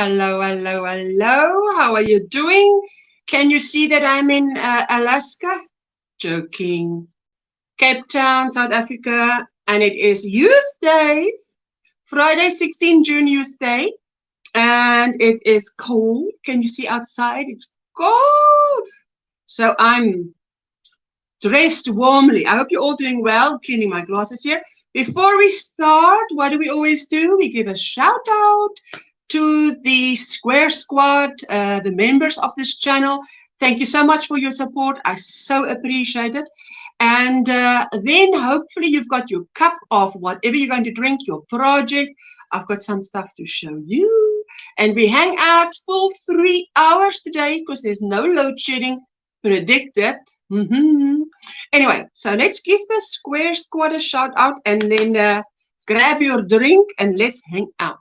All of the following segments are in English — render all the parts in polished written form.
hello, hello, hello. How are you doing? Can you see that I'm in Alaska? Joking. Cape Town, South Africa, and it is Youth Day, Friday, 16 June Youth Day, and it is cold. Can you see outside? It's cold. So I'm dressed warmly. I hope you're all doing well. Cleaning my glasses here. Before we start, what do we always do? We give a shout out to the Square Squad, the members of this channel. Thank you so much for your support. I so appreciate it. And then hopefully you've got your cup of whatever you're going to drink, your project. I've got some stuff to show you. And we hang out full 3 hours today because there's no load shedding predicted. Anyway, so let's give the Square Squad a shout out and then grab your drink and let's hang out.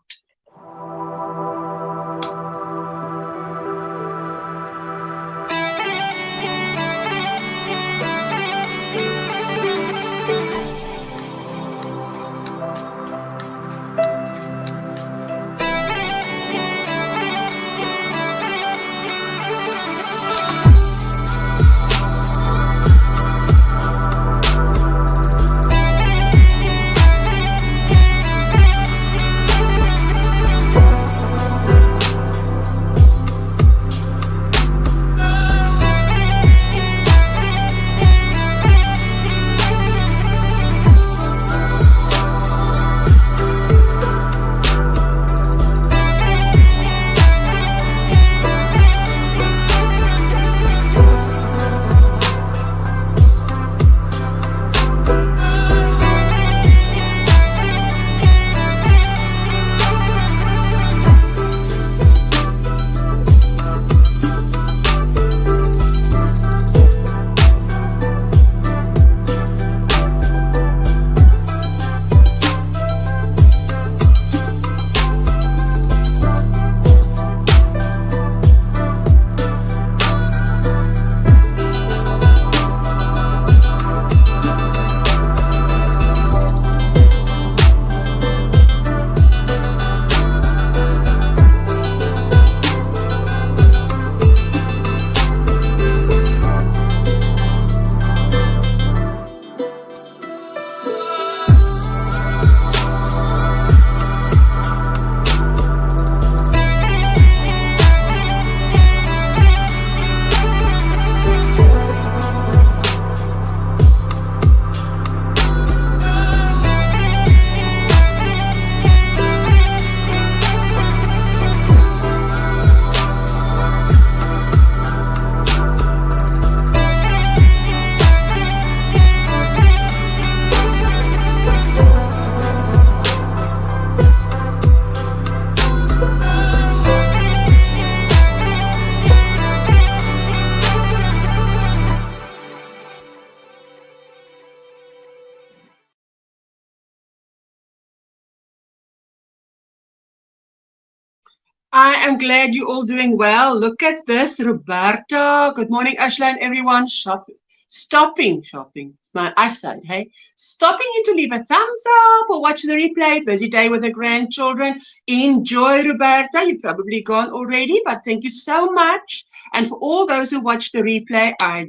I am glad you're all doing well. Look at this, Roberta. Good morning, Ashla and everyone. Stopping. It's my eyesight, hey? Stopping in to leave a thumbs up or watch the replay. Busy day with the grandchildren. Enjoy, Roberta. You've probably gone already, but thank you so much. And for all those who watch the replay, I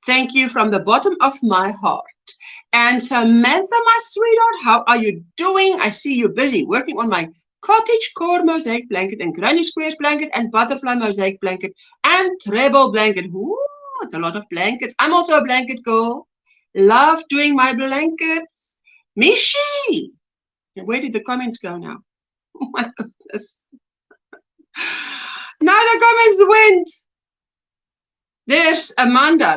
thank you from the bottom of my heart. And Samantha, my sweetheart, how are you doing? I see you're busy working on my cottage core mosaic blanket and granny squares blanket and butterfly mosaic blanket and treble blanket. Ooh, it's a lot of blankets. I'm also a blanket girl. Love doing my blankets. Mishi! Where did the comments go now? Oh my goodness. Now the comments went. There's Amanda.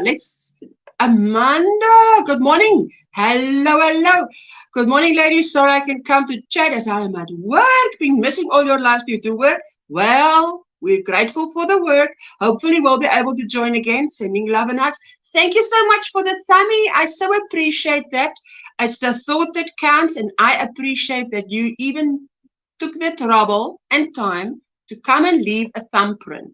Amanda, good morning. Hello. Good morning, ladies. Sorry I can come to chat as I am at work. Been missing all your lives due to work. Well, we're grateful for the work. Hopefully we'll be able to join again. Sending love and hugs. Thank you so much for the thumbie. I so appreciate that. It's the thought that counts, and I appreciate that you even took the trouble and time to come and leave a thumbprint.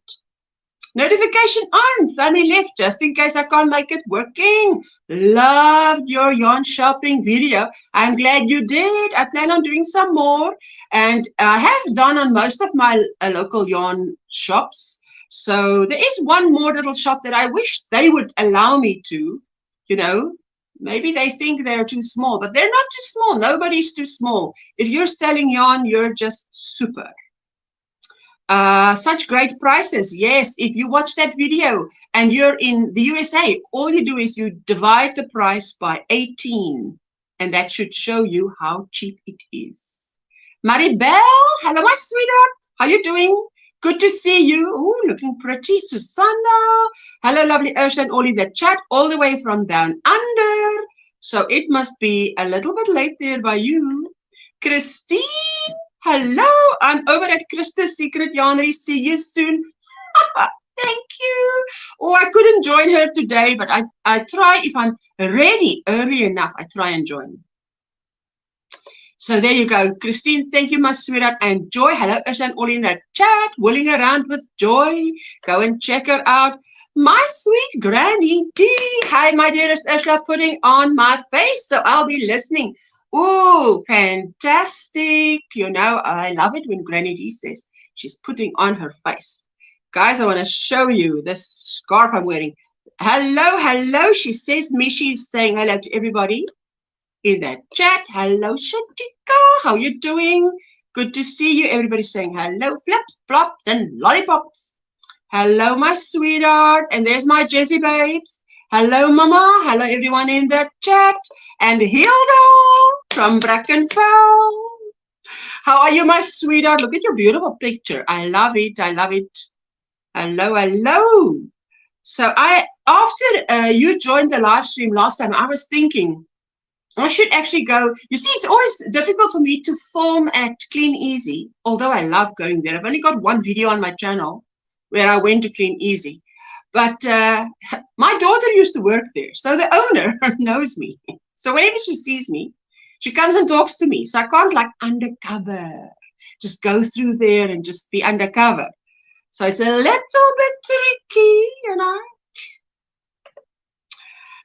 Notification on. Funny left just in case I can't make it working. Loved your yarn shopping video. I'm glad you did. I plan on doing some more. And I have done on most of my local yarn shops. So there is one more little shop that I wish they would allow me to, you know. Maybe they think they're too small, but they're not too small. Nobody's too small. If you're selling yarn, you're just super. Such great prices. Yes, if you watch that video and you're in the USA, all you do is you divide the price by 18, and that should show you how cheap it is. Maribel, hello, my sweetheart. How you doing? Good to see you. Oh, looking pretty. Susanna. Hello, lovely Ursula and all in the chat, all the way from down under. So it must be a little bit late there by you. Christine. Hello, I'm over at Krista's Secret Yarnery. See you soon. Thank you. Oh, I couldn't join her today, but I try, if I'm ready early enough, I try and join. So there you go. Christine, thank you, my sweetheart. And Joy, hello, and all in the chat, willing around with Joy. Go and check her out. My sweet Granny D. Hi, my dearest Ursula, putting on my face, so I'll be listening. Oh, fantastic. You know, I love it when Granny D says she's putting on her face. Guys, I want to show you this scarf I'm wearing. Hello, hello. She says me. She's saying hello to everybody in the chat. Hello, Shatika. How you doing? Good to see you. Everybody's saying hello, flips, flops, and lollipops. Hello, my sweetheart. And there's my Jessie babes. Hello, Mama. Hello, everyone in the chat. And Hilda from Brackenfell. How are you, my sweetheart? Look at your beautiful picture. I love it. I love it. Hello, hello. So after you joined the live stream last time, I was thinking I should actually go. You see, it's always difficult for me to film at Clean Easy, although I love going there. I've only got one video on my channel where I went to Clean Easy. But my daughter used to work there, so the owner knows me. So whenever she sees me, she comes and talks to me. So I can't like undercover, just go through there and just be undercover. So it's a little bit tricky, you know.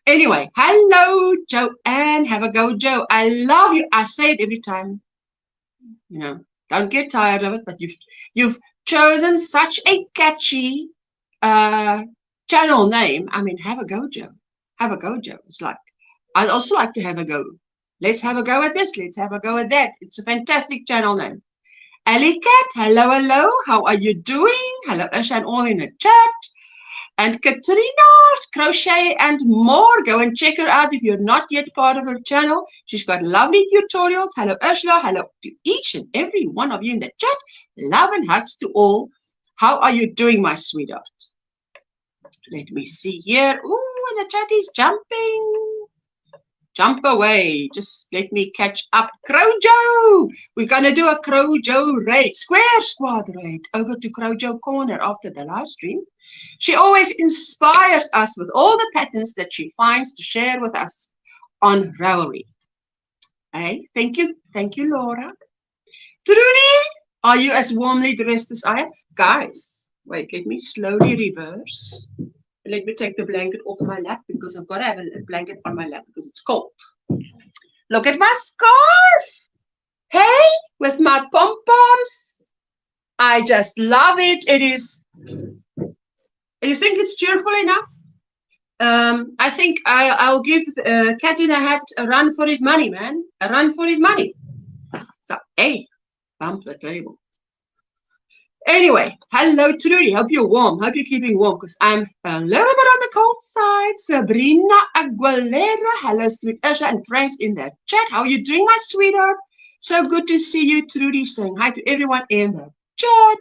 Anyway, hello, Joanne. Have a go, Joe. I love you. I say it every time. You know, don't get tired of it. But you've chosen such a catchy channel name. I mean, have a go, Joe. Have a go, Joe. It's like, I'd also like to have a go. Let's have a go at this. Let's have a go at that. It's a fantastic channel name. Alley Cat, hello, hello. How are you doing? Hello, Usha, and all in the chat. And Katrina, Crochet and more. Go and check her out if you're not yet part of her channel. She's got lovely tutorials. Hello, Ursula. Hello to each and every one of you in the chat. Love and hugs to all. How are you doing, my sweetheart? Let me see here. Oh, and the chat is jumping. Jump away. Just let me catch up. Crojo. We're going to do a Crojo raid. Square squad raid over to Crojo Corner after the live stream. She always inspires us with all the patterns that she finds to share with us on Ravelry. Hey, thank you. Thank you, Laura. Trudy, are you as warmly dressed as I am? Guys, wait, let me slowly reverse. Let me take the blanket off my lap because I've got to have a blanket on my lap because it's cold. Look at my scarf. Hey, with my pom-poms. I just love it. It is. You think it's cheerful enough? I think I'll give Cat in a Hat a run for his money, man. A run for his money. So, hey, bump the table. Anyway, hello, Trudy. Hope you're warm. Hope you're keeping warm because I'm a little bit on the cold side. Sabrina Aguilera. Hello, sweet Ursula and friends in the chat. How are you doing, my sweetheart? So good to see you, Trudy. Saying hi to everyone in the chat.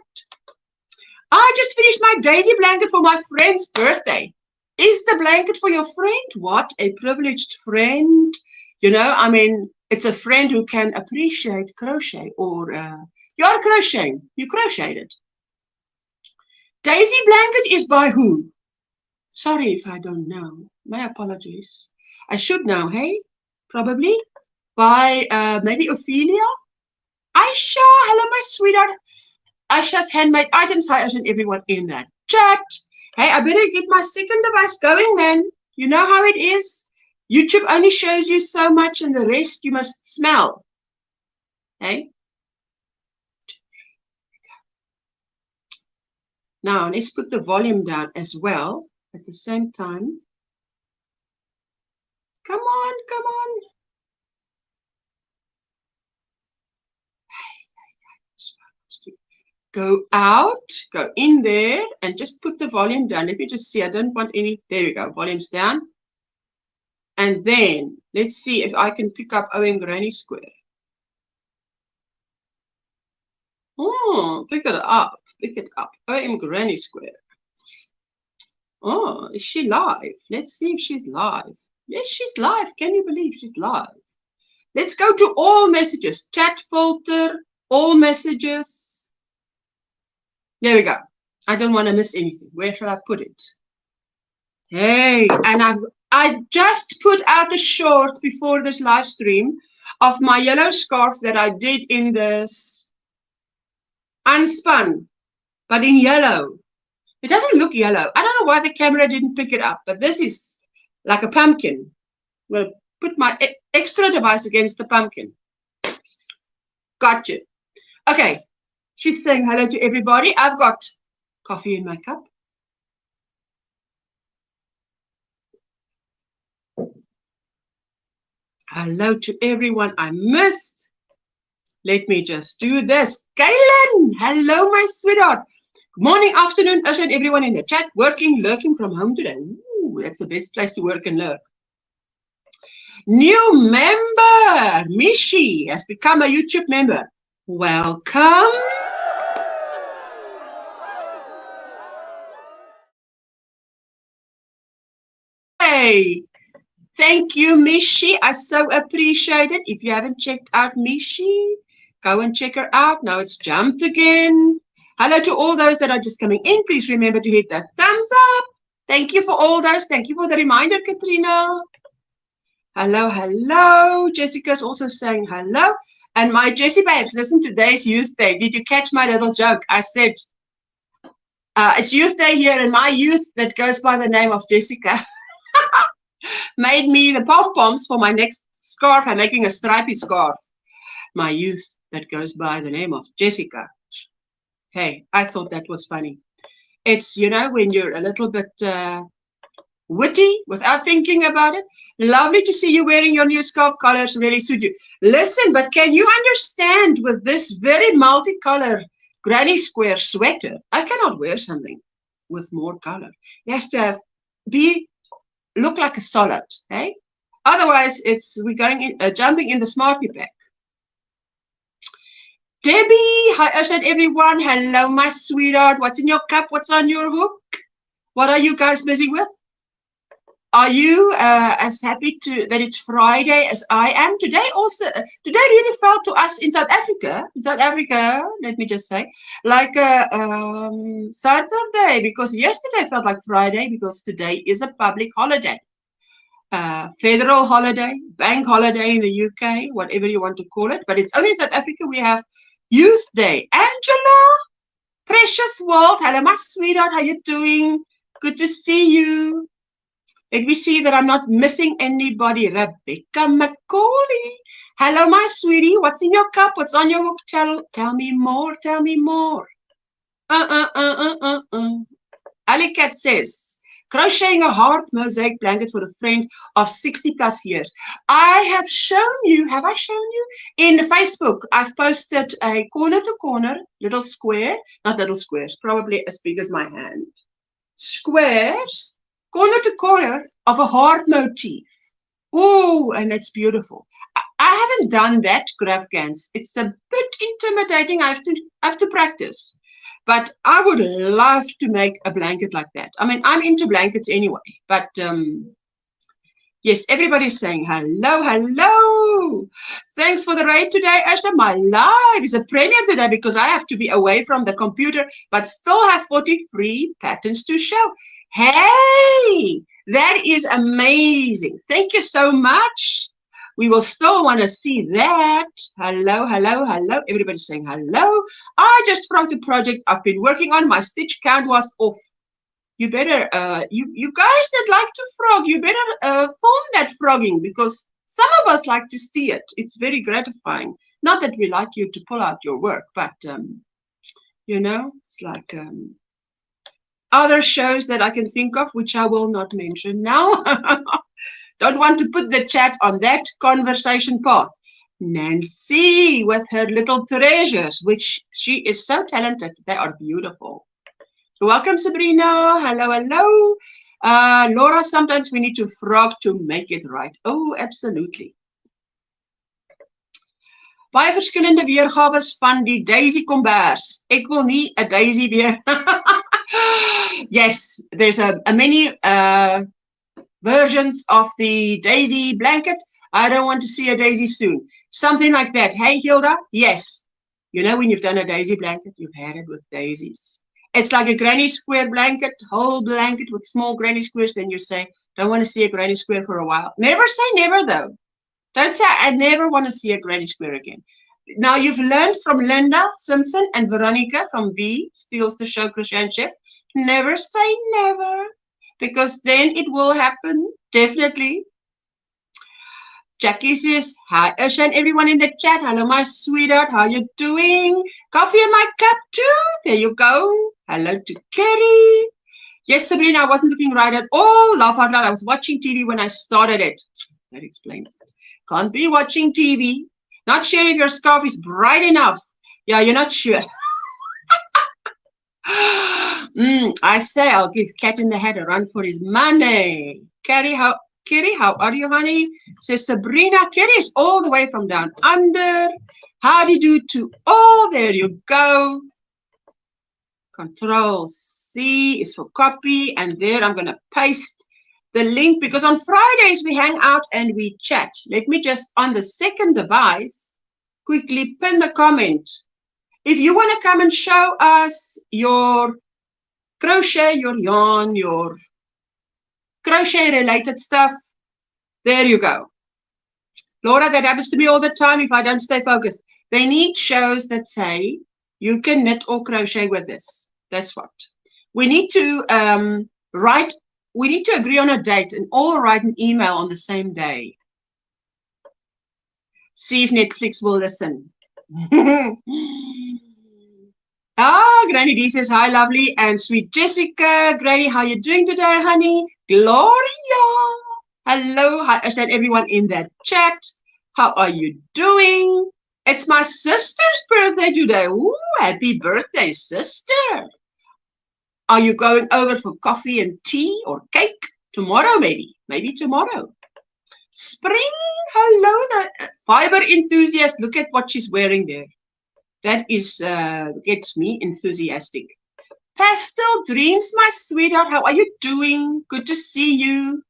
I just finished my daisy blanket for my friend's birthday. Is the blanket for your friend? What a privileged friend. You know, I mean, it's a friend who can appreciate crochet or you're crocheting. You crocheted. Daisy blanket is by who? Sorry if I don't know. My apologies. I should know, hey? Probably. By maybe Ophelia? Aisha, hello, my sweetheart. Aisha's handmade items. Hi, and everyone in that chat. Hey, I better get my second device going, man. You know how it is. YouTube only shows you so much and the rest you must smell. Hey? Now, let's put the volume down as well at the same time. Come on, come on. Go out, go in there, and just put the volume down. Let me just see. I don't want any. There we go. Volume's down. And then let's see if I can pick up OMGrannySquare. Oh, pick it up. Pick it up. OMGrannySquare. Oh, is she live? Let's see if she's live. Yes, she's live. Can you believe she's live? Let's go to all messages. Chat filter, all messages. There we go. I don't want to miss anything. Where shall I put it? Hey, and I just put out a short before this live stream of my yellow scarf that I did in this unspun, but in yellow. It doesn't look yellow. I don't know why the camera didn't pick it up, but this is like a pumpkin. I'm going to put my extra device against the pumpkin. Gotcha. Okay. She's saying hello to everybody. I've got coffee in my cup. Hello to everyone I missed. Let me just do this. Kaylin, hello, my sweetheart. Good morning, afternoon, Usha, and everyone in the chat. Working, lurking from home today. Ooh, that's the best place to work and lurk. New member, Mishi, has become a YouTube member. Welcome. Hey, thank you, Mishi. I so appreciate it. If you haven't checked out Mishi, go and check her out. Now it's jumped again. Hello to all those that are just coming in. Please remember to hit that thumbs up. Thank you for all those. Thank you for the reminder, Katrina. Hello, hello. Jessica's also saying hello. And my Jessie babes, listen, today's Youth Day. Did you catch my little joke? I said, it's Youth Day here, and my youth that goes by the name of Jessica made me the pom-poms for my next scarf. I'm making a stripy scarf. My youth that goes by the name of Jessica. Hey, I thought that was funny. It's, you know, when you're a little bit witty without thinking about it. Lovely to see you wearing your new scarf colors. Really suit you. Listen, but can you understand with this very multicolor granny square sweater? I cannot wear something with more color. It has to have, look like a solid, okay? Otherwise, we're going in, jumping in the Smarty Pack. Debbie, hi, Usha, everyone. Hello, my sweetheart. What's in your cup? What's on your hook? What are you guys busy with? Are you as happy that it's Friday as I am? Today really felt to us in South Africa, let me just say, like a Saturday, because yesterday felt like Friday, because today is a public holiday. Federal holiday, bank holiday in the UK, whatever you want to call it. But it's only in South Africa we have Youth Day. Angela, precious world, hello, my sweetheart, how you doing? Good to see you. Let me see that I'm not missing anybody. Rebecca Macaulay. Hello, my sweetie. What's in your cup? What's on your hook? Tell me more. Tell me more. Alicat says, crocheting a heart mosaic blanket for a friend of 60 plus years. I have shown you, have I shown you? In Facebook, I've posted a corner to corner little square, not little squares, probably as big as my hand. Squares. Corner to corner of a heart motif. Oh, and it's beautiful. I haven't done that, Grafgans. It's a bit intimidating. I have to practice. But I would love to make a blanket like that. I mean, I'm into blankets anyway. But yes, everybody's saying hello, hello. Thanks for the raid today, Asha. My live is a premiere today because I have to be away from the computer, but still have 40 free patterns to show. Hey, that is amazing. Thank you so much. We will still want to see that. Hello, hello, hello. Everybody's saying hello. I just wrote a project I've been working on. My stitch count was off. you better, you guys that like to frog, you better film that frogging, because some of us like to see it. It's very gratifying. Not that we like you to pull out your work, but, you know, it's like other shows that I can think of, which I will not mention now. Don't want to put the chat on that conversation path. Nancy with her little treasures, which she is so talented. They are beautiful. So welcome, Sabrina. Hello, hello. Laura, sometimes we need to frog to make it right. Oh, absolutely. Baie verskillende weergawes van die Daisy kombers. Ek wil nie 'n Daisy weer. Yes, there's a many versions of the Daisy blanket. I don't want to see a Daisy soon. Something like that. Hey, Hilda? Yes. You know, when you've done a Daisy blanket, you've had it with daisies. It's like a granny square blanket, whole blanket with small granny squares. Then you say, don't want to see a granny square for a while. Never say never, though. Don't say, I never want to see a granny square again. Now, you've learned from Linda Simpson and Veronica from V, Steals the Show, Crochet and Chef. Never say never, because then it will happen, definitely. Jackie says, hi, Usha and everyone in the chat. Hello, my sweetheart. How you doing? Coffee in my cup, too. There you go. Hello to Kerry. Yes, Sabrina, I wasn't looking right at all. Laugh out loud. I was watching TV when I started it. That explains it. Can't be watching TV. Not sure if your scarf is bright enough. Yeah, you're not sure. I say I'll give Cat in the Hat a run for his money. Kerry, how are you, honey? Says Sabrina. Kerry is all the way from down under. How do you do to all? There you go. Control C is for copy, and there I'm going to paste the link, because on Fridays we hang out and we chat. Let me just, on the second device, quickly pin the comment. If you want to come and show us your crochet, your yarn, your crochet related stuff, there you go. Laura, that happens to me all the time if I don't stay focused. They need shows that say you can knit or crochet with this. That's what. We need to write. We need to agree on a date and all write an email on the same day. See if Netflix will listen. Granny D says, hi, lovely and sweet Jessica. Granny, how you doing today, honey? Gloria. Hello. Hi, and everyone in that chat. How are you doing? It's my sister's birthday today. Ooh, happy birthday, sister. Are you going over for coffee and tea or cake? Tomorrow, maybe. Maybe tomorrow. Spring, hello, the fiber enthusiast. Look at what she's wearing there. That is, gets me enthusiastic. Pastel Dreams, my sweetheart. How are you doing? Good to see you.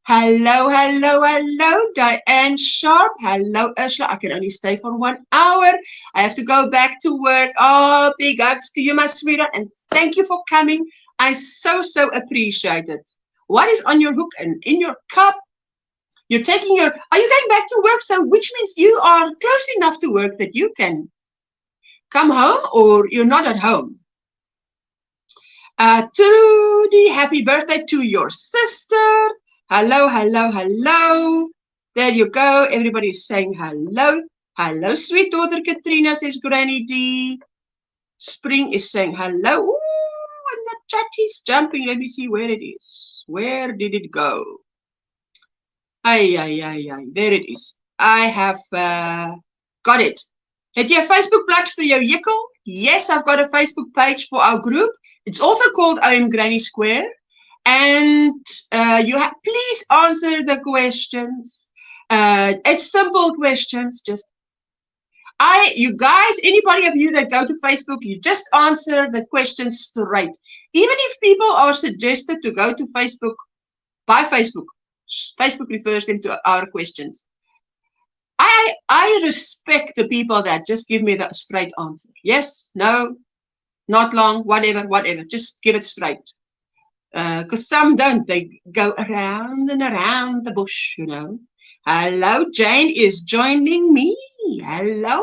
Hello, hello, hello, Diane Sharp. Hello, Ursula. I can only stay for 1 hour. I have to go back to work. Oh, big hugs to you, my sweetheart. And thank you for coming. I so appreciate it. What is on your hook and in your cup? You're taking your, are you going back to work? So, which means you are close enough to work that you can come home, or you're not at home. Trudy, happy birthday to your sister. Hello, hello, hello. There you go. Everybody's saying hello. Hello, sweet daughter Katrina, says Granny D. Spring is saying hello. Ooh, and the chat is jumping. Let me see where it is. Where did it go? Ay. There it is. I have got it. Het jy 'n Facebook bladsy vir jou jikkel? Yes, I've got a Facebook page for our group. It's also called OMGrannySquare. And please answer the questions. It's simple questions. Just you guys, anybody of you that go to Facebook, you just answer the questions straight. Even if people are suggested to go to Facebook by Facebook, Facebook refers them to our questions. I respect the people that just give me the straight answer. Yes, no, not long, whatever. Just give it straight. Because some don't. They go around and around the bush, you know. Hello, Jane is joining me. Hello.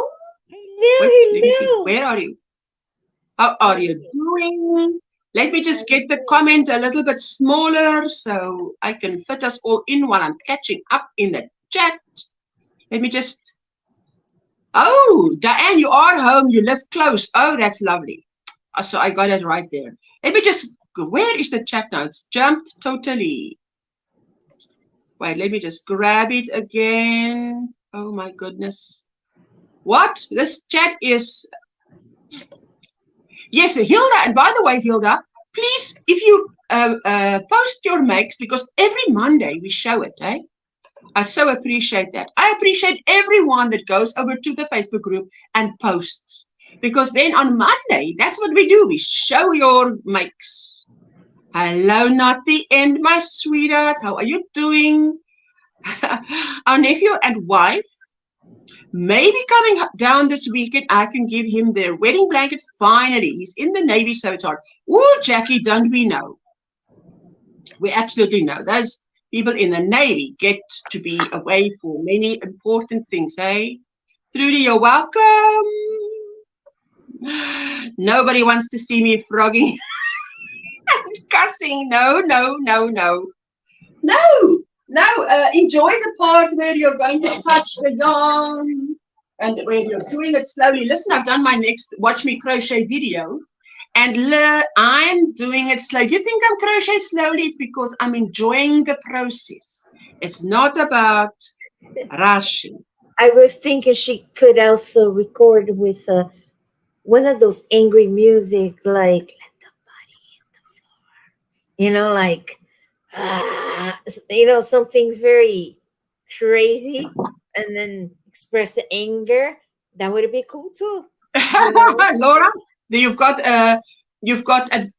Hello. Let me see. Where are you? How are you doing? Let me just get the comment a little bit smaller so I can fit us all in while I'm catching up in the chat. Let me just... Oh, Diane, you are home. You live close. Oh, that's lovely. So I got it right there. Let me just... Where is the chat now? It's jumped totally. Wait, let me just grab it again. Oh, my goodness. What? This chat is... Yes, Hilda. And by the way, Hilda, please, if you post your makes, because every Monday we show it, eh? I so appreciate that. I appreciate everyone that goes over to the Facebook group and posts. Because then on Monday, that's what we do. We show your makes. Hello, not the end, my sweetheart. How are you doing? Our nephew and wife may be coming down this weekend. I can give him their wedding blanket. Finally, he's in the Navy, so it's hard. Oh, Jackie, don't we know? We absolutely know. Those people in the Navy get to be away for many important things, eh? Trudy, you're welcome. Nobody wants to see me frogging and cussing. No, no, no, no. No, no. Enjoy the part where you're going to touch the yarn and where you're doing it slowly. Listen, I've done my next Watch Me Crochet video. And I'm doing it slow. If you think I'm crochet slowly, it's because I'm enjoying the process. It's not about rushing. I was thinking she could also record with one of those angry music, like let the body hit the floor. You know, like something very crazy, and then express the anger. That would be cool too. You know? Laura, you've got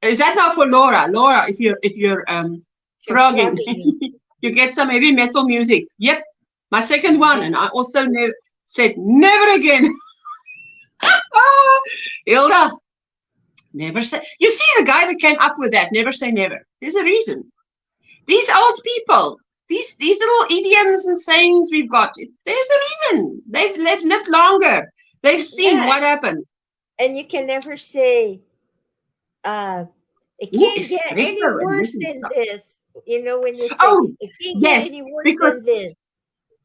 is that now for Laura? Laura, if you're frogging, you get some heavy metal music. Yep, my second one, and I also said never again. Hilda, never say. You see the guy that came up with that. Never say never. There's a reason. These old people, these little idioms and sayings we've got. There's a reason. They've lived longer. They've seen what happened. And you can never say, it can't get any worse than this. You know, when you say, it can't get any worse than this.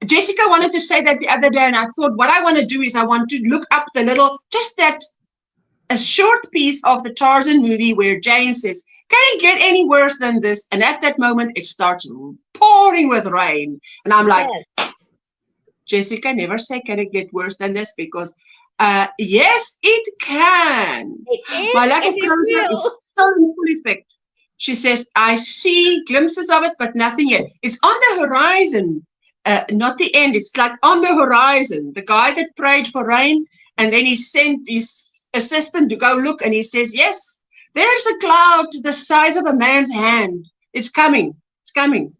Jessica wanted to say that the other day, and I thought what I want to do is I want to look up the little, just that, a short piece of the Tarzan movie where Jane says, can it get any worse than this? And at that moment, it starts pouring with rain. And I'm like, Jessica, never say, can it get worse than this? Because yes, it can. My lack of crochet is so in full effect. She says, I see glimpses of it, but nothing yet. It's on the horizon, not the end. It's like on the horizon. The guy that prayed for rain, and then he sent his assistant to go look, and he says, yes, there's a cloud the size of a man's hand. It's coming. It's coming.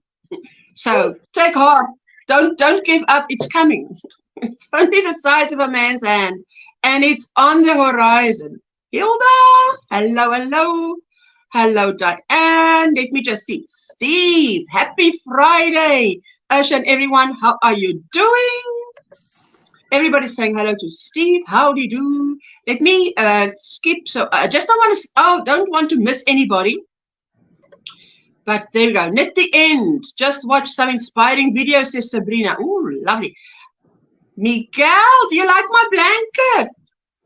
So take heart. Don't give up. It's coming. It's only the size of a man's hand, and it's on the horizon. Hilda, hello, hello. Hello, Diane. Let me just see. Steve, happy Friday. Ocean, everyone, how are you doing? Everybody's saying hello to Steve. Howdy do. Let me skip. So I just don't want to miss anybody. But there we go. Knit the end. Just watch some inspiring videos, says Sabrina. Ooh, lovely. Miguel, do you like my blanket?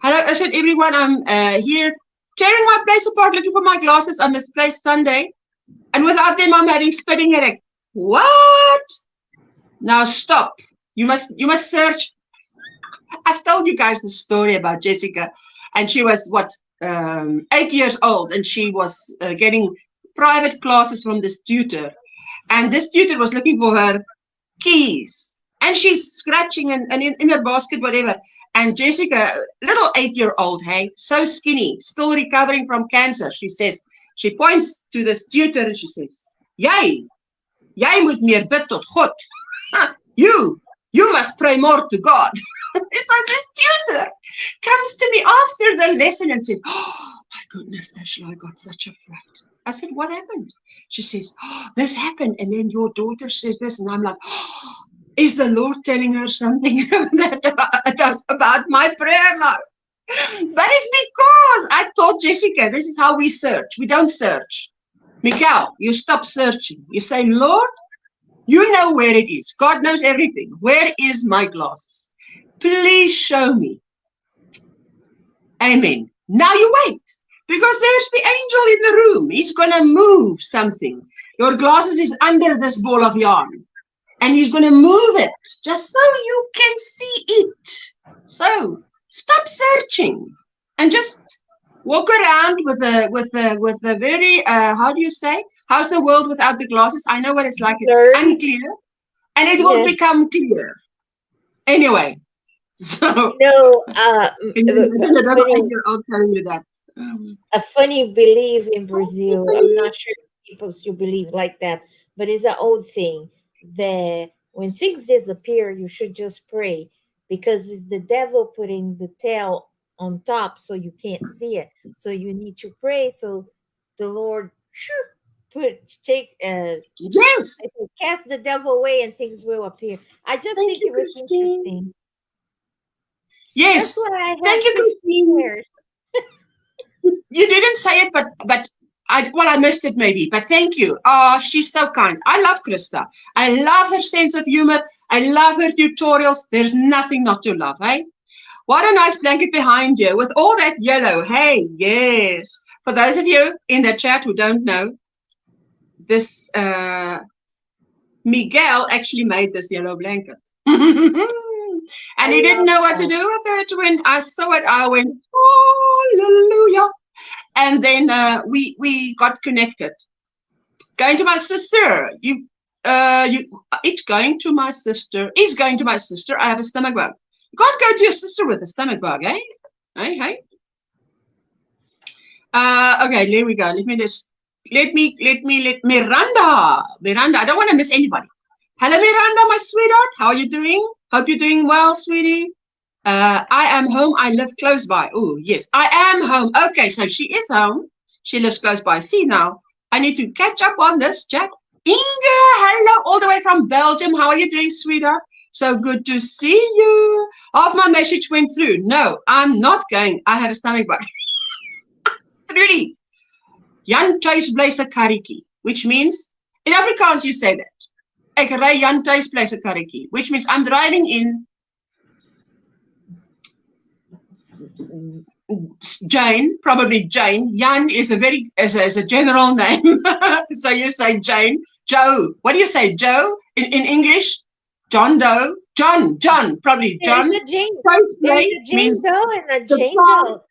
Hello, Ocean, everyone. I'm here tearing my place apart, looking for my glasses. I misplaced Sunday. And without them, I'm having spitting headache. What? Now stop. You must search. I've told you guys the story about Jessica. And she was, 8 years old. And she was getting private classes from this tutor. And this tutor was looking for her keys. And she's scratching and in her basket, whatever. And Jessica, little 8-year-old, hey, so skinny, still recovering from cancer, she says, she points to this tutor and she says, Jy moet meer bid tot God. You must pray more to God. So this tutor comes to me after the lesson and says, oh, my goodness, Ashla, I got such a fright. I said, what happened? She says, oh, this happened. And then your daughter says this. And I'm like, oh, is the Lord telling her something about my prayer life? But it's because I told Jessica, this is how we search. We don't search. Miguel, you stop searching. You say, Lord, you know where it is. God knows everything. Where is my glasses? Please show me. Amen. Now you wait. Because there's the angel in the room. He's going to move something. Your glasses is under this ball of yarn. And he's going to move it just so you can see it. So stop searching and just walk around with a very, how do you say? How's the world without the glasses? I know what it's like. It's unclear. And it will become clear. Anyway. So. No, I'll tell you that. A funny belief in Brazil. I'm not sure if people still believe like that, but it's an old thing that when things disappear, you should just pray because it's the devil putting the tail on top so you can't see it. So you need to pray so the Lord yes, cast the devil away and things will appear. I just think it was interesting. Yes, that's what I had. Thank you, Christine. You didn't say it, but I missed it maybe, but thank you. Oh, she's so kind. I love Krista. I love her sense of humor. I love her tutorials. There's nothing not to love, hey? What a nice blanket behind you with all that yellow. Hey, yes. For those of you in the chat who don't know, this Miguel actually made this yellow blanket. And he didn't know what to do with it. When I saw it, I went, hallelujah. And then we got connected. Going to my sister. It's going to my sister. Is going to my sister. I have a stomach bug. You can't go to your sister with a stomach bug, eh? Hey. Okay, there we go. Let me Miranda. I don't want to miss anybody. Hello, Miranda, my sweetheart. How are you doing? Hope you're doing well, sweetie. I am home. I live close by. Oh, yes, I am home. Okay, so she is home. She lives close by. See now, I need to catch up on this chat. Inge, hello, all the way from Belgium. How are you doing, sweetheart? So good to see you. Half my message went through. No, I'm not going. I have a stomach bug. Trudy. Jan thuis bly se karretjie, which means, in Afrikaans you say that. Ek ry Jan thuis bly se karretjie, which means I'm driving in Jane, probably Jane. Jan is a general name. So you say Jane. Joe. What do you say, Joe? In English? John Doe. John, probably John. There's a Jane Doe and a Jane Doe.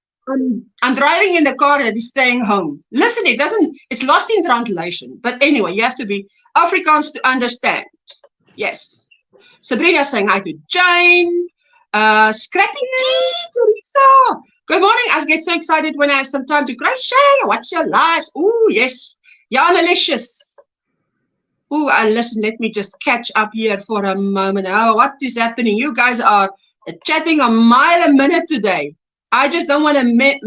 I'm driving in the car that is staying home. Listen, it's lost in translation. But anyway, you have to be Afrikaans to understand. Yes. Sabrina saying hi to Jane. Scratchy tea, Teresa. Good morning. I get so excited when I have some time to crochet. Watch your lives. Oh, yes. Janalicious. Oh, listen, let me just catch up here for a moment. Oh, what is happening? You guys are chatting a mile a minute today. I just don't want to miss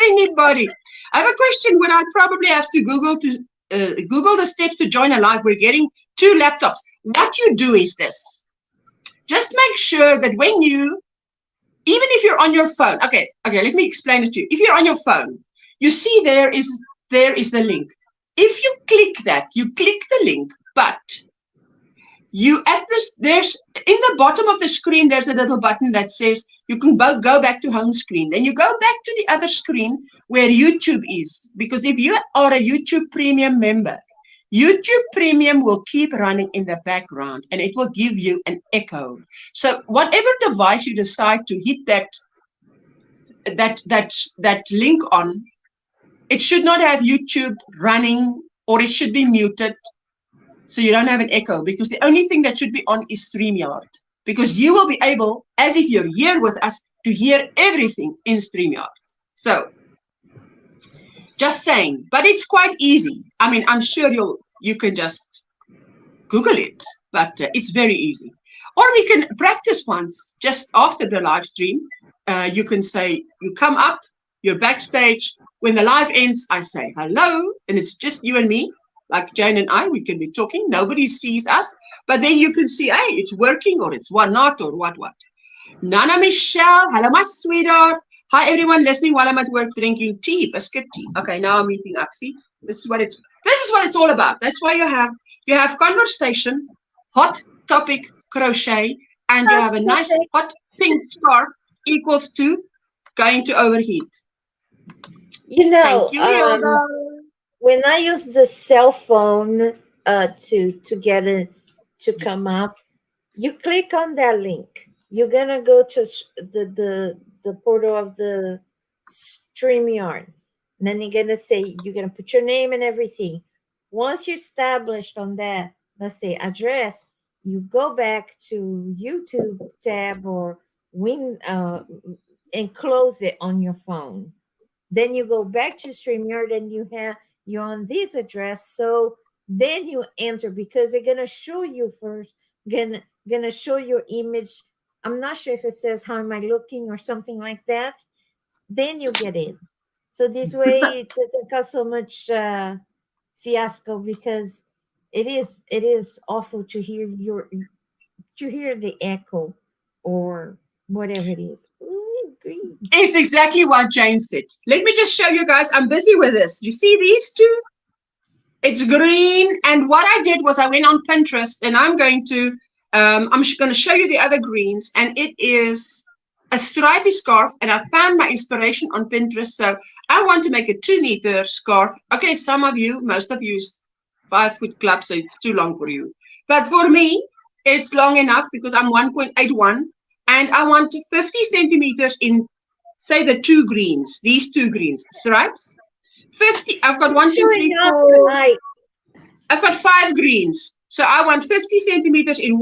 anybody. I have a question when I probably have to Google the steps to join a live. We're getting 2 laptops. What you do is this. Just make sure that when even if you're on your phone, okay, let me explain it to you. If you're on your phone, you see there is the link. If you click that, you click the link, but there's in the bottom of the screen, there's a little button that says you can go back to home screen. Then you go back to the other screen where YouTube is, because if you are a YouTube Premium member, YouTube Premium will keep running in the background and it will give you an echo. So whatever device you decide to hit that link on, it should not have YouTube running, or it should be muted so you don't have an echo, because the only thing that should be on is StreamYard, because you will be able, as if you're here with us, to hear everything in StreamYard. So just saying, but it's quite easy. I mean, I'm sure you can just Google it, but it's very easy. Or we can practice once just after the live stream. You can say, you come up, you're backstage. When the live ends, I say hello, and it's just you and me, like Jane and I. We can be talking. Nobody sees us, but then you can see, hey, it's working, or it's not, or what. Nana Michelle, hello my sweetheart. Hi everyone listening while I'm at work drinking tea, biscuit tea. Okay, now I'm eating up. See, this is what it's all about. That's why you have conversation, hot topic crochet, and you have a nice hot pink scarf equals to going to overheat. You Thank know, you, Hilda. when I use the cell phone to get it to come up, you click on that link. You're gonna go to the portal of the StreamYard. And then you're gonna say you're gonna put your name and everything. Once you're established on that, let's say address, you go back to YouTube tab or win and close it on your phone. Then you go back to StreamYard and you're on this address. So then you enter because they're gonna show you first, gonna show your image. I'm not sure if it says how am I looking or something like that. Then you get in. So this way it doesn't cause so much fiasco because it is awful to hear the echo or whatever it is. Ooh, green. It's exactly what Jane said. Let me just show you guys. I'm busy with this. You see these two? It's green. And what I did was I went on Pinterest and I'm going to show you the other greens. And it is a stripy scarf. And I found my inspiration on Pinterest. So I want to make a 2-meter scarf. Okay, most of you is 5-foot club, so it's too long for you. But for me, it's long enough because I'm 1.81. And I want 50 centimeters in, say, these two greens, stripes. 50, I've got one, two, three, four. I've got 5 greens. So I want 50 centimeters in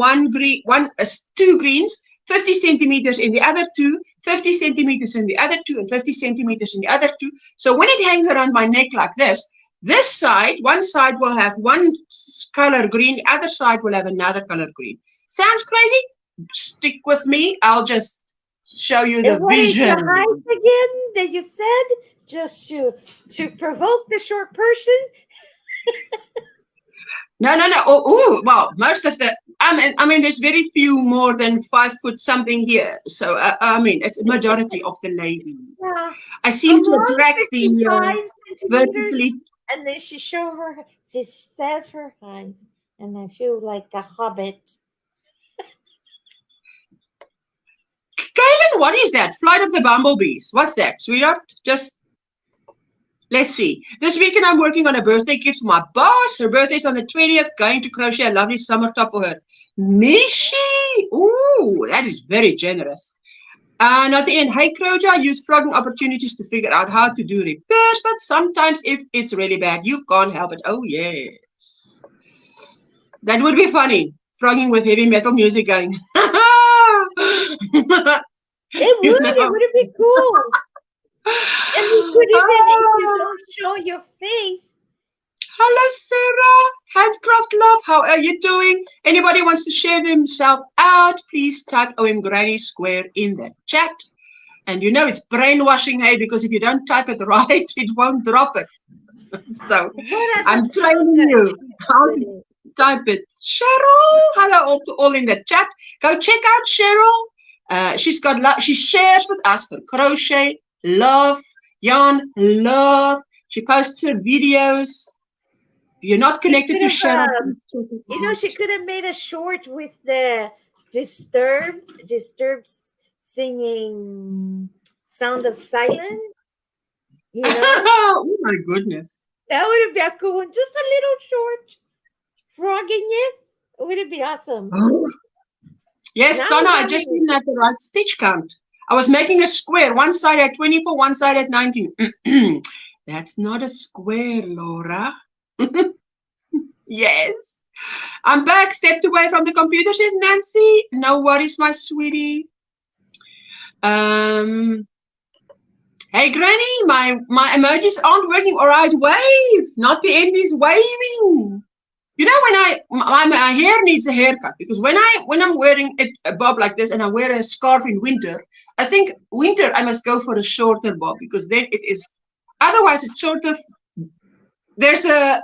two greens, 50 centimeters in the other two, 50 centimeters in the other two, and 50 centimeters in the other two. So when it hangs around my neck like this side, one side will have one color green, the other side will have another color green. Sounds crazy? Stick with me. I'll just show you the what vision. Is your height again that you said? Just to provoke the short person? No. Well, most of the, I mean, there's very few more than 5 foot something here. So, I mean, it's a majority of the ladies. Yeah. I seem to attract the vertically. And then she says her height, and I feel like a hobbit. Kaylin, what is that? Flight of the Bumblebees. What's that, sweetheart? Just, let's see. This weekend I'm working on a birthday gift for my boss. Her birthday's on the 20th. Going to crochet a lovely summer top for her. Mishi! Ooh, that is very generous. At the end, hey Crochet, I use frogging opportunities to figure out how to do repairs, but sometimes if it's really bad, you can't help it. Oh, yes. That would be funny. Frogging with heavy metal music going. It would be cool. And you could even, if you don't show your face. Hello, Sarah. Handcraft Love, how are you doing? Anybody wants to share themselves out, please type OMGrannySquare in the chat. And you know it's brainwashing, hey, because if you don't type it right, it won't drop it. So I'm training you how to type it. Cheryl, hello to all in the chat. Go check out Cheryl. She shares with us her crochet, love, yarn, love. She posts her videos. If you're not connected to Cheryl, you know, she could have made a short with the disturbed singing Sound of Silence. You know? Oh my goodness. That would have been a cool one. Just a little short. Frogging it. Would it be awesome? Oh. Yes, Donna, I just didn't have the right stitch count. I was making a square. One side at 24, one side at 19. That's not a square, Laura. Yes. I'm back, stepped away from the computer, says Nancy. No worries, my sweetie. Hey, Granny, my emojis aren't working. All right, wave. Not the end is waving. You know, when my hair needs a haircut, because when I'm wearing a bob like this and I wear a scarf in winter, I think winter I must go for a shorter bob because then it is. Otherwise, it's sort of there's a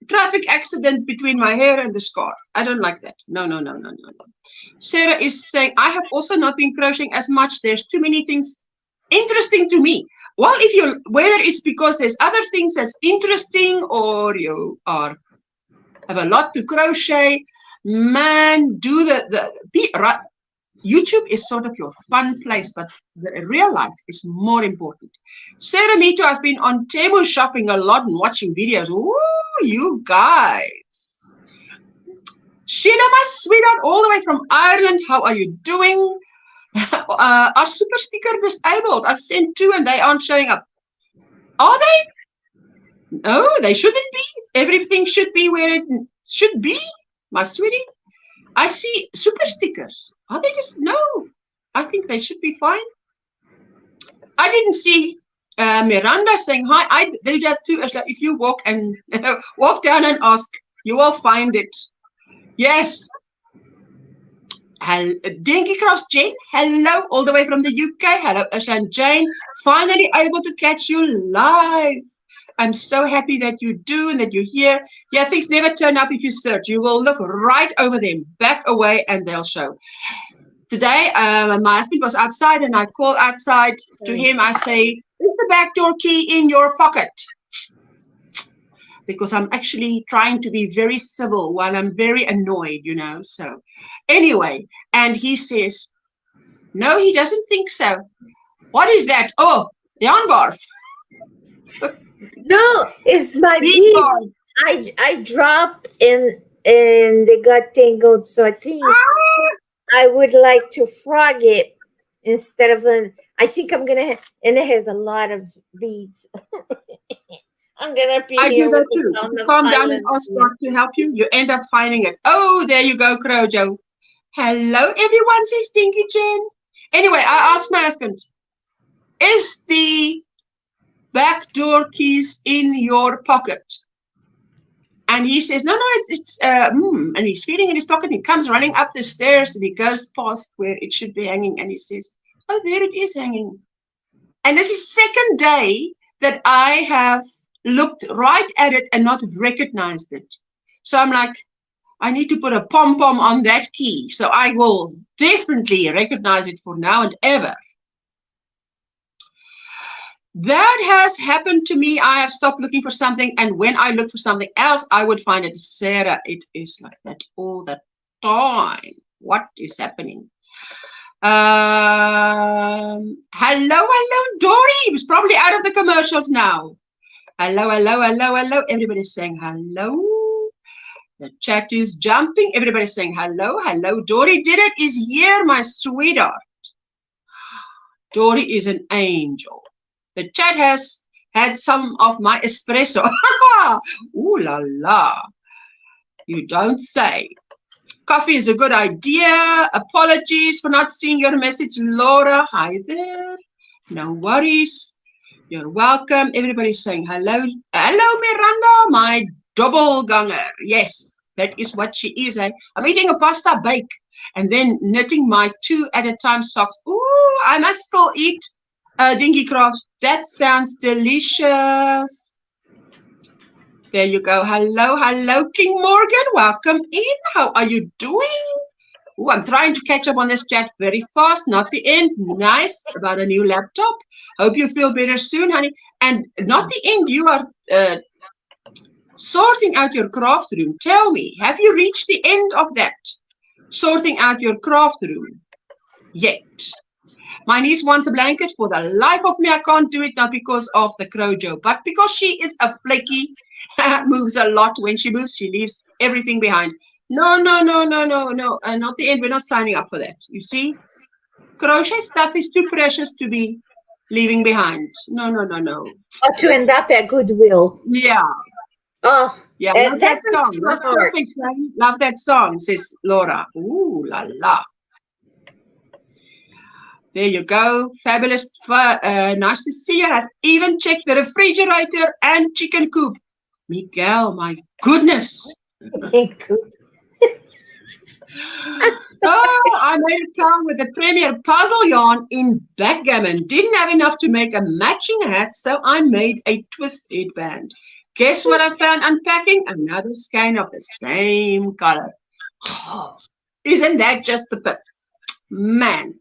traffic accident between my hair and the scarf. I don't like that. No, no, no, no, no, no. Sarah is saying, I have also not been crocheting as much. There's too many things interesting to me. Well, whether it's because there's other things that's interesting or you have a lot to crochet, man, be right. YouTube is sort of your fun place, but the real life is more important. Sarah, me too. I've been on Temu shopping a lot and watching videos. Ooh, you guys. Sheila, my sweetheart, all the way from Ireland. How are you doing? Are super sticker disabled? I've sent 2 and they aren't showing up. Are they? No, they shouldn't be. Everything should be where it should be, my sweetie. I see super stickers. Are they just? No, I think they should be fine. I didn't see Miranda saying hi. I do that too. If you walk and walk down and ask, you will find it. Yes. Dinky Cross Jen, hello, all the way from the UK. Hello, Ashan Jane. Finally able to catch you live. I'm so happy that you do and that you're here. Yeah, things never turn up if you search. You will look right over them, back away, and they'll show. Today, my husband was outside, and I call outside to him. I say, is the back door key in your pocket? Because I'm actually trying to be very civil while I'm very annoyed, you know. So anyway, and he says, no, he doesn't think so. What is that? Oh, yarn barf. No, it's my bead. I dropped and they got tangled, so I think I would like to frog it instead of I think I'm gonna and it has a lot of beads. I'm gonna be I here do that too. Calm down and ask God to help you. You end up finding it. Oh, there you go, Crojo. Hello, everyone, says Dinky Jen. Anyway, I asked my husband, is the back door keys in your pocket? And he says, no, it's and he's feeling in his pocket. He comes running up the stairs and he goes past where it should be hanging and he says, oh, there it is hanging. And this is the second day that I have looked right at it and not recognized it. So I'm like, I need to put a pom-pom on that key. So I will definitely recognize it for now and ever. That has happened to me. I have stopped looking for something, and when I look for something else, I would find it. Sarah, it is like that all the time. What is happening? Hello, Dory. He was probably out of the commercials now. Hello. Everybody's saying hello. The chat is jumping. Everybody's saying hello. Dory did it. Is here, my sweetheart. Dory is an angel. The chat has had some of my espresso. Ooh la la. You don't say. Coffee is a good idea. Apologies for not seeing your message, Laura. Hi there. No worries. You're welcome. Everybody's saying hello. Hello, Miranda, my doppelganger. Yes, that is what she is. Eh? I'm eating a pasta bake and then knitting my 2 at a time socks. Ooh, I must still eat Dinky Craft. That sounds delicious. There you go. Hello, King Morgan. Welcome in. How are you doing? Ooh, I'm trying to catch up on this chat very fast. Not the end. Nice. About a new laptop. Hope you feel better soon, honey. And not the end. You are sorting out your craft room. Tell me, have you reached the end of that? Sorting out your craft room yet? My niece wants a blanket. For the life of me, I can't do it, not because of the Crojo, but because she is a flaky, moves a lot. When she moves, she leaves everything behind. No, not the end. We're not signing up for that. You see, crochet stuff is too precious to be leaving behind. No. Or to end up at Goodwill. Yeah. Oh, yeah. Love that song. Love that song, says Laura. Ooh la la. There you go. Fabulous. Nice to see you. I've even checked the refrigerator and chicken coop. Miguel, my goodness. Oh, I made a town with the premier puzzle yarn in backgammon. Didn't have enough to make a matching hat, so I made a twist headband. Guess what I found unpacking? Another skein of the same color. Isn't that just the bits? Man.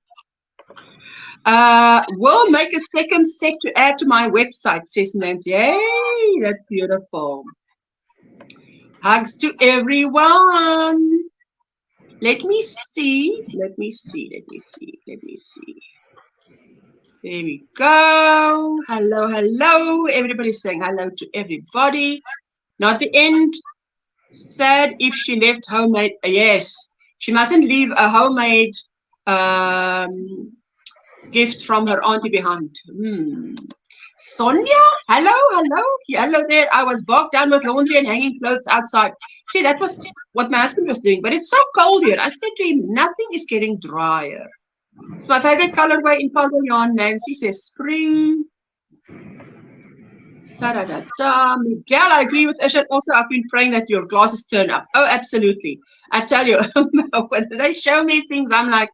We'll make a second set to add to my website, says Nancy. Yay, that's beautiful. Hugs to everyone. Let me see. Let me see. Let me see. Let me see. There we go. Hello, hello. Everybody's saying hello to everybody. Not the end. Sad if she left homemade. Yes, she mustn't leave a homemade gift from her auntie behind. Sonia, hello, hello, hello there. I was bogged down with laundry and hanging clothes outside. See, that was what my husband was doing, but it's so cold here. I said to him, nothing is getting drier. It's my favorite colorway in Pavilion. Nancy says spring. Da-da-da-da. Miguel, I agree with Ishan. Also, I've been praying that your glasses turn up. Oh, absolutely. I tell you, when they show me things, I'm like,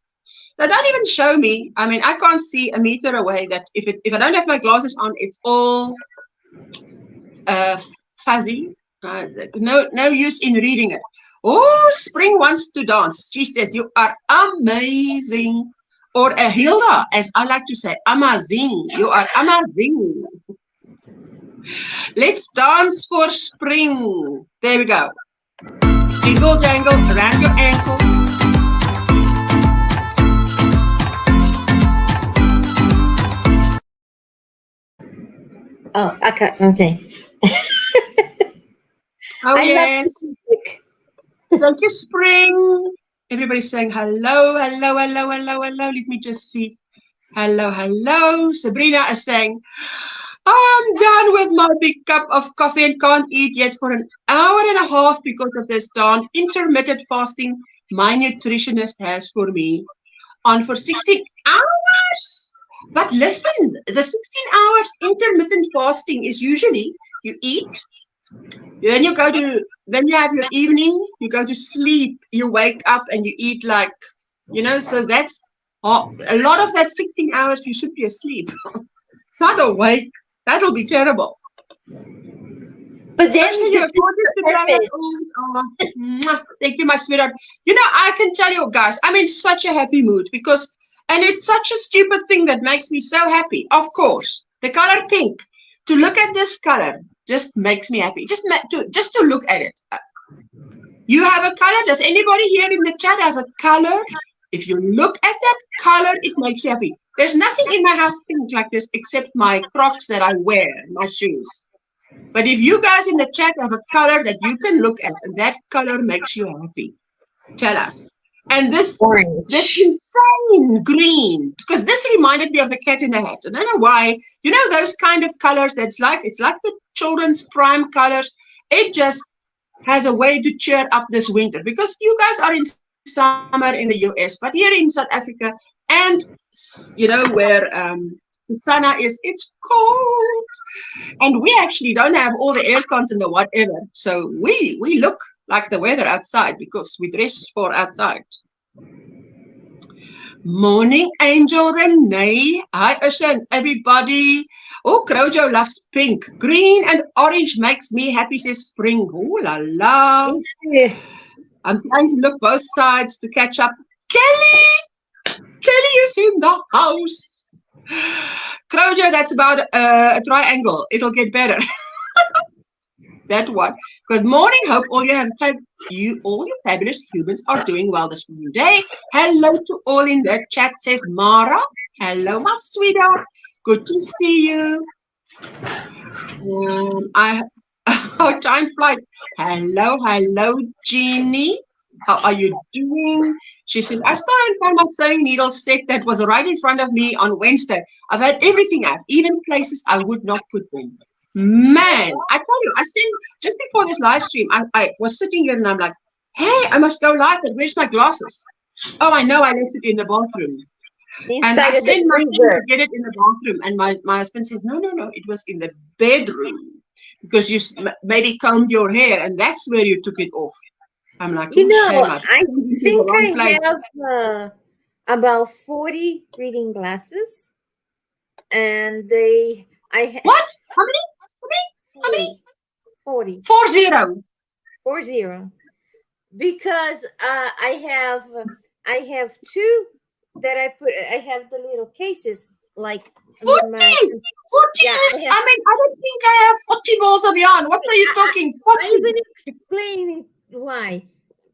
they don't even show me. I mean, I can't see a meter away that if I don't have my glasses on, it's all fuzzy. No use in reading it. Oh, Spring wants to dance. She says, you are amazing. Or a Hilda, as I like to say, amazing. You are amazing. Let's dance for spring. There we go. Jingle jangle around your ankle. Oh, okay. Oh, yes. Thank you, spring. Everybody's saying hello, hello, hello, hello, hello. Let me just see. Hello, hello. Sabrina is saying, I'm done with my big cup of coffee and can't eat yet for an hour and a half because of this darn intermittent fasting my nutritionist has for me on for 16 hours. But listen, the 16 hours intermittent fasting is usually you eat, then you have your evening, you go to sleep, you wake up and you eat like, so that's a lot of that 16 hours you should be asleep, not awake. That'll be terrible. But then thank you, my sweetheart. I can tell you guys, I'm in such a happy mood and it's such a stupid thing that makes me so happy. Of course, the color pink. To look at this color just makes me happy. Just to look at it. You have a color? Does anybody here in the chat have a color? If you look at that color, it makes you happy. There's nothing in my house pink like this except my Crocs that I wear, my shoes. But if you guys in the chat have a color that you can look at and that color makes you happy, tell us. And this insane green, because this reminded me of the Cat in the Hat. I don't know why. Those kind of colors it's like the children's prime colors. It just has a way to cheer up this winter because you guys are in summer in the US, but here in South Africa and where Susanna is, it's cold. And we actually don't have all the air cons and the whatever. So we look like the weather outside because we dress for outside. Morning, Angel Renee. Hi, Ocean, everybody. Oh, Crojo loves pink. Green and orange makes me happy, says Spring. Oh, la la. I'm trying to look both sides to catch up. Kelly is in the house. Crojo, that's about a triangle. It'll get better. That one. Good morning. Hope all your fabulous humans are doing well this new day. Hello to all in the chat, says Mara. Hello, my sweetheart. Good to see you. Time flies. Hello, Jeannie. How are you doing? She said, I still haven't found my sewing needle set that was right in front of me on Wednesday. I've had everything out, even places I would not put them. Man, I tell you, just before this live stream, I was sitting here and I'm like, hey, I must go live, but where's my glasses? Oh, I know, I left it in the bathroom. And I sent my husband to get it in the bathroom. And my husband says, no, it was in the bedroom because you maybe combed your hair and that's where you took it off. I'm like, I think I have about 40 reading glasses. And What? How many? 40. 40. 40. Because I have two that I have the little cases like 40. under my 40 yeah is, I mean, I don't think I have 40 balls of yarn. What are you talking? 40. I even explain why.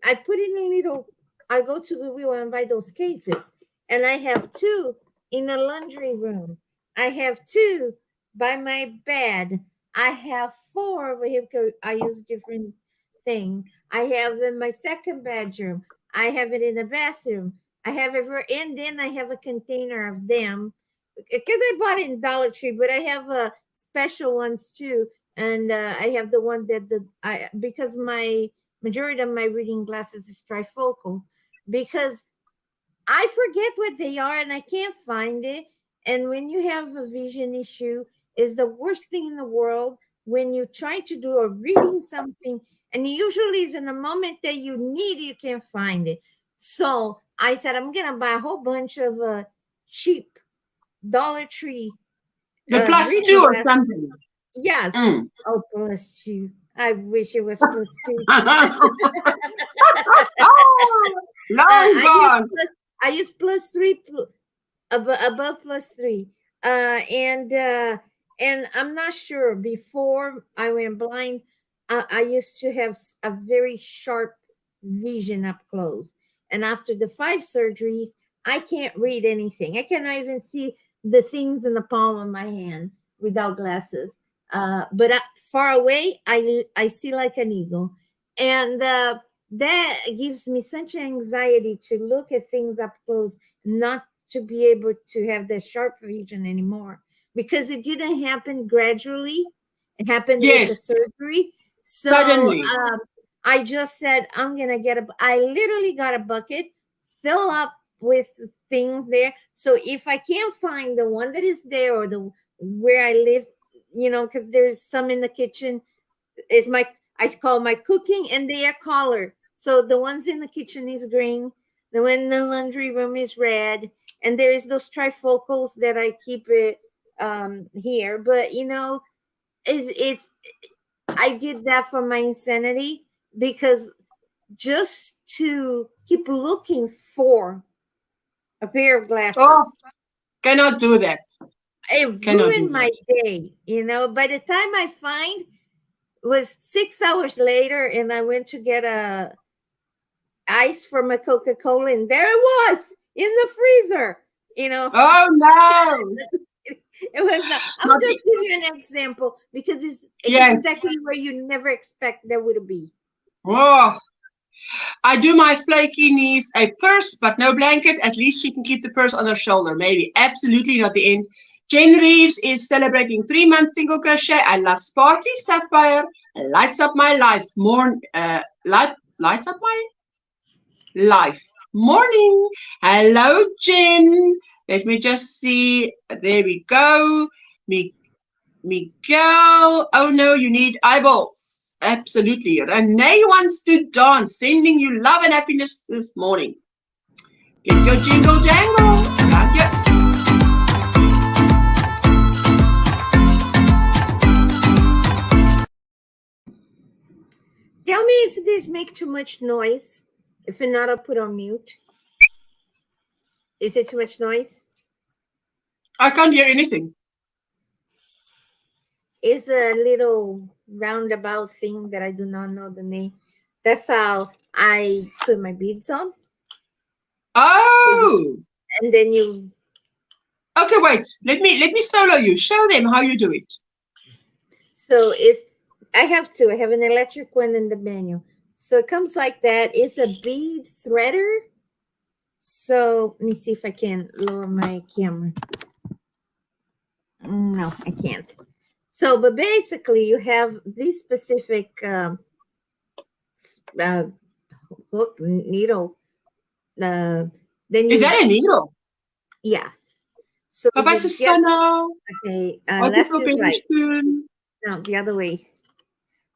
I put in a little, I go to Goodwill and buy those cases. And I have two in a laundry room. I have two by my bed. I have four over here because I use different things. I have in my second bedroom. I have it in the bathroom. I have it and then I have a container of them because I bought it in Dollar Tree, but I have special ones too. And I have the one that I because my majority of my reading glasses is trifocal because I forget what they are and I can't find it. And when you have a vision issue, is the worst thing in the world when you try to do or reading something and usually is in the moment that you need it, you can't find it. So I said I'm gonna buy a whole bunch of cheap Dollar Tree The plus reading 2 or glasses. something. Yes. Mm. Oh, plus 2. I wish it was plus 2. Oh, long gone. I use plus 3 above plus 3. And I'm not sure. Before I went blind, I used to have a very sharp vision up close. And after the 5 surgeries, I can't read anything. I cannot even see the things in the palm of my hand without glasses. But far away, I see like an eagle. And that gives me such anxiety to look at things up close, not to be able to have that sharp vision anymore, because it didn't happen gradually. It happened with the Yes, surgery. So suddenly. I just said, I'm going to I literally got a bucket, fill up with things there. So if I can't find the one that is there or the where I live, because there's some in the kitchen, is I call my cooking and they are color. So the ones in the kitchen is green, the one in the laundry room is red, and there is those trifocals that I keep it here. But it's I did that for my insanity, because just to keep looking for a pair of glasses, Oh, cannot do that. it Cannot do ruined my that. day. By the time I find, it was 6 hours later, and I went to get a ice from a Coca-Cola, and there it was in the freezer. Oh, no. It was not. I'm Not just giving you an example because it's yes. exactly where you never expect there would be. Oh, I do my flaky niece a purse, but no blanket. At least she can keep the purse on her shoulder. Maybe. Absolutely not the end. Jen Reeves is celebrating 3 months single crochet. I love sparkly sapphire. Lights up my life. Lights up my life. Morning. Hello, Jen. Let me just see. There we go. Miguel. Oh no, you need eyeballs. Absolutely. Renee wants to dance. Sending you love and happiness this morning. Get your jingle jangle. Got ya. Tell me if this make too much noise. If not, I'll put on mute. Is it too much noise? I can't hear anything. It's a little roundabout thing that I do not know the name. That's how I put my beads on. Oh. And then you. Okay, wait. Let me solo you. Show them how you do it. So I have two. I have an electric one in the manual. So it comes like that. It's a bead threader. So let me see if I can lower my camera. No, I can't. So, but basically, you have this specific hook needle. Then Is that a needle? Yeah. So Papa you is get now. okay. Left is right. No, the other way.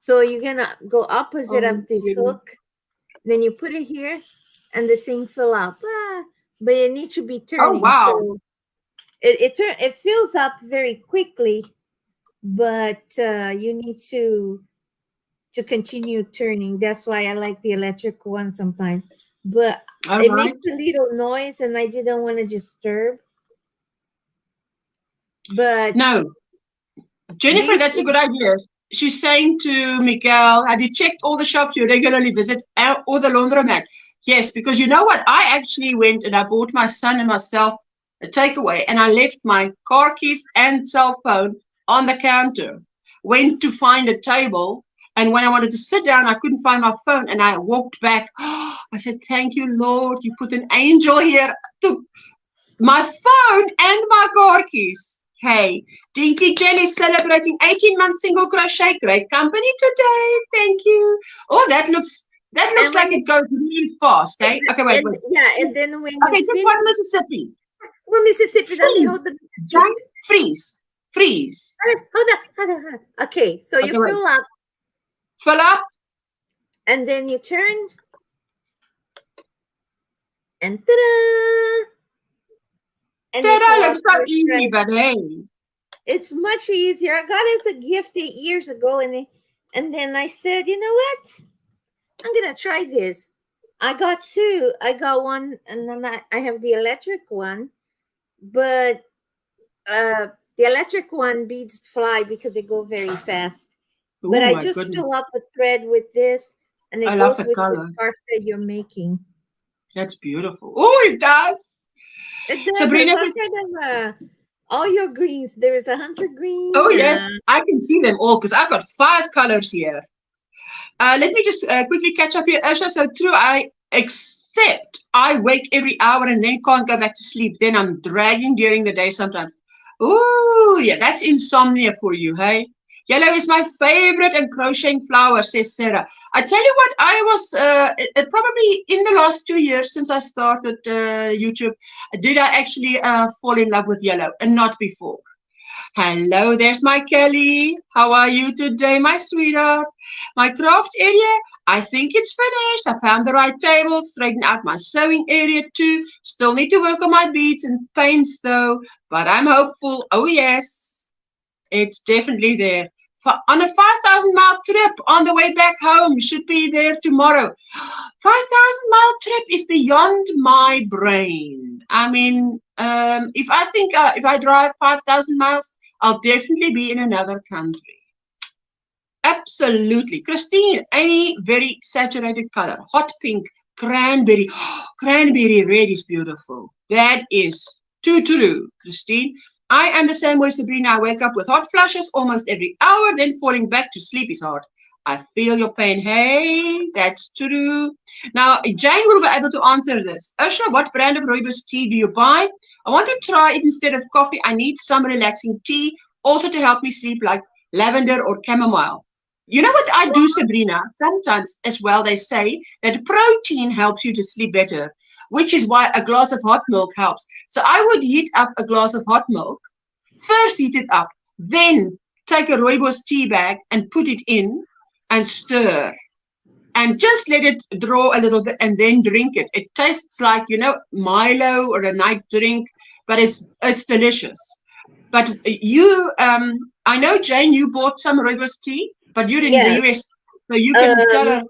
So you're gonna go opposite of this hook. Then you put it here, and the thing fill up. But it needs to be turning. Oh wow. So it fills up very quickly, but you need to to continue turning. That's why I like the electric one sometimes. But All it right. makes a little noise, and I didn't want to disturb. But No, Jennifer, this that's a good idea. She's saying to Miguel, have you checked all the shops you regularly visit or the laundromat? Yes, because you know what? I actually went and I bought my son and myself a takeaway, and I left my car keys and cell phone on the counter. Went to find a table, and when I wanted to sit down, I couldn't find my phone, and I walked back. I said, "Thank you, Lord. You put an angel here to my phone and my car keys." Hey, Dinky Jelly celebrating 18 months single crochet. Great company today. Thank you. Oh, that looks and like when it goes really fast, eh? Okay, wait, and wait. yeah, and then when you Okay, just finish, one Mississippi. well, Mississippi, let me hold Freeze. the Mississippi. Giant freeze. Freeze. Hold on. Okay, so you Okay, wait. fill up, Fill up. and then you turn, and ta-da! And you fill That up looks so your easy, thread. but hey. It's much easier. I got it as a gift 8 years ago, and then I said, you know what? I'm gonna try this. I got two. I got one, and then I have the electric one, but the electric one beads fly because they go very fast. But Oh I my just goodness. fill up a thread with this, and I it love goes the with the color. scarf that you're making. That's beautiful. Oh, it does. It does. Sabrina It's all says, kind of all your greens. There is a hunter green. oh, yes, I can see them all because I've got 5 colors here. Let me just quickly catch up here, Ursula. So true, except I wake every hour and then can't go back to sleep. Then I'm dragging during the day sometimes. Ooh, yeah, that's insomnia for you, hey? Yellow is my favorite and crocheting flower, says Sarah. I tell you what, I was probably in the last 2 years since I started YouTube, did I actually fall in love with yellow and not before. Hello, there's my Kelly. How are you today, my sweetheart? My craft area, I think it's finished. I found the right table, straightened out my sewing area too. Still need to work on my beads and paints though, but I'm hopeful. Oh yes, it's definitely there. On a 5,000-mile trip on the way back home, should be there tomorrow. 5,000-mile trip is beyond my brain. I mean, if I think if I drive 5,000 miles, I'll definitely be in another country. Absolutely. Christine, any very saturated color. Hot pink, cranberry. Cranberry red is beautiful. That is too true, Christine. I am the same way, Sabrina. I wake up with hot flushes almost every hour, then falling back to sleep is hard. I feel your pain. Hey, that's true. Now, Jane will be able to answer this. Ursula, what brand of rooibos tea do you buy? I want to try it instead of coffee. I need some relaxing tea also to help me sleep, like lavender or chamomile. You know what I do, Sabrina? Sometimes as well, they say that protein helps you to sleep better, which is why a glass of hot milk helps. So I would heat up a glass of hot milk, first heat it up, then take a rooibos tea bag and put it in and stir. And just let it draw a little bit and then drink it. It tastes like, Milo or a night drink, but it's delicious. But you, I know, Jane, you bought some rooibos tea, but you're in the Yes. US, so you can tell her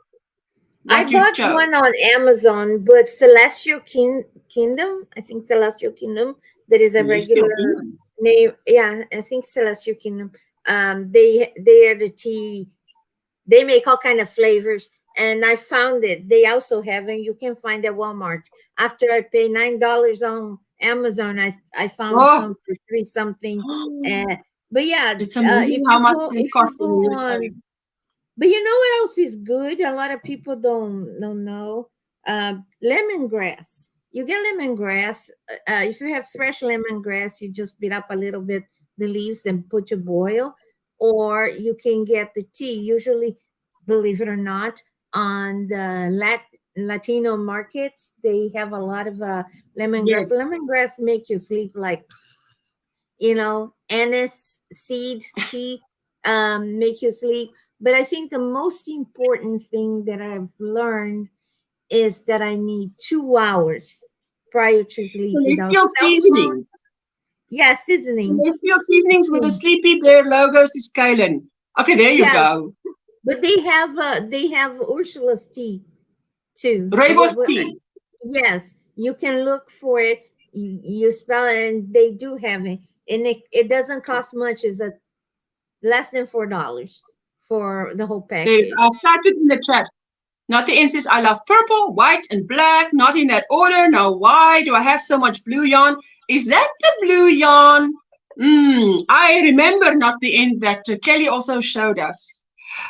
I what you bought chose. one on Amazon, but Celestial Kingdom, I think Celestial Kingdom, that is a regular name. Yeah, I think Celestial Kingdom. They are the tea. They make all kind of flavors, and I found it. They also have, and you can find at Walmart. After I pay $9 on Amazon, I found some for $3 something. But yeah, it's amazing how much they cost in the USA. But you know what else is good? A lot of people don't know. Lemongrass. You get lemongrass. If you have fresh lemongrass, you just beat up a little bit the leaves and put to boil, or you can get the tea. Usually, believe it or not, on the Latino markets, they have a lot of lemongrass. Yes. Lemongrass make you sleep like, anise seed tea make you sleep. But I think the most important thing that I've learned is that I need 2 hours prior to sleep without Celestial cell phone. seasoning. Yeah, seasoning. Celestial seasonings with the Sleepy Bear logos is Kaylin. Okay, there you go. But they have Ursula's tea too. Rooibos tea. Yes, you can look for it. You spell it, and they do have it, and it doesn't cost much. It's less than $4 for the whole package. I'll start it in the chat. Not the says, I love purple, white, and black. Not in that order. Now, why do I have so much blue yarn? Is that the blue yarn? I remember not the end that Kelly also showed us.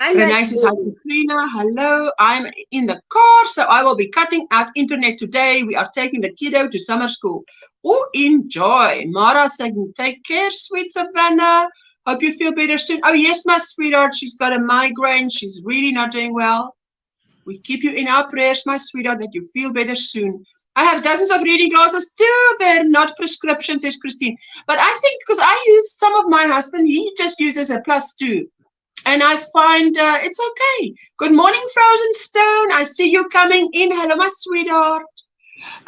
Renee says, hi, Katrina. Hello. I'm in the car, so I will be cutting out internet today. We are taking the kiddo to summer school. Oh, enjoy. Mara saying, take care, sweet Savannah. Hope you feel better soon. Oh, yes, my sweetheart. She's got a migraine. She's really not doing well. We keep you in our prayers, my sweetheart, that you feel better soon. I have dozens of reading glasses too. They're not prescriptions, says Christine. But I think because I use some of my husband, he just uses a +2. And I find it's okay. Good morning, Frozen Stone. I see you coming in. Hello, my sweetheart.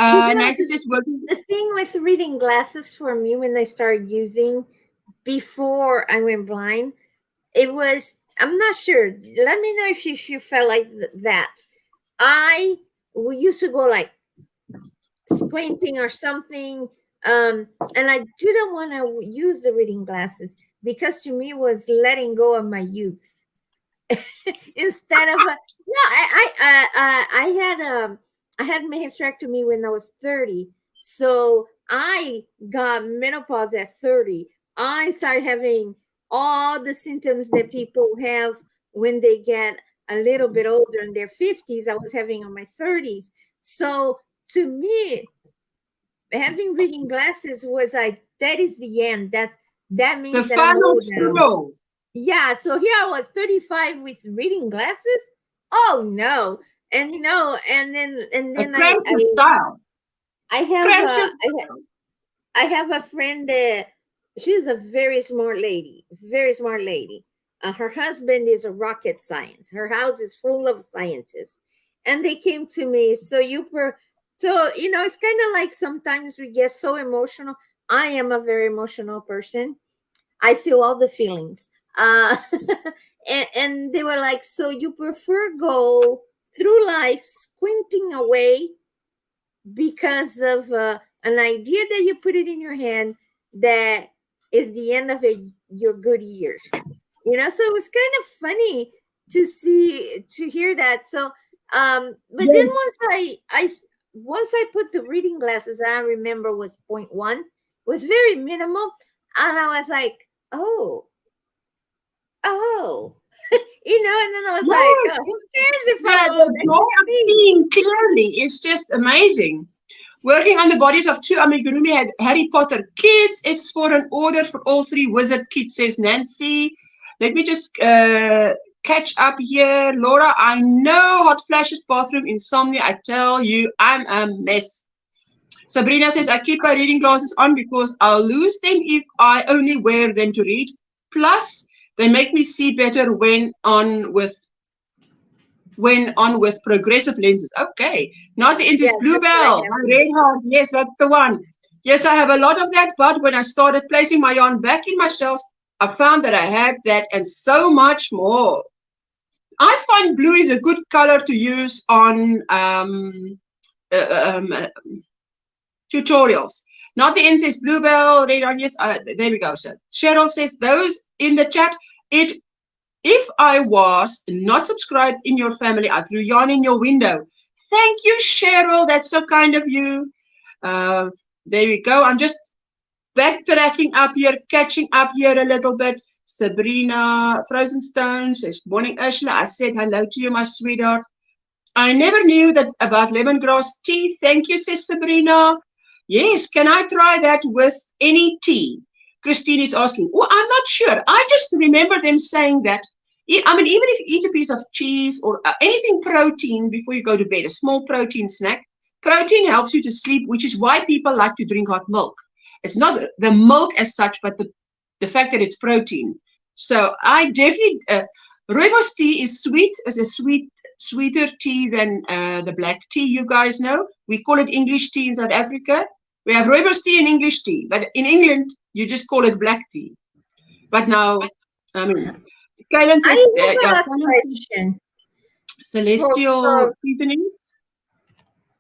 Nancy says, the thing with reading glasses for me when I started using before I went blind, it was, I'm not sure. Let me know if you felt like that. We used to go like squinting or something, and I didn't want to use the reading glasses because to me it was letting go of my youth. Instead of I had my hysterectomy when I was 30, so I got menopause at 30. I started having all the symptoms that people have when they get a little bit older in their 50s. I was having on my 30s. So to me, having reading glasses was like, that is the end. That means the final straw. Yeah. So here I was 35 with reading glasses. Oh no. And and then I have a friend that she's a very smart lady. Her husband is a rocket science. Her house is full of scientists, and they came to me. So it's kind of like sometimes we get so emotional. I am a very emotional person. I feel all the feelings. And they were like, so you prefer go through life squinting away because of an idea that you put it in your hand that is the end of your good years, so it was kind of funny to hear that. So but then once I put the reading glasses, I remember was 0.1, was very minimal, and I was like, oh and then I was like, who cares if I'm seeing clearly? It's just amazing. Working on the bodies of 2 amigurumi Harry Potter kids. It's for an order for all 3 wizard kids, says Nancy. Let me just catch up here. Laura, I know hot flashes, bathroom insomnia. I tell you, I'm a mess. Sabrina says, I keep my reading glasses on because I'll lose them if I only wear them to read. Plus, they make me see better when on with progressive lenses. Okay. Not the Intis Bluebell. Red Heart. Yes, that's the one. Yes, I have a lot of that, but when I started placing my yarn back in my shelves, I found that I had that and so much more. I find blue is a good color to use on tutorials. Not the Intis Bluebell, Red Heart. Yes, there we go. So Cheryl says, those in the chat, if I was not subscribed in your family, I threw yarn in your window. Thank you, Cheryl. That's so kind of you. There we go. I'm just backtracking up here, catching up here a little bit. Sabrina Frozen Stone says, morning, Ursula. I said hello to you, my sweetheart. I never knew that about lemongrass tea. Thank you, says Sabrina. Yes, can I try that with any tea? Christine is asking, oh, I'm not sure. I just remember them saying that. I mean, even if you eat a piece of cheese or anything protein before you go to bed, a small protein snack, protein helps you to sleep, which is why people like to drink hot milk. It's not the milk as such, but the fact that it's protein. So I definitely, rooibos tea is sweet, is a sweeter tea than the black tea, you guys know. We call it English tea in South Africa. We have rooibos tea and English tea, but in England, you just call it black tea. But now, I mean, Kaylin I says, have a Kaylin says question celestial for seasonings.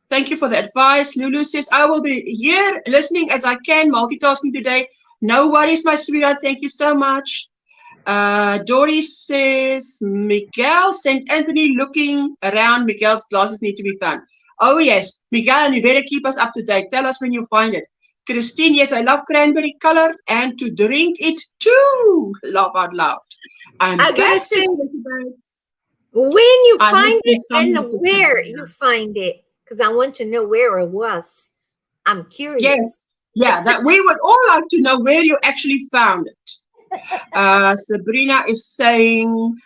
Thank you for the advice. Lulu says, I will be here listening as I can, multitasking today. No worries, my sweetheart. Thank you so much. Doris says, Miguel, St. Anthony looking around. Miguel's glasses need to be found. Oh, yes. Miguel, and you better keep us up to date. Tell us when you find it. Christine, yes, I love cranberry color and to drink it too. Laugh out loud. I'm I gotta back, say, says Elizabeth. when you I hope find it there's some and message where there. you find it, because I want to know where it was. I'm curious. Yes. Yeah, that we would all like to know where you actually found it. Sabrina is saying,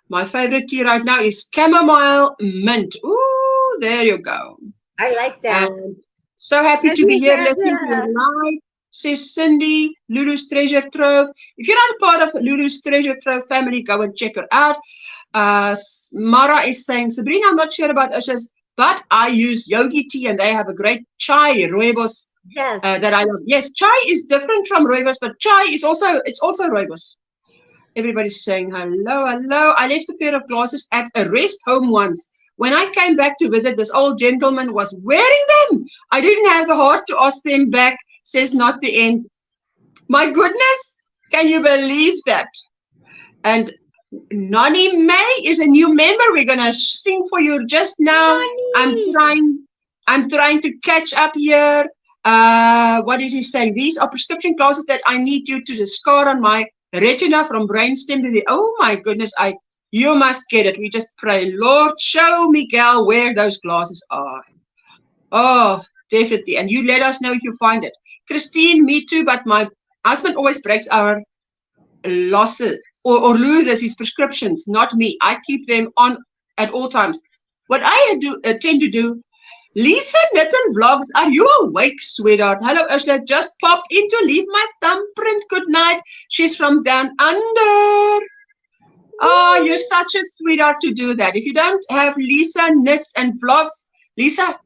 my favorite tea right now is chamomile mint. Ooh, there you go. I like that. And so happy Have to be you here had listening to your live, says Cindy, Lulu's Treasure Trove. If you're not part of Lulu's Treasure Trove family, go and check her out. Mara is saying, Sabrina, I'm not sure about Usha's, but I use yogi tea and they have a great chai, rooibos, yes. that I love. Yes, chai is different from rooibos, but chai is also, it's also rooibos. Everybody's saying hello, hello. I left a pair of glasses at a rest home once. When I came back to visit, this old gentleman was wearing them. I didn't have the heart to ask them back, says not the end. My goodness, can you believe that? And Nani May is a new member. We're gonna sing for you just now. Nani. I'm trying to catch up here. What is he saying? These are prescription glasses that I need you to discard on my retina from brainstem disease. Oh my goodness, you must get it. We just pray, Lord, show Miguel where those glasses are. Oh, definitely. And you let us know if you find it. Christine, me too, but my husband always breaks our losses or loses his prescriptions, not me. I keep them on at all times. What I tend to do, Lisa Nitten Vlogs, are you awake, sweetheart? Hello, Ursula. Just popped in to leave my thumbprint. Good night. She's from down under. Oh, you're such a sweetheart to do that. If you don't have Lisa Knits and Vlogs, Lisa,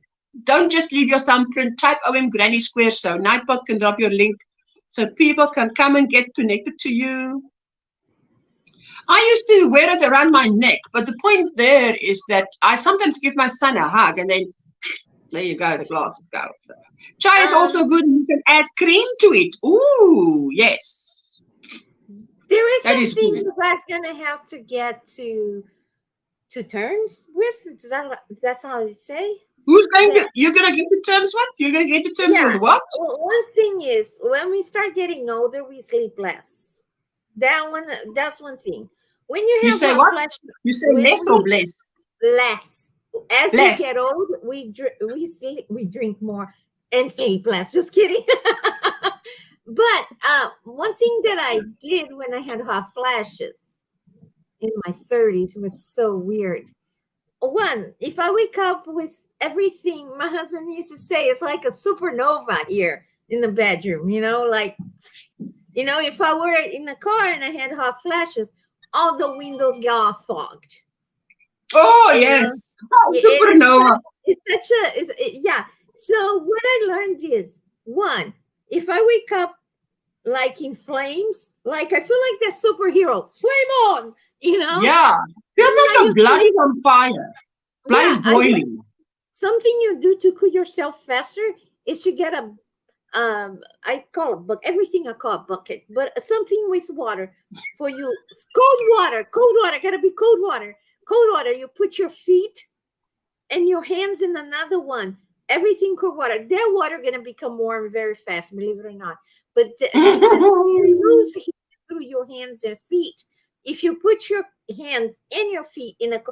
don't just leave your thumbprint. Type OMGrannySquare so Nightbot can drop your link so people can come and get connected to you. I used to wear it around my neck, but the point there is that I sometimes give my son a hug and then there you go, the glasses go. So, chai is also good. You can add cream to it. Ooh, yes. There is something you guys gonna have to get to terms with. That's how they say. Who's going to? You're gonna get to terms with? You're gonna get to terms with what? Well, one thing is when we start getting older, we sleep less. That's one thing. When you say what? You say less or less? Less. As we get old, we drink more and sleep less. Just kidding. But one thing that I did when I had hot flashes in my 30s was so weird. One, if I wake up with everything, my husband used to say, it's like a supernova here in the bedroom, like, if I were in a car and I had hot flashes, all the windows got fogged. Oh, yes. Supernova. Yeah. So what I learned is, one, if I wake up like in flames, like I feel like that superhero, flame on, Yeah. Feels like the blood is on fire. Blood is boiling. Something you do to cool yourself faster is to get a I call it bucket. Everything I call a bucket, but something with water for you. Cold water, gotta be cold water. Cold water. You put your feet and your hands in another one. Everything cold water. That water gonna become warm very fast, believe it or not. But because you lose heat through your hands and feet, if you put your hands and your feet in it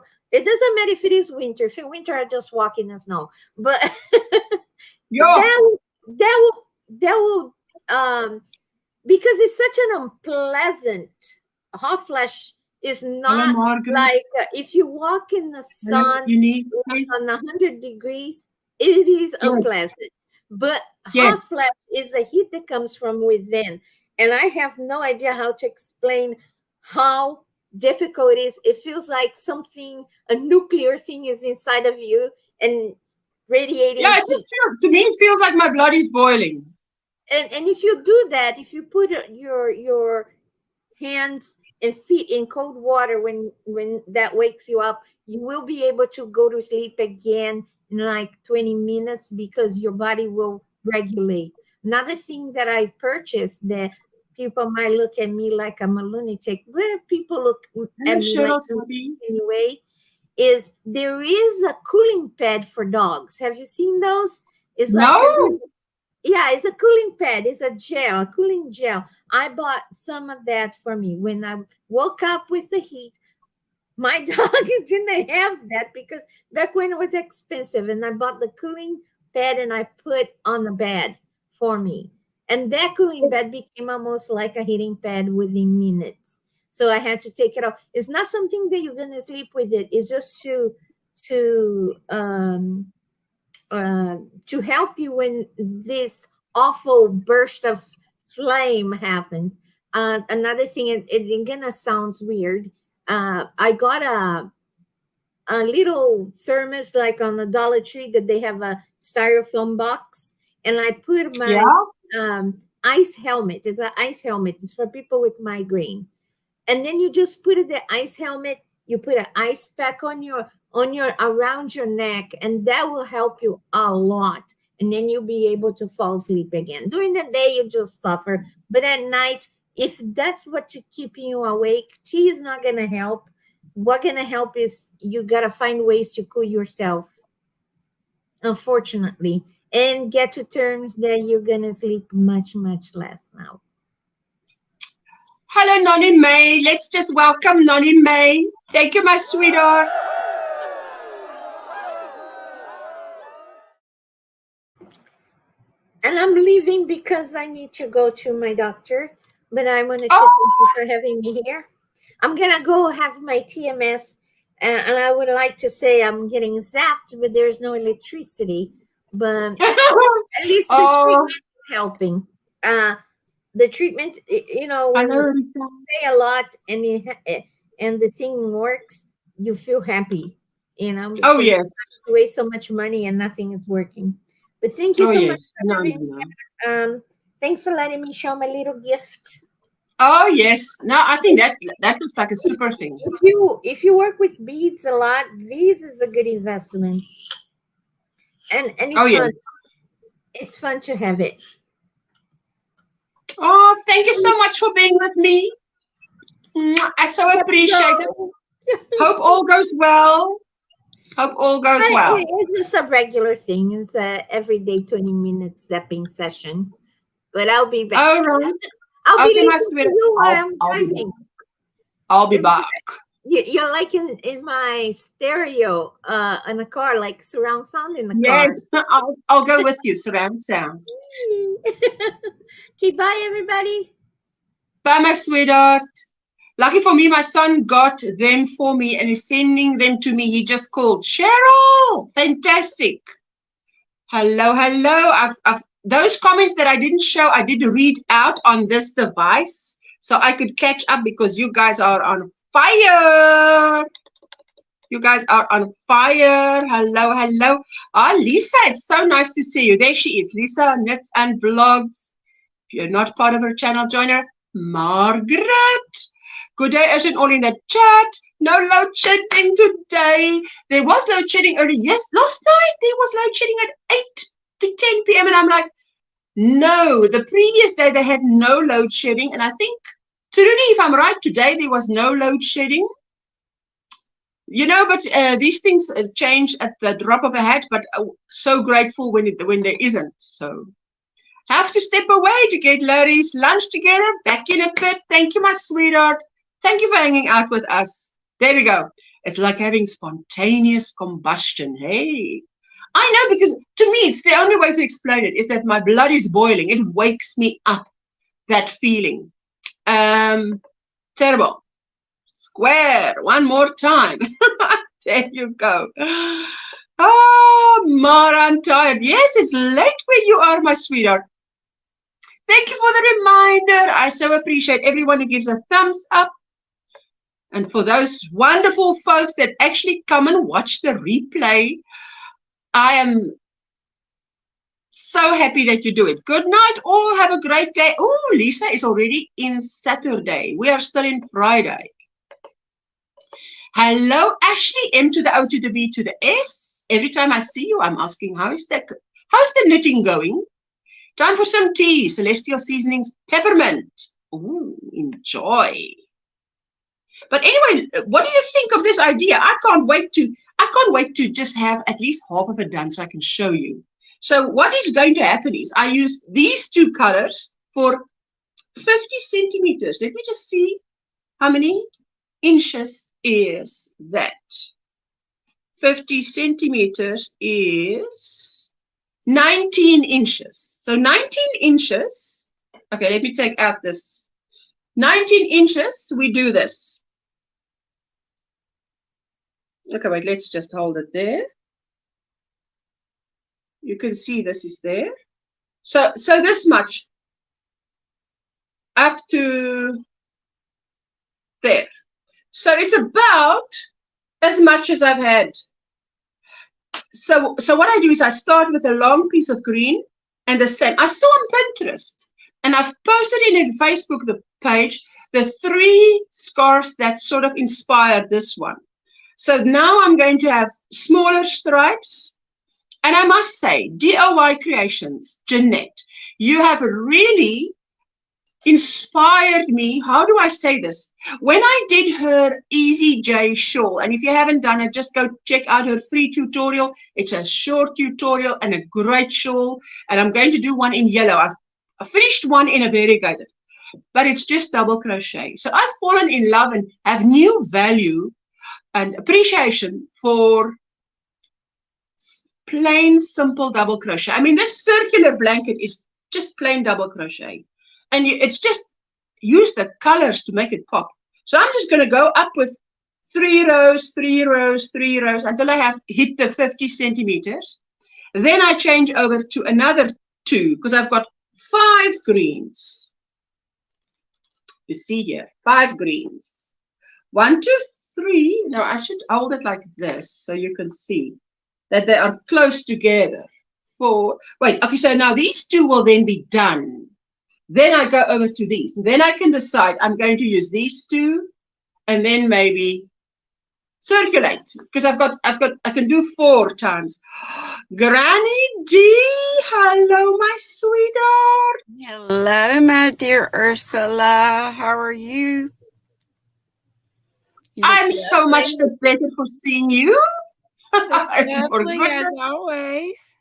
doesn't matter if it is winter. If it's winter, I just walk in the snow. But that will because it's such an unpleasant hot flash is not like if you walk in the sun on 100 degrees, it is unpleasant. But hot flash is a heat that comes from within. And I have no idea how to explain how difficult it is. It feels like a nuclear thing is inside of you and radiating heat. To me, it feels like my blood is boiling. And if you do that, if you put your hands and feet in cold water when that wakes you up, you will be able to go to sleep again in like 20 minutes because your body will regulate. Another thing that I purchased that people might look at me like I'm a lunatic, but people look at me like Cheryl, I'm sorry. anyway, is there is a cooling pad for dogs. Have you seen those? It's like a No. yeah, it's a cooling pad. It's a gel, a cooling gel. I bought some of that for me when I woke up with the heat. My dog didn't have that because back when it was expensive, and I bought the cooling pad and I put on the bed for me. And that cooling pad became almost like a heating pad within minutes. So I had to take it off. It's not something that you're gonna sleep with it. It's just to help you when this awful burst of flame happens. Another thing, it gonna sounds weird. I got a little thermos like on the Dollar Tree that they have a styrofoam box, and I put Yeah. my ice helmet. It's an ice helmet. It's for people with migraine, and then you just put the ice helmet, you put an ice pack on your around your neck, and that will help you a lot, and then you'll be able to fall asleep again. During the day you just suffer, but at night, if that's what you keeping you awake, tea is not going to help. What going to help is you got to find ways to cool yourself, unfortunately, and get to terms that you're going to sleep much less now. Hello, Nonny May. Let's just welcome Nonny May. Thank you, my sweetheart. And I'm leaving because I need to go to my doctor. But I wanted to Oh, thank you for having me here. I'm gonna go have my TMS, and I would like to say I'm getting zapped, but there's no electricity. But at least the oh, treatment is helping. The treatment, I when know. you pay a lot and and the thing works, you feel happy, Oh, because yes. you waste so much money and nothing is working. But thank you Oh, so much yes. for No, having no. thanks for letting me show my little gift. Oh, yes. No, I think that looks like a super thing. If you work with beads a lot, this is a good investment. And Oh, it's fun. yes. It's fun to have it. Oh, thank you so much for being with me. I so appreciate it. So, Hope all goes well. Hope all goes well. it's just a regular thing. It's a everyday 20 minute stepping session. But I'll be back. All right. I'll be Okay, my listening to sweetheart. you while I'll, I'm I'll be back. driving. I'll be back. You're like in my stereo in the car, like surround sound in the car. Yes, I'll go with you, surround sound. Okay, bye everybody. Bye, my sweetheart. Lucky for me, my son got them for me and is sending them to me. He just called. Cheryl, fantastic. Hello, hello. I've those comments that I didn't show, I did read out on this device so I could catch up because you guys are on fire. You guys are on fire. Hello, hello. Ah, Lisa, it's so nice to see you. There she is. Lisa Knits and Vlogs. If you're not part of her channel, join her. Margaret. Good day, everyone all in the chat. No load shedding today. There was load shedding early. Yes, last night there was load shedding at 8 to 10 p.m. And I'm like, no. The previous day they had no load shedding. And I think, Trudy, if I'm right, today there was no load shedding. But these things change at the drop of a hat. But so grateful when there isn't. So have to step away to get Larry's lunch together. Back in a bit. Thank you, my sweetheart. Thank you for hanging out with us. There we go. It's like having spontaneous combustion. Hey, I know, because to me, it's the only way to explain it is that my blood is boiling. It wakes me up, that feeling. Terrible. Square. One more time. There you go. Oh, Mara, I'm tired. Yes, it's late where you are, my sweetheart. Thank you for the reminder. I so appreciate everyone who gives a thumbs up. And for those wonderful folks that actually come and watch the replay, I am So happy that you do it. Good night, all. Have a great day. Oh, Lisa is already in Saturday. We are still in Friday. Hello, Ashley. M to the O to the B to the S. Every time I see you, I'm asking, how's the knitting going? Time for some tea. Celestial Seasonings Peppermint. Ooh, enjoy. But anyway, what do you think of this idea? I can't wait to just have at least half of it done so I can show you. So what is going to happen is I use these two colors for 50 centimeters. Let me just see how many inches is that. 50 centimeters is 19 inches. So 19 inches. Okay, let me take out this. 19 inches, we do this. Okay, wait, let's just hold it there. You can see this is there. So this much up to there. So it's about as much as I've had. So what I do is I start with a long piece of green and the same. I saw on Pinterest and I've posted in Facebook the page the 3 scarves that sort of inspired this one. So now I'm going to have smaller stripes. And I must say, DIY Creations, Jeanette, you have really inspired me. How do I say this? When I did her Easy J shawl, and if you haven't done it, just go check out her free tutorial. It's a short tutorial and a great shawl. And I'm going to do one in yellow. I've finished one in a variegated, but it's just double crochet. So I've fallen in love and have new value and appreciation for plain, simple double crochet. I mean, this circular blanket is just plain double crochet. And it's just use the colors to make it pop. So I'm just going to go up with 3 rows, 3 rows, 3 rows until I have hit the 50 centimeters. Then I change over to another 2 because I've got 5 greens. You see here, 5 greens. 1, 2, 3. No, I should hold it like this so you can see that they are close together. 4. Wait, okay, so now these 2 will then be done. Then I go over to these. And then I can decide I'm going to use these 2 and then maybe circulate because I can do 4 times. Granny D, hello, my sweetheart. Hello, my dear Ursula. How are you? I'm so much the better for seeing you. Lovely as always.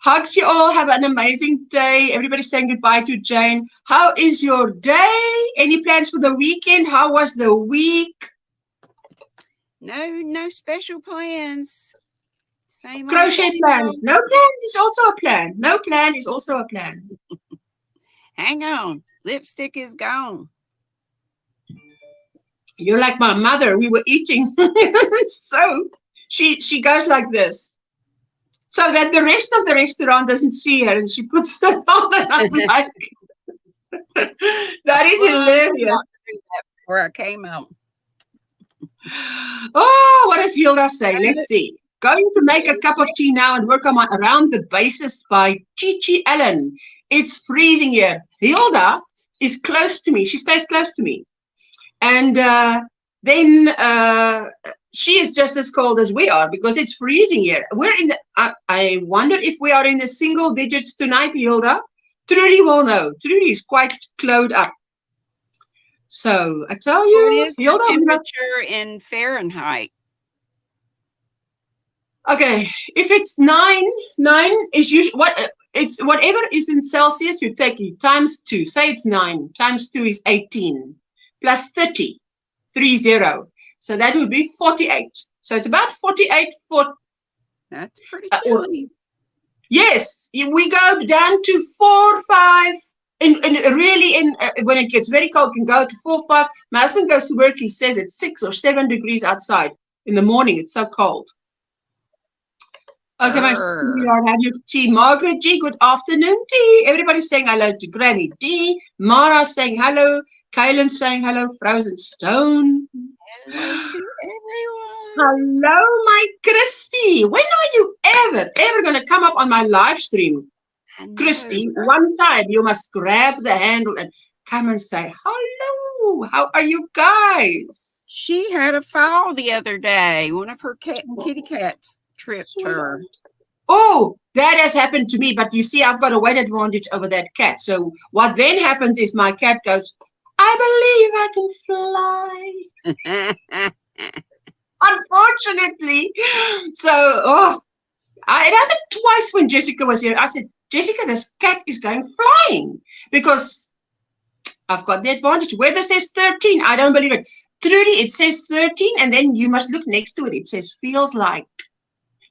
Hugs you all. Have an amazing day. Everybody's saying goodbye to Jane. How is your day? Any plans for the weekend? How was the week? No special plans. Same crochet plans. No plans is also a plan. No plan is also a plan. Hang on. Lipstick is gone. You're like my mother. We were eating. So she goes like this. So that the rest of the restaurant doesn't see her and she puts that on and I'm like, that is hilarious. Before I came out. Oh, what does Hilda say? Let's see. Going to make a cup of tea now and work on my Around the Bases by Chi Allen. It's freezing here. Hilda is close to me. She stays close to me. And then she is just as cold as we are because it's freezing here. We're in the, I wonder if we are in the single digits tonight, Hilda. Trudy will know. Trudy is quite closed up. So I tell you, what is Hilda, the temperature in Fahrenheit? Okay, if it's 9 is usually it's whatever is in Celsius. You take it times 2. Say it's 9 times 2 is 18 plus 30. So that would be 48. So it's about 48 foot. That's pretty chilly. Yes, we go down to 4, 5. And really, when it gets very cold, can go to 4, 5. My husband goes to work. He says it's 6 or 7 degrees outside in the morning. It's so cold. Okay, my sweetheart, have your tea. Margaret G, good afternoon, tea. Everybody's saying hello to Granny D. Mara's saying hello. Kaylin's saying hello. Frozen Stone. Hello to everyone. Hello, my Christy. When are you ever going to come up on my live stream? I know. Christy, one time you must grab the handle and come and say, hello, how are you guys? She had a fall the other day. One of her kitty cats tripped her. Oh, that has happened to me, but you see, I've got a weight advantage over that cat. So what then happens is my cat goes, I believe I can fly. Unfortunately. So, it happened twice when Jessica was here. I said, Jessica, this cat is going flying because I've got the advantage. Weather says 13. I don't believe it. Trudy, it says 13, and then you must look next to it. It says feels like.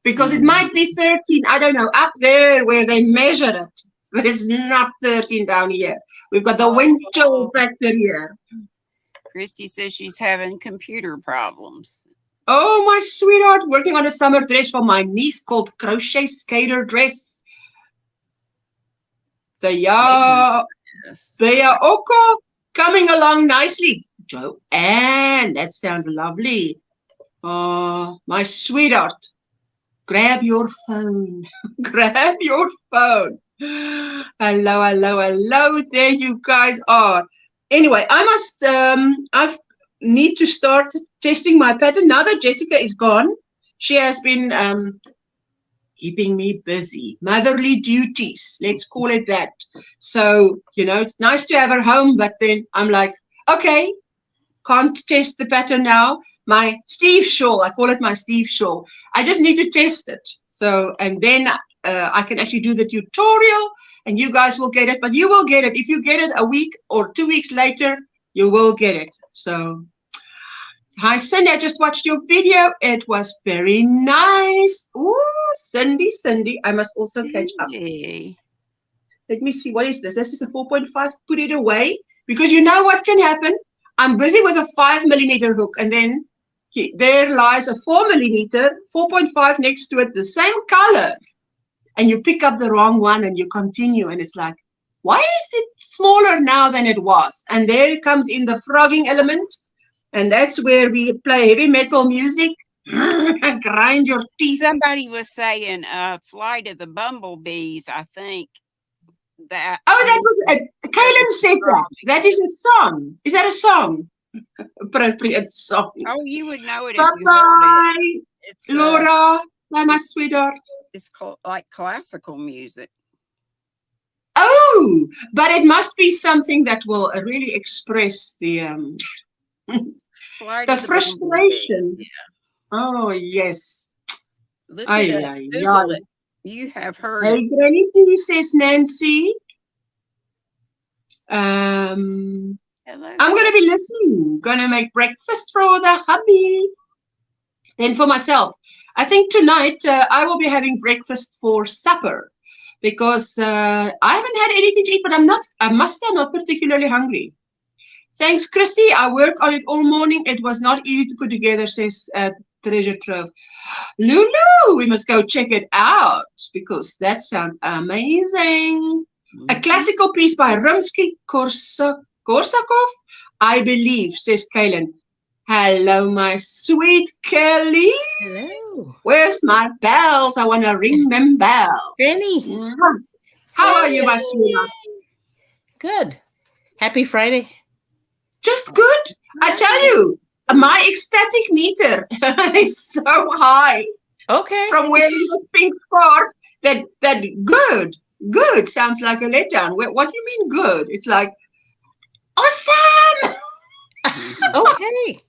Because it might be 13, I don't know, up there where they measure it. But it's not 13 down here. We've got the wind chill factor here. Christy says she's having computer problems. Oh, my sweetheart, working on a summer dress for my niece called Crochet Skater Dress. They are also coming along nicely. Joanne, that sounds lovely. Oh, my sweetheart. Grab your phone. Grab your phone. Hello. There you guys are. Anyway, I need to start testing my pattern. Now that Jessica is gone, she has been keeping me busy. Motherly duties, let's call it that. So, it's nice to have her home, but then I'm like, okay, can't test the pattern now. My Steve shawl, I call it my Steve shawl. I just need to test it. So, and then I can actually do the tutorial and you guys will get it, but you will get it. If you get it a week or 2 weeks later, you will get it. So, hi, Cindy, I just watched your video. It was very nice. Ooh, Cindy, I must also catch up. Let me see, what is this? This is a 4.5, put it away. Because you know what can happen? I'm busy with a 5mm hook, and then there lies a 4mm, 4.5 next to it, the same color. And you pick up the wrong one and you continue, and it's like, why is it smaller now than it was? And there comes in the frogging element, and that's where we play heavy metal music. Grind your teeth. Somebody was saying Flight of the Bumblebees, I think. That was Kaylin said that. That is a song. Is that a song? Appropriate song. Oh, you would know it Bye if you heard it. It's Laura, my sweetheart. It's like classical music. Oh, but it must be something that will really express the frustration. Yeah. Oh yes. Look it up. Google it. You have heard Hey, it. Granny T, says Nancy. Hello. I'm going to be listening. Going to make breakfast for the hubby. Then for myself. I think tonight I will be having breakfast for supper because I haven't had anything to eat, but I must say I'm not particularly hungry. Thanks, Christy. I work on it all morning. It was not easy to put together, says Treasure Trove. Lulu, we must go check it out because that sounds amazing. A classical piece by Rimsky-Korsakov, I believe, says Kaylin. Hello, my sweet Kelly. Hello. Where's my bells? I want to ring them bells. Granny. How are you, my sweetheart? Good. Happy Friday. Just good. I tell you, my ecstatic meter is so high. Okay. From wearing the pink scarf, that good sounds like a letdown. What do you mean good? It's like, awesome. Okay.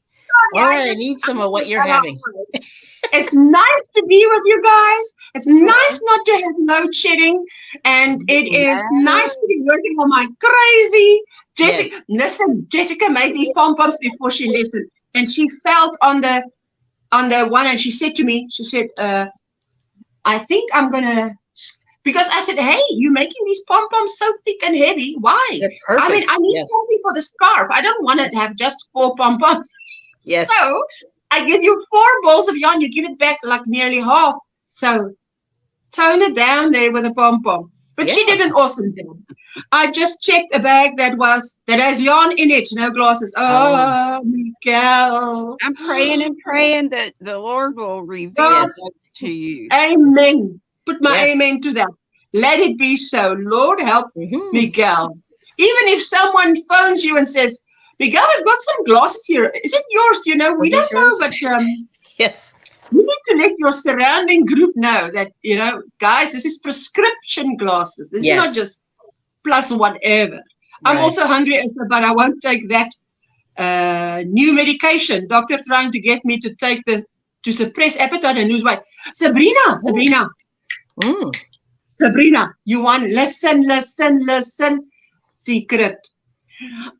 All right, I need some of what you're having. It's nice to be with you guys. It's nice not to have load shedding. And it is nice to be working on my crazy. Jessica, listen, Jessica made these pom-poms before she left. And she felt on the one and she said to me, I think I'm going to, because I said, hey, you're making these pom-poms so thick and heavy. Why? I mean, I need something for the scarf. I don't want to have just 4 pom-poms. Yes. So I give you 4 balls of yarn. You give it back like nearly half. So tone it down there with a pom-pom. But she did an awesome job. I just checked a bag that has yarn in it, no glasses. Oh, Miguel. I'm praying and praying that the Lord will reveal Yes. it to you. Amen. Put my Yes. amen to that. Let it be so. Lord, help Mhm. Miguel. Even if someone phones you and says, Miguel, I've got some glasses here. Is it yours? You know, we these don't know, but Yes. you need to let your surrounding group know that, you know, guys, this is prescription glasses. This is not just plus whatever. I'm Right. also hungry, but I won't take that new medication. Doctor trying to get me to take to suppress appetite and lose weight. Sabrina, you want listen. Secret.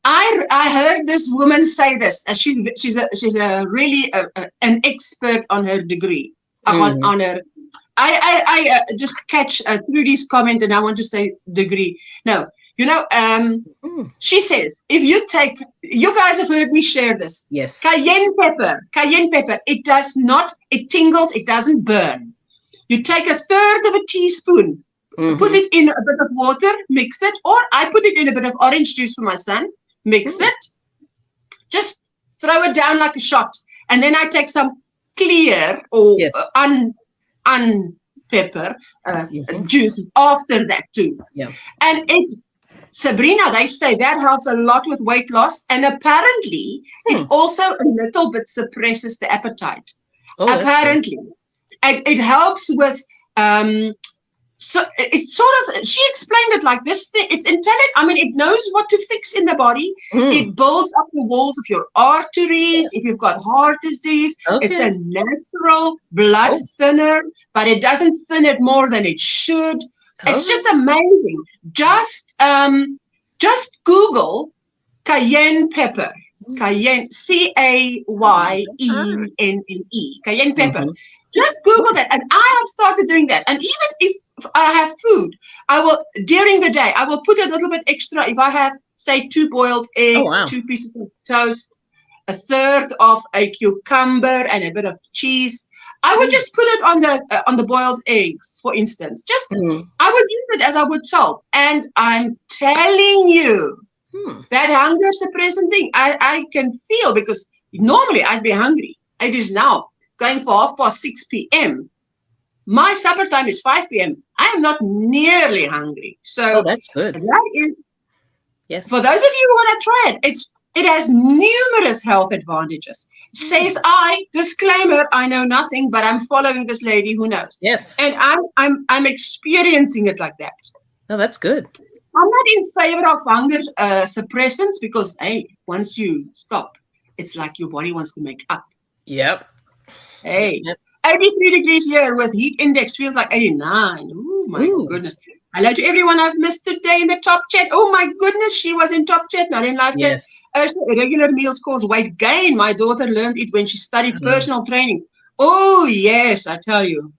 I heard this woman say this, and she's a really an expert on her degree on her. I just catch Trudy's comment, and I want to say degree. No, you know, she says if you take, you guys have heard me share this. Yes. Cayenne pepper. It tingles. It doesn't burn. You take 1/3 of a teaspoon. Put it in a bit of water, mix it, or I put it in a bit of orange juice for my son, mix it, just throw it down like a shot. And then I take some clear or pepper juice after that too. Yeah. And Sabrina, they say that helps a lot with weight loss. And apparently it also a little bit suppresses the appetite. Apparently. And it helps with so it's sort of, she explained it like this. It's intelligent. I mean, it knows what to fix in the body. It builds up the walls of your arteries. If you've got heart disease, it's a natural blood thinner, but it doesn't thin it more than it should. It's just amazing. Just Google cayenne pepper. Cayenne, Cayenne, cayenne pepper. Just Google that, and I have started doing that. And even if I have food, I will, during the day, I will put a little bit extra. If I have, say, 2 boiled eggs, 2 pieces of toast, 1/3 of a cucumber, and a bit of cheese, I would just put it on the boiled eggs, for instance. Just I would use it as I would salt. And I'm telling you, that hunger suppressant thing, I can feel, because normally I'd be hungry. It is now going for 6:30 p.m. My supper time is 5 p.m. I am not nearly hungry. So that's good. That is, for those of you who want to try it, it has numerous health advantages. Says disclaimer, I know nothing, but I'm following this lady who knows. Yes. And I'm experiencing it like that. Oh, that's good. I'm not in favor of hunger suppressants, because once you stop, it's like your body wants to make up. Yep. 83 degrees here with heat index feels like 89. Oh my goodness. Hello to everyone I've missed today in the top chat. Oh my goodness, she was in top chat, not in live chat. Irregular meals cause weight gain. My daughter learned it when she studied personal training. Oh yes, I tell you.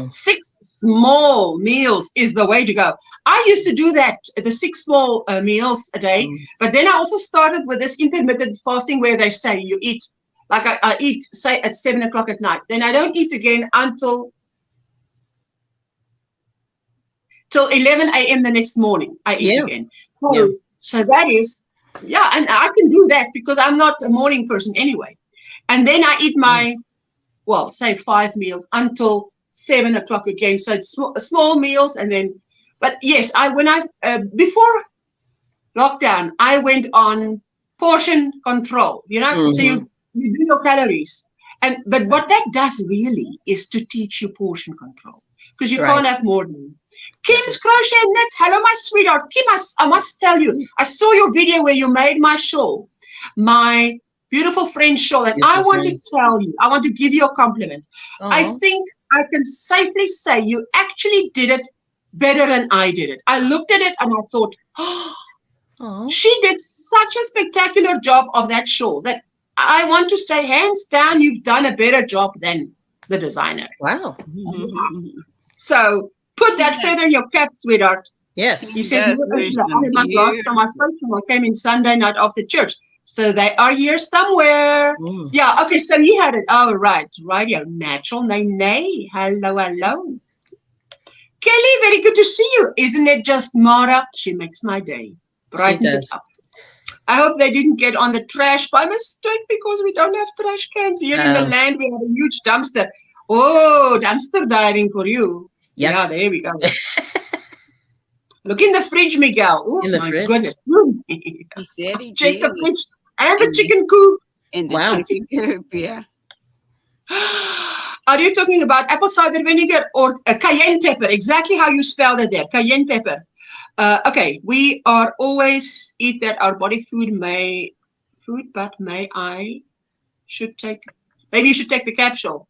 6 small meals is the way to go. I used to do that, the 6 small meals a day, but then I also started with this intermittent fasting where they say you eat, like I eat, say, at 7 o'clock at night. Then I don't eat again until 11 a.m. the next morning. I eat again. So that is, and I can do that because I'm not a morning person anyway. And then I eat my, say 5 meals until 7 o'clock again. So it's small meals, and then, but yes, before lockdown, I went on portion control, so you do your calories. But what that does really is to teach you portion control, because you can't have more than. Kim's Crochet Knits. Hello, my sweetheart. Kim, I must tell you, I saw your video where you made my shawl, my beautiful French shawl, and I want to tell you, I want to give you a compliment. I think I can safely say you actually did it better than I did it. I looked at it and I thought, she did such a spectacular job of that shawl that I want to say, hands down, you've done a better job than the designer. Wow. So put that feather in your cap, sweetheart. Yes. He says, I had my glasses on my phone. I came in Sunday night after church. So they are here somewhere. Yeah, okay, so he had it. Oh, right. Yeah, natural. Nay. Hello. Kelly, very good to see you. Isn't it just Mara? She makes my day. Brightens it up. I hope they didn't get on the trash by mistake because we don't have trash cans here in the land. We have a huge dumpster. Oh, dumpster diving for you. Yep. Yeah, there we go. Look in the fridge, Miguel. Oh, my goodness. He said he check did. The fridge and the chicken coop. And the chicken coop, yeah. Are you talking about apple cider vinegar or cayenne pepper? Exactly how you spelled it there, cayenne pepper. Okay, we are always eat that our body food, but maybe you should take the capsule.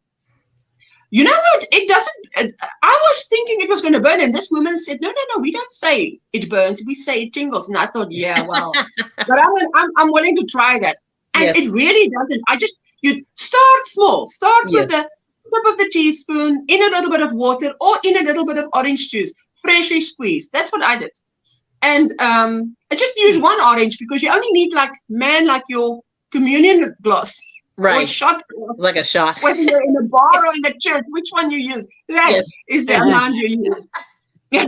You know what? It doesn't. I was thinking it was going to burn, and this woman said, "No, we don't say it burns. We say it tingles." And I thought, yeah, well, but I'm willing to try that, and it really doesn't. You start small. Start with the tip of the teaspoon in a little bit of water or in a little bit of orange juice, freshly squeezed. That's what I did, and I just use one orange because you only need like your communion glass. Right. Or a shot. Like a shot. Whether you're in a bar or in the church, which one you use. That is the amount you use.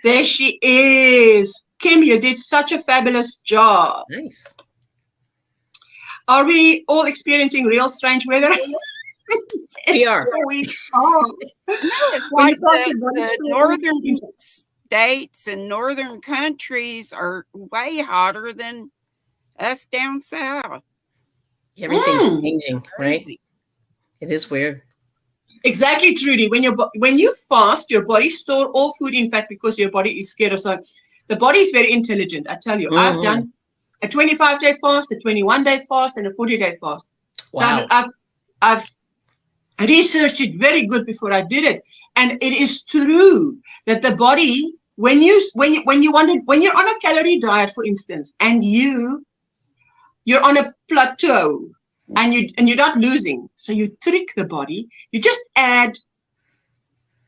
There she is. Kim, you did such a fabulous job. Nice. Are we all experiencing real strange weather? We are. It's like the northern states and northern countries are way hotter than us down south. Everything's changing, right? It is weird. Exactly, Trudy. When you fast, your body stores all food in fat because your body is scared of something. The body is very intelligent. I tell you, I've done a 25-day fast, a 21-day fast, and a 40-day fast. Wow. So I've researched it very good before I did it, and it is true that the body, when you're on a calorie diet, for instance, and you're on a plateau and you're not losing. So you trick the body. You just add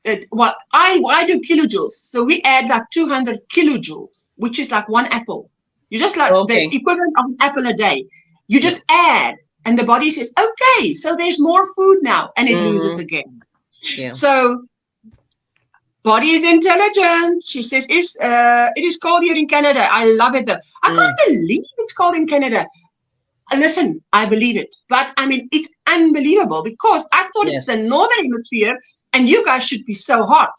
I do kilojoules. So we add like 200 kilojoules, which is like one apple. You just like the equivalent of an apple a day. You just add, and the body says, okay, so there's more food now, and it loses again. Yeah. So body is intelligent. She says, it is cold here in Canada. I love it though. I can't believe it's cold in Canada. Listen, I believe it. But I mean, it's unbelievable because I thought it's the northern hemisphere and you guys should be so hot.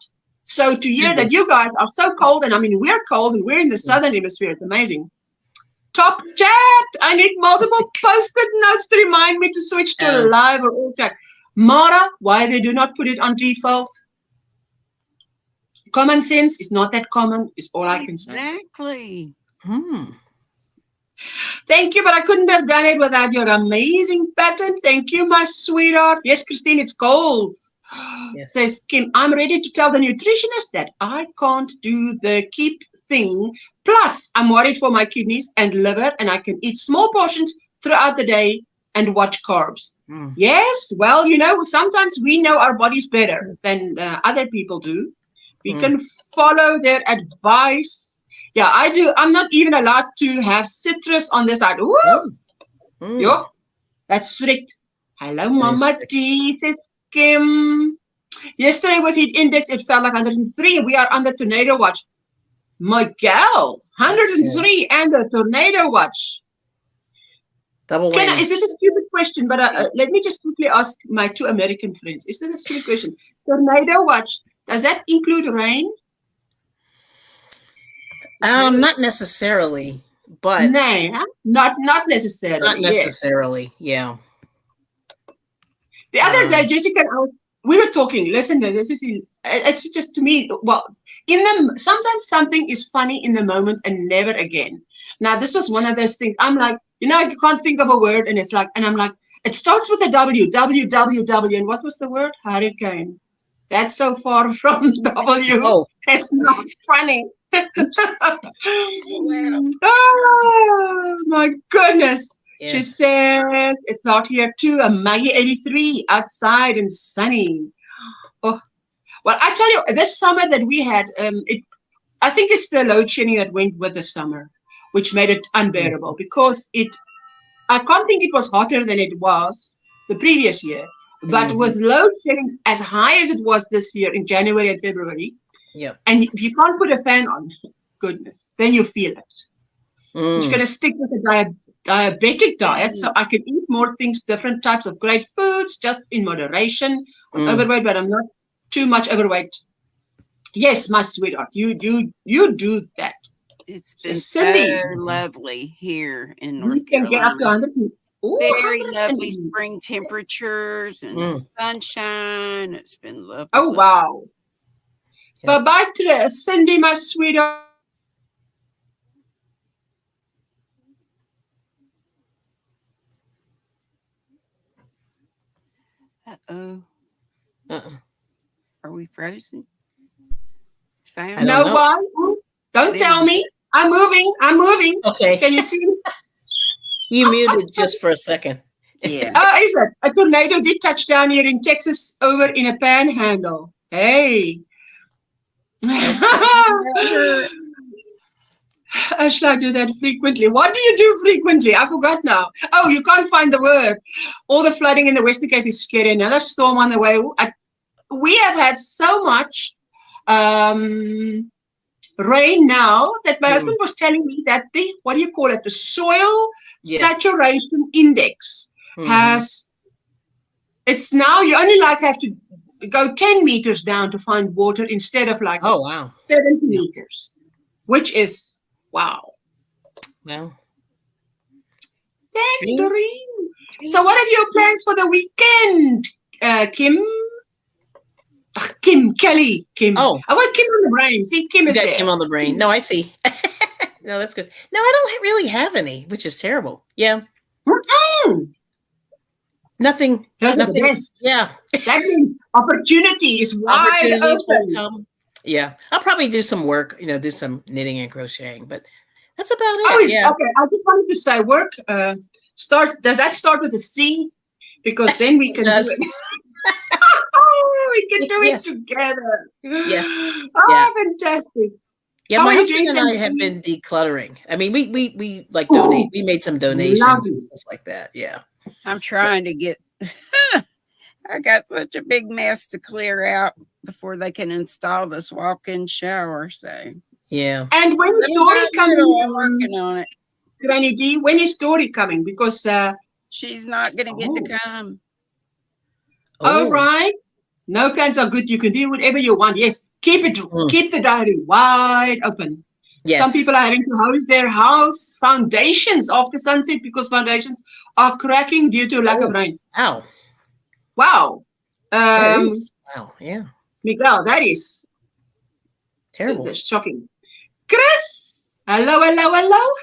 So to hear that you guys are so cold, and I mean, we're cold and we're in the southern hemisphere, it's amazing. Top chat. I need multiple post-it notes to remind me to switch to live or all chat. Mara, why they do not put it on default? Common sense is not that common, is all I can say. Exactly. Thank you, but I couldn't have done it without your amazing pattern. Thank you, my sweetheart. Yes, Christine, it's cold. Yes. Says Kim, I'm ready to tell the nutritionist that I can't do the keep thing. Plus, I'm worried for my kidneys and liver, and I can eat small portions throughout the day and watch carbs. Yes, well, you know, sometimes we know our bodies better than other people do. We can follow their advice. Yeah, I do. I'm not even allowed to have citrus on this side. Yo, that's strict. Hello, Mama T, says Kim. Yesterday with heat index, it felt like 103. We are under tornado watch. Miguel, 103 and a tornado watch. Double whammy. Is this a stupid question? But let me just quickly ask my two American friends. Is this a stupid question? Tornado watch, does that include rain? Not necessarily, but no, not necessarily. Not necessarily, yeah. The other day, Jessica and I we were talking. Listen, it's just to me. Well, sometimes something is funny in the moment and never again. Now, this was one of those things. I'm like, I can't think of a word, and I'm like, it starts with a W, and what was the word? Hurricane. That's so far from W. Oh, it's not funny. Oh my goodness. Yes. She says it's not here too. A Maggie 83 outside and sunny. Oh, well, I tell you, this summer that we had, I think it's the load shedding that went with the summer, which made it unbearable because I can't think it was hotter than it was the previous year. But with load shedding as high as it was this year in January and February, and if you can't put a fan on, goodness, then you feel it. I'm just going to stick with a diabetic diet so I can eat more things, different types of great foods, just in moderation. I'm overweight, but I'm not too much overweight. Yes, my sweetheart, you do that. It's been so Cindy, lovely here in you North can get up to Carolina. 100. Ooh, Very 100. lovely spring temperatures and sunshine. It's been lovely. Oh, wow. Bye-bye to Cindy, my sweetheart. Uh-oh. Are we frozen? Sam? I don't know. Why? Don't tell me. I'm moving. Okay. Can you see me? You muted just for a second. Yeah. Oh, is it? A tornado did touch down here in Texas over in a panhandle. Hey. I shall do that frequently. What do you do frequently? I forgot now. Oh, you can't find the word. All the flooding in the Western Cape is scary. Another storm on the way. We have had so much rain now that my husband was telling me that the soil saturation index it's now you only have to go 10 meters down to find water instead of 70 meters, which is wow. Sandrine. So what are your plans for the weekend, Kim? Kelly. Oh, I want Kim on the brain. See, Kim is there. Kim on the brain. No, I see. No, that's good. No, I don't really have any, which is terrible. Yeah. Nothing. Those nothing. Are the best. Yeah. That means opportunity is wide open. Yeah. I'll probably do some work, do some knitting and crocheting, but that's about it. Oh, okay. I just wanted to say work. Does that start with a C? Because then we can do it. We can do it together. Yes. Oh, fantastic. Yeah, my husband and I have been decluttering. I mean, we like donate. We made some donations and stuff like that. Yeah. I'm trying to get I got such a big mess to clear out before they can install this walk-in shower. So yeah. And when is Dory coming? I'm working on it. Granny D, when is Dory coming? Because she's not gonna get to come. All right. No plans are good. You can do whatever you want. Yes. Keep the diary wide open. Yes. Some people are having to house their house foundations after sunset because foundations are cracking due to lack of rain. Wow. Wow. Wow. Yeah. Miguel, that is terrible. That's shocking. Chris, hello.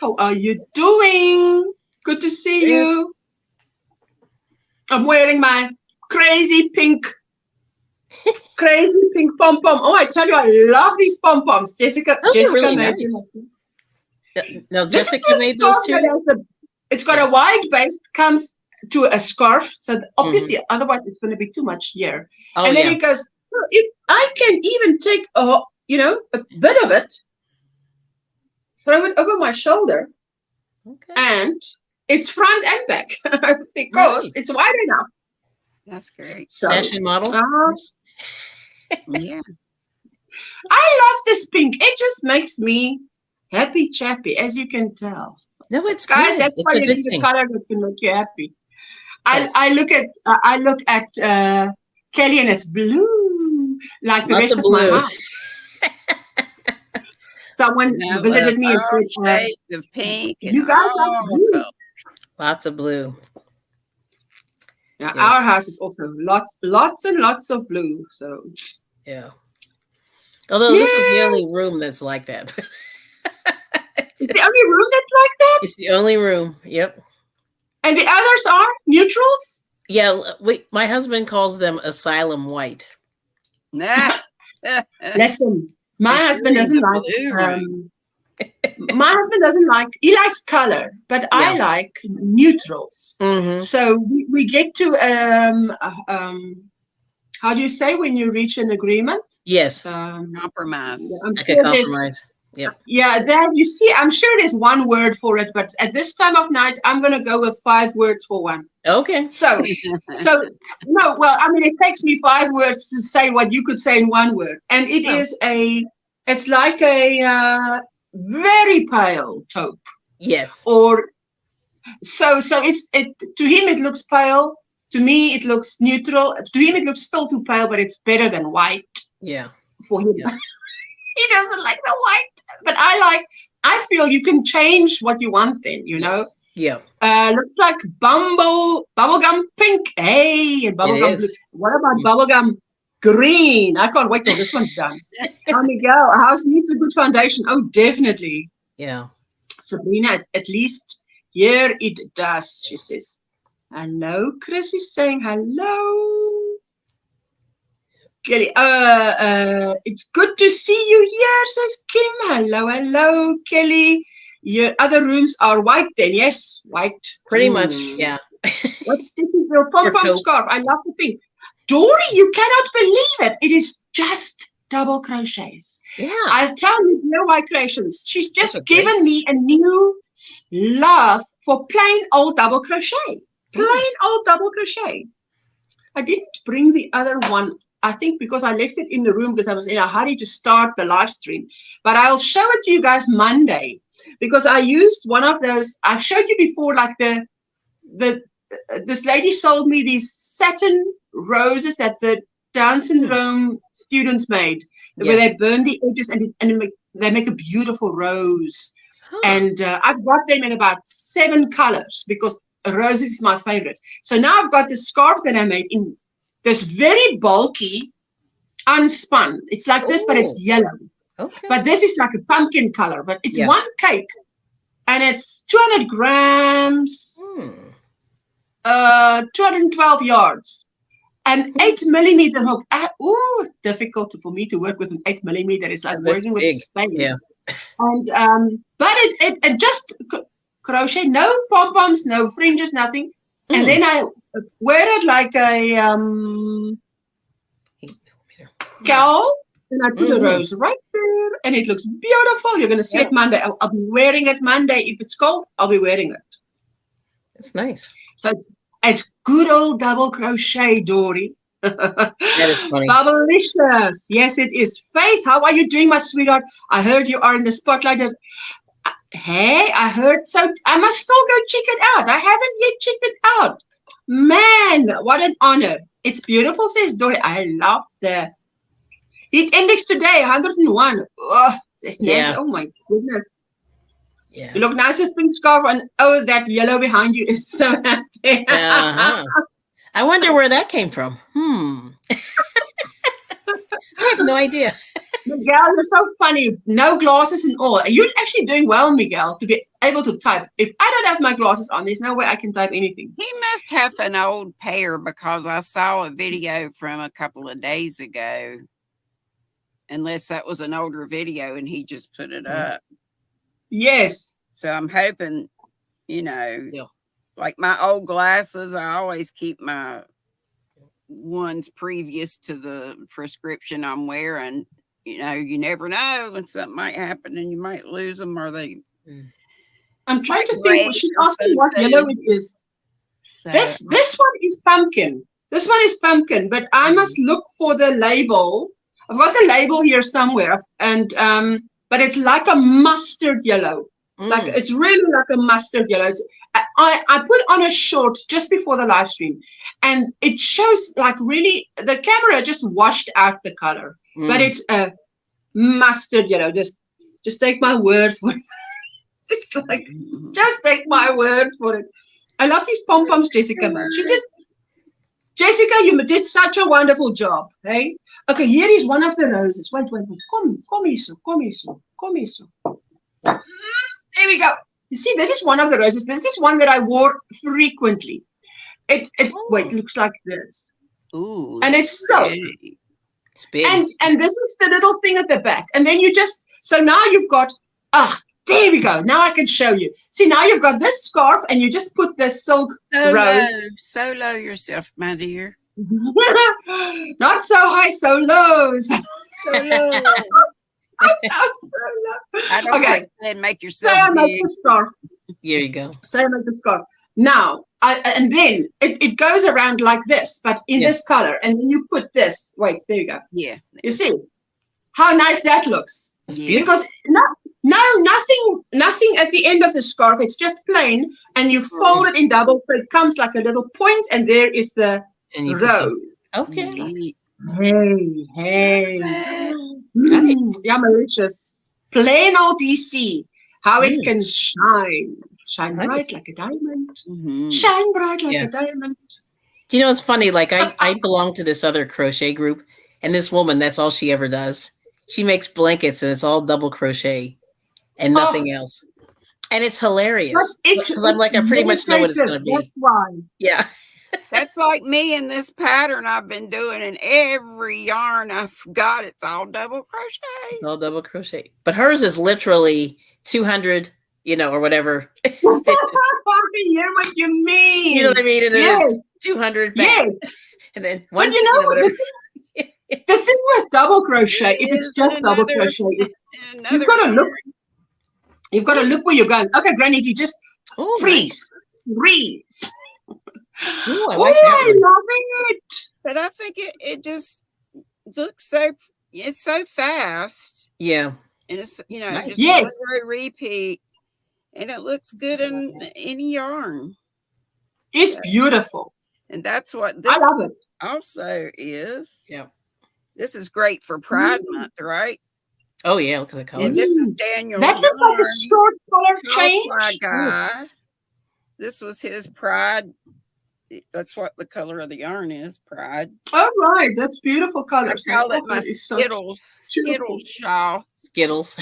How are you doing? Good to see you. I'm wearing my crazy pink pom-pom. Oh, I tell you, I love these pom-poms. Jessica are really nice. No, Jessica made those too. It's got a wide base, comes to a scarf. So obviously, otherwise it's going to be too much here. And then it goes, so if I can even take a bit of it, throw it over my shoulder, and it's front and back because it's wide enough. That's great. So, fashion model. Yeah. I love this pink. It just makes me happy chappy, as you can tell. No, it's guys. good. That's why you need a color that can make you happy. Yes. I look at Kelly, and it's blue, like the rest of my house. Someone visited me and said, shades of pink. You guys like blue. Lots of blue. Yeah, our house is also lots and lots of blue. So yeah. Although this is the only room that's like that. It's the only room that's like that? It's the only room. Yep. And the others are neutrals? Yeah, my husband calls them asylum white. Nah. Listen, my husband doesn't like my husband doesn't like, he likes color, but I like neutrals. So we get to how do you say when you reach an agreement? Yes. Compromise. I'm like sure a compromise. Yep. Yeah, that you see, I'm sure there's one word for it, but at this time of night, I'm gonna go with 5 words for one. Okay. So no, well, I mean, it takes me 5 words to say what you could say in 1 word, and it is it's like a very pale taupe. Yes. Or so to him it looks pale. To me it looks neutral. To him it looks still too pale, but it's better than white. Yeah. For him. Yeah. He doesn't like the white, but I feel you can change what you want then, you know. Yeah. Looks like bubblegum pink. Hey, and bubblegum blue. What about bubblegum green? I can't wait till this one's done. Oh, Miguel, a house needs a good foundation. Oh, definitely. Yeah. Sabrina, at least here it does, she says. Hello, Chris is saying hello. Kelly, it's good to see you here, says Kim. Hello, Kelly. Your other rooms are white then, yes, white. Pretty much, yeah. What's sticking your pom-pom scarf? I love the pink. Dory, you cannot believe it. It is just double crochets. Yeah. I'll tell you, DIY Creations. She's just given me a new love for plain old double crochet. Plain old double crochet. I didn't bring the other one, I think, because I left it in the room because I was in a hurry to start the live stream. But I'll show it to you guys Monday because I used one of those. I've showed you before, like this lady sold me these satin roses that the Down syndrome students made, where they burn the edges and they make a beautiful rose. And I've got them in about 7 colors because roses is my favorite. So now I've got this scarf that I made in this very bulky, unspun. It's like this, but it's yellow. Okay. But this is like a pumpkin color, but it's one cake. And it's 200 grams, 212 yards. An 8mm hook. Difficult for me to work with an 8mm. It's like working with Spain. Yeah. And but it just crochet, no pom-poms, no fringes, nothing. And then I wear it like a cowl, and I put a rose right there, and it looks beautiful. You're gonna see it Monday. I'll be wearing it Monday. If it's cold, I'll be wearing it. It's nice. So it's good old double crochet, Dory. That is funny. Bubblicious. Yes, it is. Faith, how are you doing, my sweetheart? I heard you are in the spotlight. Hey, I heard, so I must still go check it out. I haven't yet checked it out. Man, what an honor. It's beautiful, says Dory. I love the heat index today, 101. Oh, says Nancy. Oh my goodness. Yeah. You look nice with pink scarf, and that yellow behind you is so happy. I wonder where that came from. I have no idea. Miguel, you're so funny. No glasses and all. You're actually doing well, Miguel, to be able to type. If I don't have my glasses on, there's no way I can type anything. He must have an old pair because I saw a video from a couple of days ago. Unless that was an older video and he just put it up. Yes. So I'm hoping, like my old glasses, I always keep my ones previous to the prescription I'm wearing. You never know when something might happen and you might lose them, or they. I'm trying to think. She's asking what yellow it is. So, this one is pumpkin. This one is pumpkin, but I must look for the label. I've got the label here somewhere, and but it's like a mustard yellow. Like it's really like a mustard yellow. It's, I put on a short just before the live stream, and it shows like really the camera just washed out the color, but it's a mustard yellow. Just take my word for it. It's like just take my word for it. I love these pom poms, Jessica. Jessica, you did such a wonderful job. Hey, okay, here is one of the roses. Wait. Come here. There we go. You see, this is one of the roses. This is one that I wore frequently. It looks like this. Ooh, and it's so. It's big. And this is the little thing at the back. And then so now you've got, there we go. Now I can show you. See, now you've got this scarf and you just put this silk rose. So low yourself, my dear. Not so high, so low. So low. I don't Okay. like that. Make Say yourself I make big. the scarf. Here you go. Say I make the scarf. Now, and then it goes around like this, but in Yes. this color. And then you put this. Wait, there you go. Yeah. You see how nice that looks? It's Yeah. beautiful. Because nothing at the end of the scarf. It's just plain, and you fold it in double, so it comes like a little point, and there is the And you put the, rose. okay. Neat. Hey. Nice. Yamalicious. Plain old DC. How it Mm. can shine. Shine Nice. bright like a diamond. Mhm. Shine bright like Yeah. a diamond. Do you know, it's funny, like I belong to this other crochet group, and this woman, that's all she ever does. She makes blankets, and it's all double crochet and nothing else. And it's hilarious. Because I'm like, I pretty much know what it's going to be. That's why. Yeah. That's like me in this pattern I've been doing, and every yarn I forgot it's all double crochet. It's all double crochet. But hers is literally 200, or whatever stitches. I hear what you mean. You know what I mean? And then Yes. it's 200 back. Yes. And then But one, you know, whatever. the thing with double crochet, if it's just double crochet, you've got to look. You've got to look where you're going. Okay, Granny, if you just Oh, freeze. Ooh, I Oh, like that I one. love it. But I think it just looks so, it's so fast. Yeah. And it's, nice. just Yes. one row repeat. And it looks good in any yarn. It's beautiful. And that's what I this love it. also is. Yeah. This is great for Pride Month, right? Oh, yeah. Look at the color. And this is Daniel's That looks like a yarn. short color Cowfly change. guy. This was his Pride. That's what the color of the yarn is, Pride. All right, that's beautiful I colors. call it Oh, my that is so Skittles beautiful. shawl. Skittles.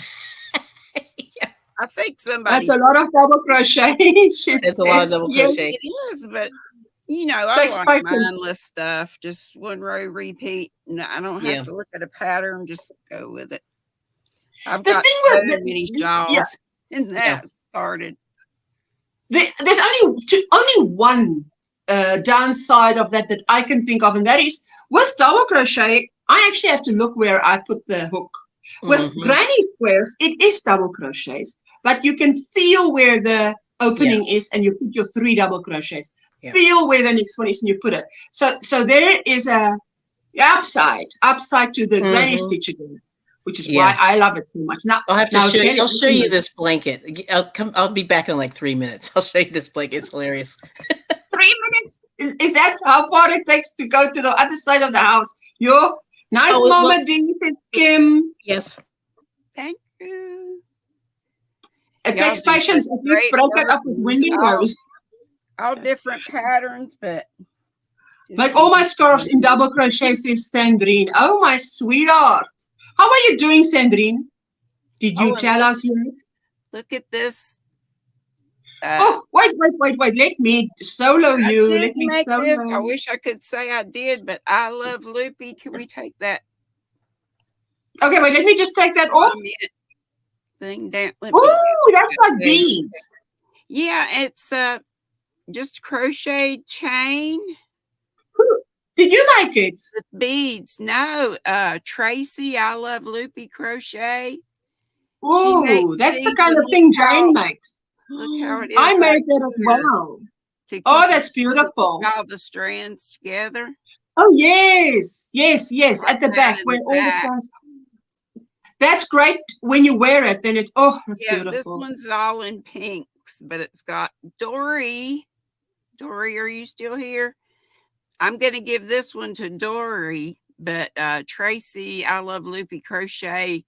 I think somebody. That's a lot of double crochet. It's a lot of double Yes. crochet. It is, but I Takes like patience. mindless stuff. Just one row repeat. No, I don't have Yeah. to look at a pattern. Just go with it. I've The got thing so with the- many yeah. shawls, and that started. There's only one downside of that I can think of, and that is with double crochet, I actually have to look where I put the hook. With Mhm. granny squares, it is double crochets, but you can feel where the opening is, and you put your 3 double crochets. Yeah. Feel where the next one is, and you put it. So there is a upside to the granny Mhm. stitch again, which is Yeah. why I love it so much. Now I'll have to now show you. Jenny, I'll show you listen, this blanket. I'll be back in like 3 minutes. I'll show you this blanket. It's hilarious. 3 minutes. Is that how far it takes to go to the other side of the house? Your nice Oh, well- Mama D said Kim. Yes. Thank you. It Y'all takes do patience. such At least great break it work. up with windows. All different patterns, but Like all my scarves in double crochet, says Sandrine. Oh, my sweetheart. How are you doing, Sandrine? Did you Oh, and tell look- us yet? Look at this. Oh, wait. Let me solo I you. didn't Let me make solo. this. I wish I could say I did, but I love Loopy. Can we take that Okay, wait. Let me just take that off. thing down? Let me- Ooh, that's like There. beads. Yeah, it's just crochet chain Did you make it? with beads. No, Tracy, I love Loopy Crochet. Ooh, makes that's the these kind of and thing look how- Jane makes. Look how it is. I made right that as here well. to keep Oh, it- that's beautiful. all the strands together. Oh, yes. At the Like that back in when the all the back. times. That's great when you wear it. Then it's that's Yeah, this beautiful. one's all in pinks, but it's got Dory. Dory, are you still here? I'm going to give this one to Dory, but Tracy, I love Loopy Crochet,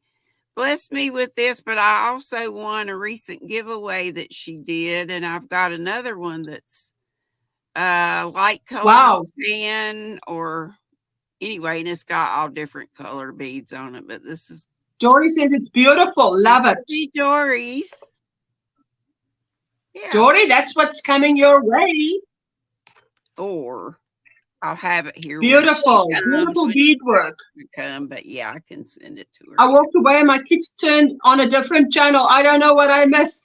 blessed me with this, but I also won a recent giveaway that she did, and I've got another one that's light color Wow. tan, or anyway, and it's got all different color beads on it, but this is Dory says it's beautiful. Love it. Happy Dory's. Yeah. Dory, that's what's coming your way. Or I'll have it here. when she Beautiful. comes, Beautiful when bead she work. come, but yeah, I can send it to her. I walked away and my kids turned on a different channel. I don't know what I missed.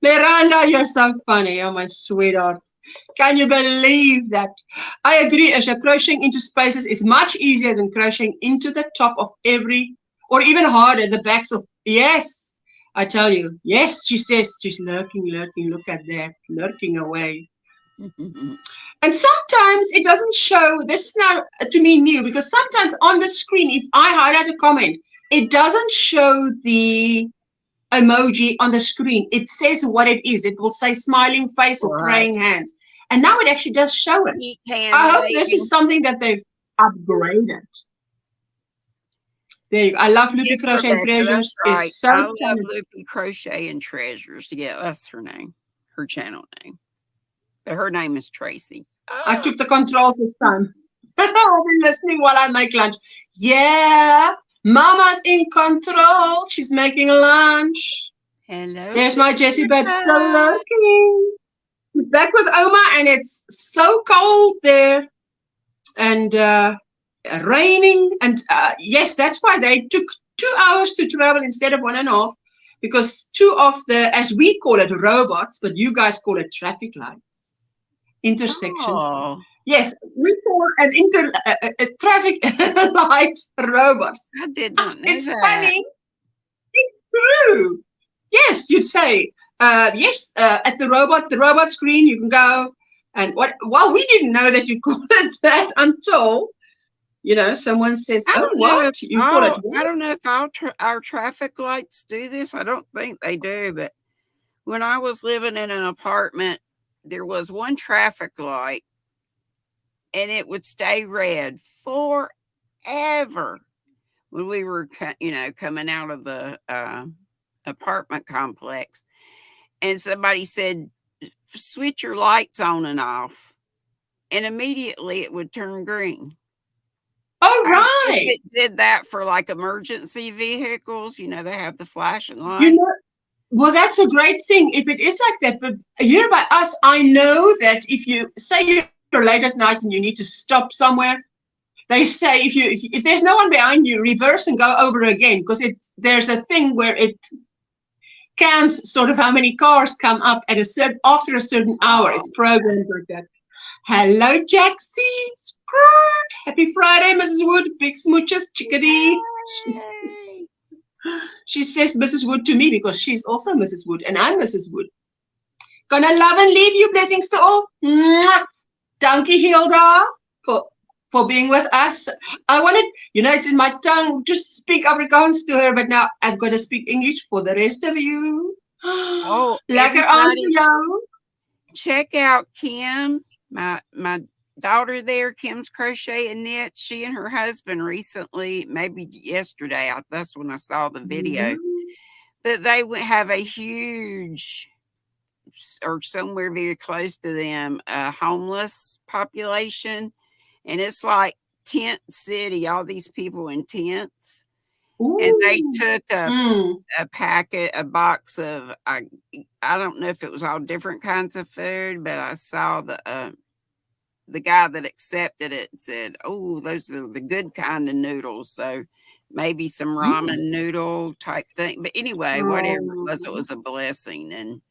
Miranda, you're so funny. Oh, my sweetheart. Can you believe that? I agree, Asha. Crocheting into spaces is much easier than crocheting into the top of or even harder, the backs of, yes, I tell you, yes, she says she's lurking, look at that, lurking away. And sometimes it doesn't show, this is now to me new, because sometimes on the screen, if I highlight a comment, it doesn't show the emoji on the screen. It says what it is. It will say smiling face or praying hands. And now it actually does show it. I hope this is something that they've upgraded. There you go. I love Loopy Crochet and Treasures. Right. It's so I love Loopy Crochet and Treasures. Yeah, that's her name, her channel name. But her name is Tracy. I took the controls this time. I'll be listening while I make lunch. Yeah, Mama's in control. She's making lunch. Hello. There's my Jessie Bird still lurking. She's back with Oma, and it's so cold there. And raining. And yes, that's why they took 2 hours to travel instead of 1.5. Because 2 of the, as we call it, robots, but you guys call it traffic lights, intersections. Oh. Yes, we call a traffic light robot. I did not know It's that. funny. It's true. Yes, you'd say, yes, at the robot screen, you can go and what? Well, we didn't know that you called it that until, you know, someone says, oh, what? You call it what? I don't know if our traffic lights do this. I don't think they do. But when I was living in an apartment, there was one traffic light and it would stay red forever when we were, you know, coming out of the apartment complex. And somebody said, switch your lights on and off. And immediately it would turn green. Oh, right. It did that for like emergency vehicles. You know, they have the flashing light. You know, well, that's a great thing if it is like that. But, you know, by us, I know that if you say you're late at night and you need to stop somewhere, they say if there's no one behind you, reverse and go over again, because there's a thing where it counts sort of how many cars come up at after a certain hour. It's programmed like that. Hello, Jaxie. Happy Friday, Mrs. Wood. Big smooches, chickadee. She says Mrs. Wood to me because she's also Mrs. Wood and I'm Mrs. Wood. Gonna love and leave you. Blessings to all. Mwah. Dankie, Hilda, for being with us. I wanted, you know, it's in my tongue to speak Afrikaans to her, but now I've got to speak English for the rest of you. Oh, lekker aan vir jou. Check out Kim, my daughter there, Kim's Crochet and Knits. She and her husband recently, maybe yesterday, that's when I saw the video, but they would have a huge, or somewhere very close to them, a homeless population. And it's like tent city, all these people in tents. Ooh. And they took a packet, a box of, I don't know if it was all different kinds of food, but I saw the guy that accepted it said, oh, those are the good kind of noodles. So maybe some ramen noodle type thing. But anyway, whatever it was a blessing. And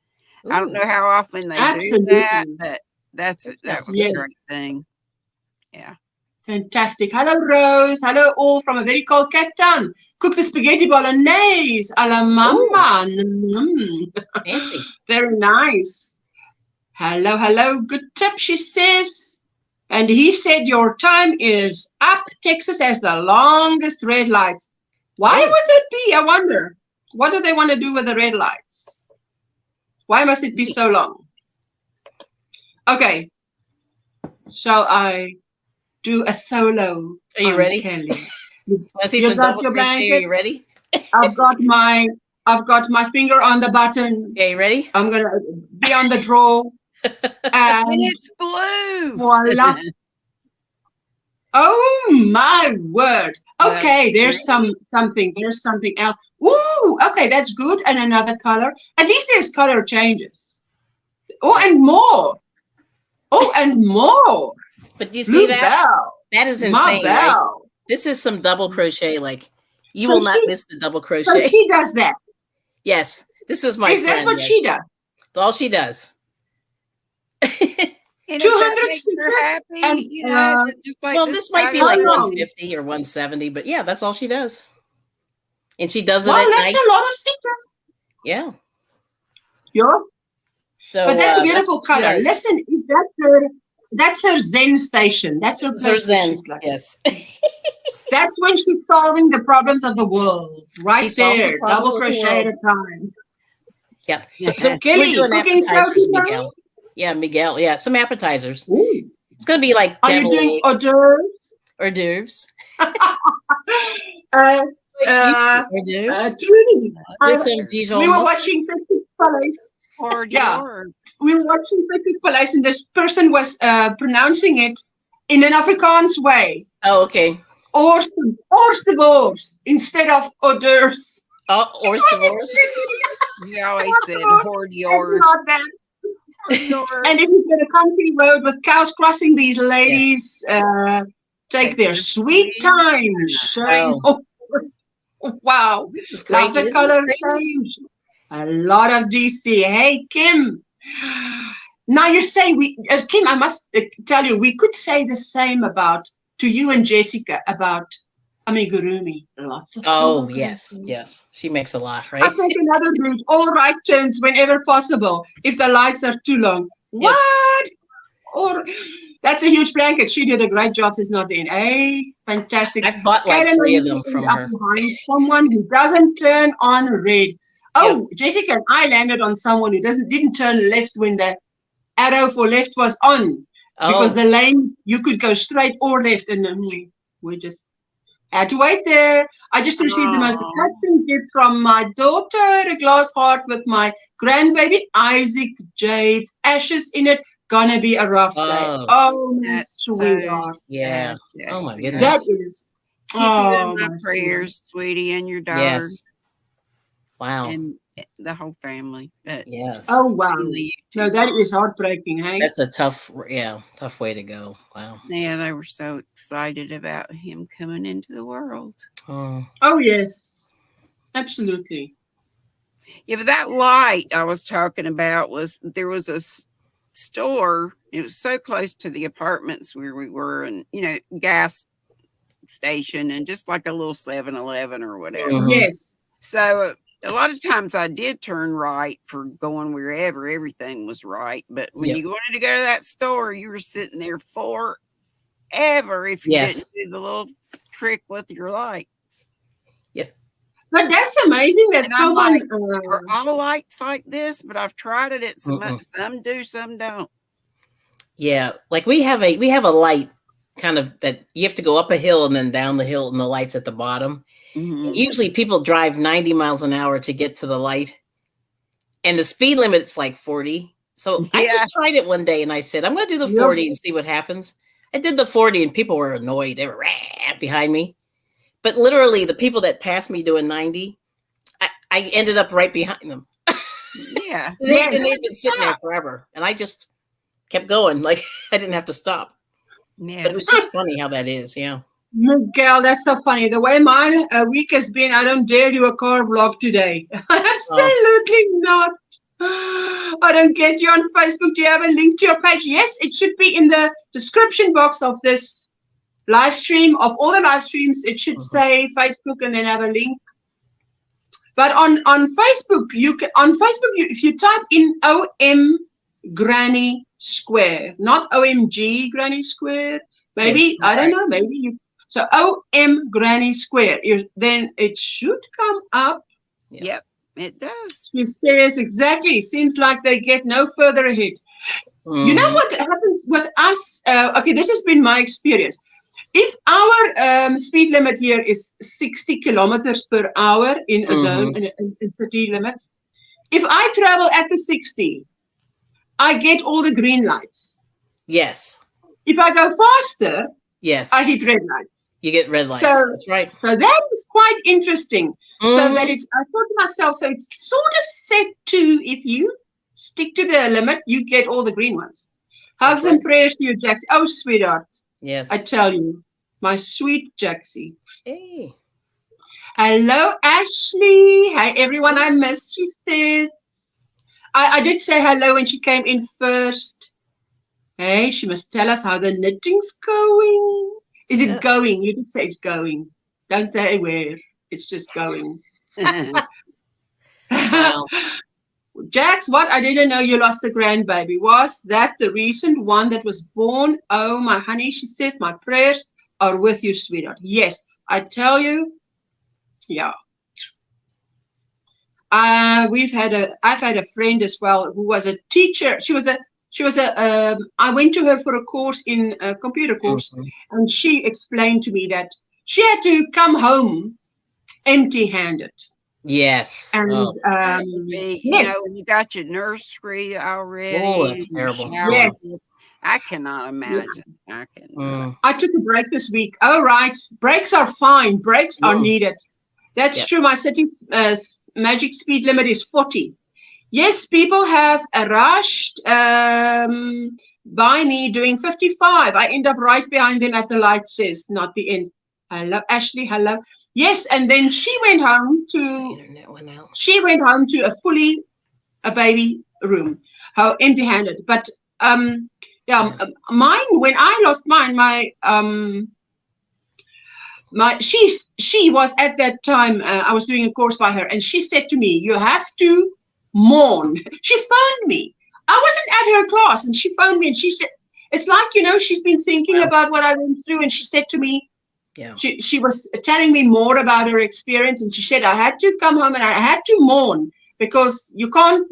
I don't know how often they do that, but that was a great thing. Yeah. Fantastic. Hello, Rose. Hello, all from a very cold Cape Town. Cook the spaghetti bolognese a la mama. Fancy. Very nice. Hello, hello. Good tip, she says. And he said your time is up. Texas has the longest red lights. Why would that be? I wonder. What do they want to do with the red lights? Why must it be so long? Okay. Shall I do a solo? Are you ready? Kelly? Want to see some double crochet? Are you ready? I've got my finger on the button. Okay, you ready? I'm gonna be on the draw. And it's blue. Voila. Oh my word. Okay, there's something. There's something else. Ooh, okay, that's good. And another color. At least there's color changes. Oh, and more. Oh, and more. But you see that? That is insane, right? Bell. This is some double crochet. Like, you will not miss the double crochet. So she does that. Yes. This is my friend. Is that what she does? It's all she does. 200 stitches. Happy, and, you know, just like well, this might be like 150 or 170, but yeah, that's all she does. And she does it Well, at that's night. a lot of stitches. Yeah. Yeah. So, But that's a beautiful what she color. does. Listen, if that's her Zen station. That's her This is her place where Zen. she's like. Yes. That's when she's solving the problems of the world. Right She solves the there. problems Double of the crochet at world. a time. Yeah. So we're Kelly, doing cooking appetizers, protein? Miguel. Yeah, Miguel. Yeah, some appetizers. Ooh. It's going to be like Are you deviled doing eggs, hors hors d'oeuvres. uh, Hors d'oeuvres. Trudy, With some Dijon we were mustard. watching Petit Palais. Or Yeah. yours. We were watching Petit Palais, and this person was pronouncing it in an Afrikaans way. Oh, okay. Hors d'oeuvres instead of hors d'oeuvres. Oh, hors d'oeuvres. You always said hoard It's yours. not that. And if you get a country road with cows crossing, these ladies take their sweet time showing. Wow. This is great. Love the Isn't color this crazy? change. A lot of DC. Hey, Kim. Now you're saying Kim, I must tell you, we could say the same to you and Jessica about amigurumi. Lots of Oh, silver yes. crochet. Yes. She makes a lot, I right? take another route, all right turns whenever possible, if the lights are too long. Yes. What? Or that's a huge blanket. She did a great job. It's not in. Hey, fantastic. I've bought like Karen, 3 of are you them from up her. behind someone who doesn't turn on red. Oh, Jessica and I landed on someone who didn't turn left when the arrow for left was on. Because Oh, the lane, you could go straight or left, and we just had to wait there. I just received the most Aw. touching gift from my daughter, a glass heart with my grandbaby, Isaac Jade's ashes in it. Gonna be a rough day. Oh. Oh, my That's so sweetheart. yeah. sad, Oh, my Jackson. goodness. That is. Keep you Oh, in my my prayers, sweetie, and your daughter Yes. Wow. and the whole family. Yes. Oh, wow. Mainly you No, two. that is heartbreaking, hey? That's a tough way to go. Wow. Yeah, they were so excited about him coming into the world. Oh, Oh, yes. Absolutely. Yeah, but that light I was talking about there was a store. It was so close to the apartments where we were, and gas station, and just like a little 7-Eleven or whatever. Mhm. Yes. So a lot of times I did turn right for going wherever. Everything was right, but when Yep. you wanted to go to that store, you were sitting there forever if you Yes. didn't do the little trick with your light. But that's amazing that And I'm someone. like, Are all lights like this? But I've tried it. It's Mm-mm. some do, some don't. Yeah. Like we have a light kind of that you have to go up a hill and then down the hill, and the light's at the bottom. Mhm. Usually people drive 90 miles an hour to get to the light, and the speed limit's like 40. So I Yeah. just tried it one day and I said, I'm going to do the Yep. 40 and see what happens. I did the 40 and people were annoyed. They were right behind me. But literally the people that passed me doing 90, I ended up right behind them. Yeah. They'd been sitting there forever. And I just kept going. Like I didn't have to stop. Yeah. But it was just funny how that is. Yeah. Miguel, that's so funny. The way my week has been, I don't dare do a car vlog today. Absolutely not. I don't get you on Facebook. Do you have a link to your page? Yes, it should be in the description box of this live stream. Of all the live streams, it should say Facebook and then have a link. But on Facebook, if you type in OMGrannySquare, not OMGrannySquare, maybe, I don't know, maybe you. So OMGrannySquare, then it should come up. Yep, it does. She says exactly. Seems like they get no further ahead. You know what happens with us? Okay, this has been my experience. If our speed limit here is 60 kilometers per hour in a zone, in city limits, if I travel at the 60, I get all the green lights. Yes. If I go faster, Yes. I hit red lights. You get red lights. So, that's right. So that is quite interesting. So that I thought to myself, so it's sort of set to, if you stick to the limit, you get all the green ones. Hugs and prayers to you, Jaxie. Oh, sweetheart. Yes. I tell you, my sweet Jaxie. Hey. Hello, Ashley. Hi, everyone. I missed, she says. I did say hello when she came in first. Hey, she must tell us how the knitting's going. Is it going? You just say it's going. Don't say where. It's just going. Wow. Jax, what? I didn't know you lost a grandbaby. Was that the recent one that was born? Oh, my honey, she says, my prayers are with you, sweetheart. Yes, I tell you, yeah. I've had a friend as well who was a teacher. I went to her for a course a computer course, and she explained to me that she had to come home empty-handed. Yes. And yes, when you got your nursery already. Oh, that's terrible. Yes. I cannot imagine. Yeah. I can. I took a break this week. Oh, right. Breaks are fine. Breaks are needed. That's true. My city magic speed limit is 40. Yes, people have rushed by me doing 55. I end up right behind them at the light, says, not the end. Hello, Ashley. Hello. Yes, and then she went home to a baby room, how empty-handed. But mine, when I lost mine, she was at that time, I was doing a course by her, and she said to me, you have to mourn. She phoned me. I wasn't at her class, and she phoned me, and she said, it's like, she's been thinking about what I went through, and she said to me, she was telling me more about her experience, and she said, I had to come home and I had to mourn, because you can't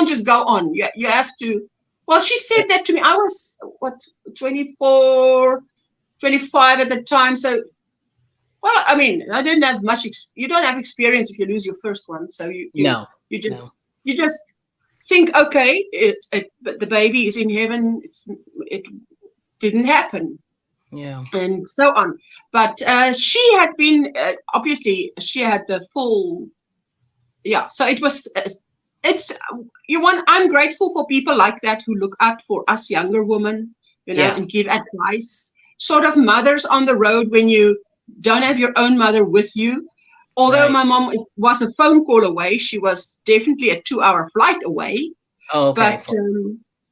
just go on. You have to. Well, she said that to me. I was 24, 25 at the time. So, well, I mean, I didn't have much. You don't have experience if you lose your first one. So you just think, okay, but the baby is in heaven. It didn't happen. Yeah. And so on. But she had been, obviously, she had the full, so it was, I'm grateful for people like that who look out for us younger women, and give advice. Sort of mothers on the road when you don't have your own mother with you. Although my mom was a phone call away, she was definitely a 2-hour flight away. Oh, okay. But,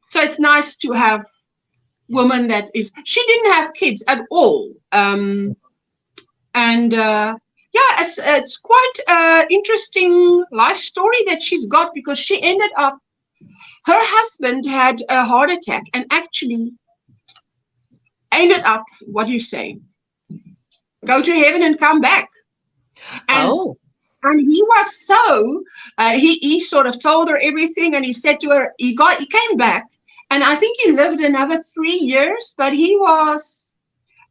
so it's nice to have woman she didn't have kids at all, it's quite interesting life story that she's got, because she ended up, her husband had a heart attack and actually ended up, what do you say, go to heaven and come back. And he was so he sort of told her everything, and he said to her, he came back. And I think he lived another 3 years, but he was,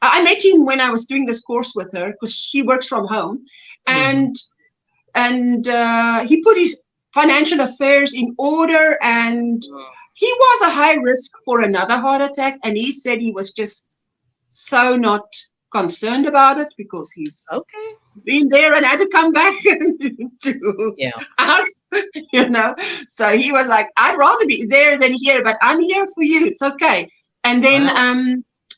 I met him when I was doing this course with her, because she works from home. And he put his financial affairs in order, and he was a high risk for another heart attack. And he said he was just so not concerned about it, because he's been there and had to come back to us, So he was like, I'd rather be there than here, but I'm here for you. It's okay. And then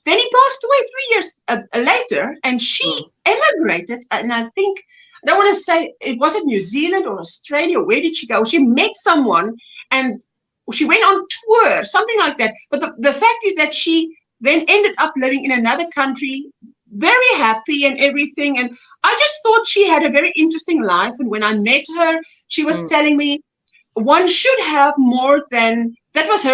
then he passed away 3 years later, and she emigrated. And I think, I don't want to say, it wasn't New Zealand or Australia. Where did she go? She met someone and she went on tour, something like that. But the fact is that she then ended up living in another country, very happy and everything. And I just thought she had a very interesting life. And when I met her, she was telling me one should have more than, that was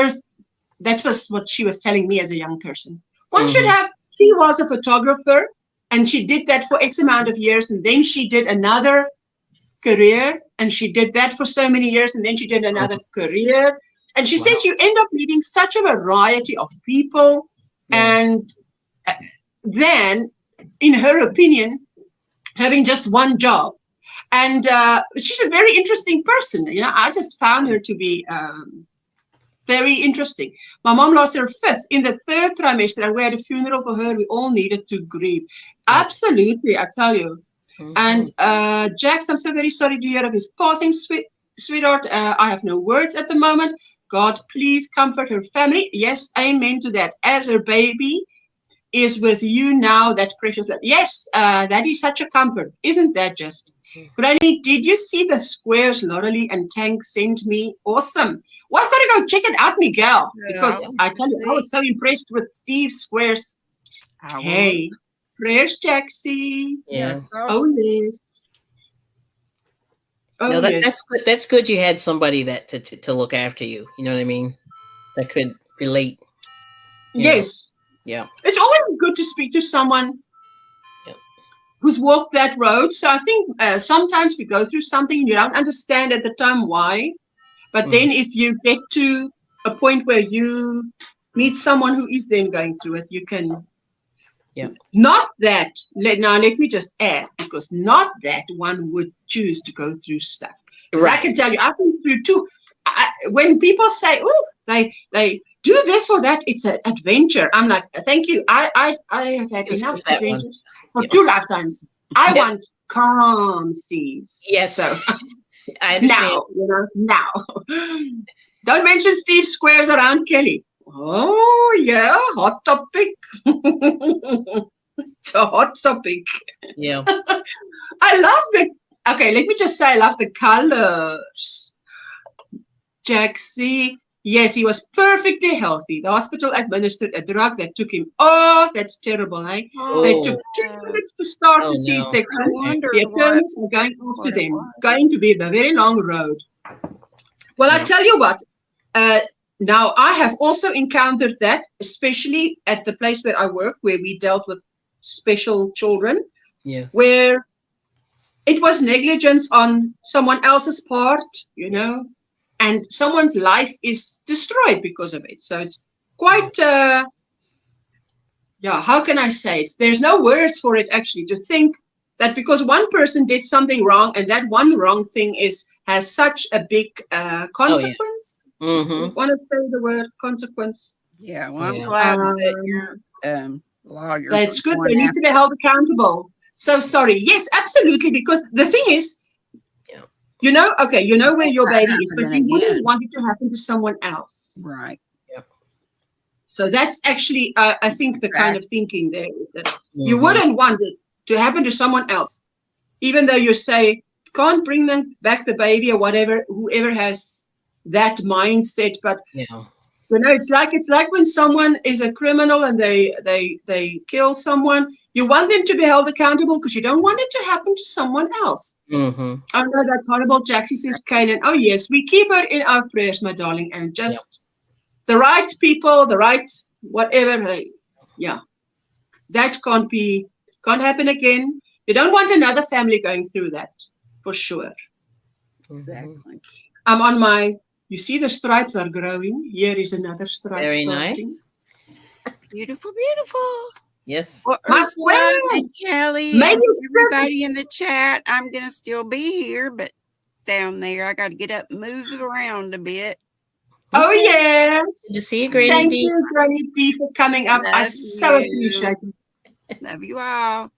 what she was telling me as a young person. One should have, she was a photographer, and she did that for X amount of years. And then she did another career, and she did that for so many years. And then she did another career. And she says you end up meeting such a variety of people. And then, in her opinion, having just one job. And she's a very interesting person. I just found her to be very interesting. My mom lost her fifth in the 3rd trimester, and we had a funeral for her. We all needed to grieve. Absolutely, I tell you. And Jax, I'm so very sorry to hear of his passing, sweetheart. I have no words at the moment. God, please comfort her family. Yes, amen to that. As her baby is with you now, that precious love. Yes, that is such a comfort. Isn't that just? Granny, did you see the squares Loralee and Tank sent me? Awesome. Well, I've got to go check it out, Miguel, because I tell you, I was so impressed with Steve's squares. Hey, prayers, Jaxie. Yes. Oh, yes. Oh, No, yes. that's good. That's good. You had somebody that to look after you. You know what I mean? That could relate. you know. Yes. Yeah. It's always good to speak to someone Yeah. who's walked that road. So I think sometimes we go through something you don't understand at the time why. But then if you get to a point where you meet someone who is then going through it, you can. Yeah. Not that. Now let me just add, because not that one would choose to go through stuff. Right. I can tell you, I've been through too. When people say, "Oh, they do this or that," it's an adventure. I'm like, thank you. I have had Let's enough skip that one. adventures for Yep. 2 lifetimes. I Yes. want calm seas. Yes. So I understand. now. Don't mention Steve squares around Kelly. Oh yeah, hot topic. It's a hot topic. Yeah. I love let me just say I love the colors. Jaxie, yes, he was perfectly healthy. The hospital administered a drug that took him off. That's terrible, eh? They took 2 minutes to start the I C-section. wonder The attorneys are going after what it them. was. Going to be a very long road. Well, I Yeah. tell you what. Now, I have also encountered that, especially at the place where I work, where we dealt with special children, Yes. where it was negligence on someone else's part, and someone's life is destroyed because of it. So it's quite, how can I say it? There's no words for it, actually, to think that because one person did something wrong, and that one wrong thing has such a big consequence. Mm-hmm. Want to say the word consequence? Yeah, well, I'm Yeah. glad that your lawyers. That's are good. going They need after- to be held accountable. So sorry. Yes, absolutely. Because the thing is, Yeah. you know where your baby is, but happening you wouldn't again. want it to happen to someone else. Right. So that's actually, I think, the kind of thinking there. That you Mhm. wouldn't want it to happen to someone else, even though you say can't bring them back the baby or whatever. Whoever has that mindset, but Yeah. it's like when someone is a criminal and they kill someone. You want them to be held accountable because you don't want it to happen to someone else. Mm-hmm. Oh no, that's horrible. Jaxie says, Kaylin. Oh yes, we keep her in our prayers, my darling, and just the right people, the right whatever. That can't happen again. You don't want another family going through that, for sure. Exactly. I'm on my. You see the stripes are growing. Here is another stripe Very starting. nice. Beautiful, beautiful. Yes. Well, My Ursula and squares. Kelly Maybe and it's everybody in the chat, I'm going to still be here, but down there, I got to get up and move around a bit. Oh Okay. yes. Good to see you, Granny Thank D. you, Granny D, for coming up. I Love so you. appreciate it. Love you all.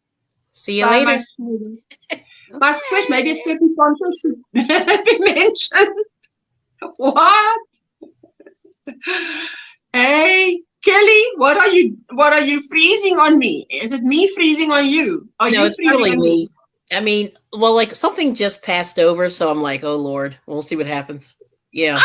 See you Bye, later. my squid. My squid, maybe a certain poncho should be mentioned. What? Hey, Kelly, what are you freezing on me? Is it me freezing on you? Are No, you it's freezing probably on me. I mean, well, like something just passed over, so I'm like, oh Lord, we'll see what happens. Yeah.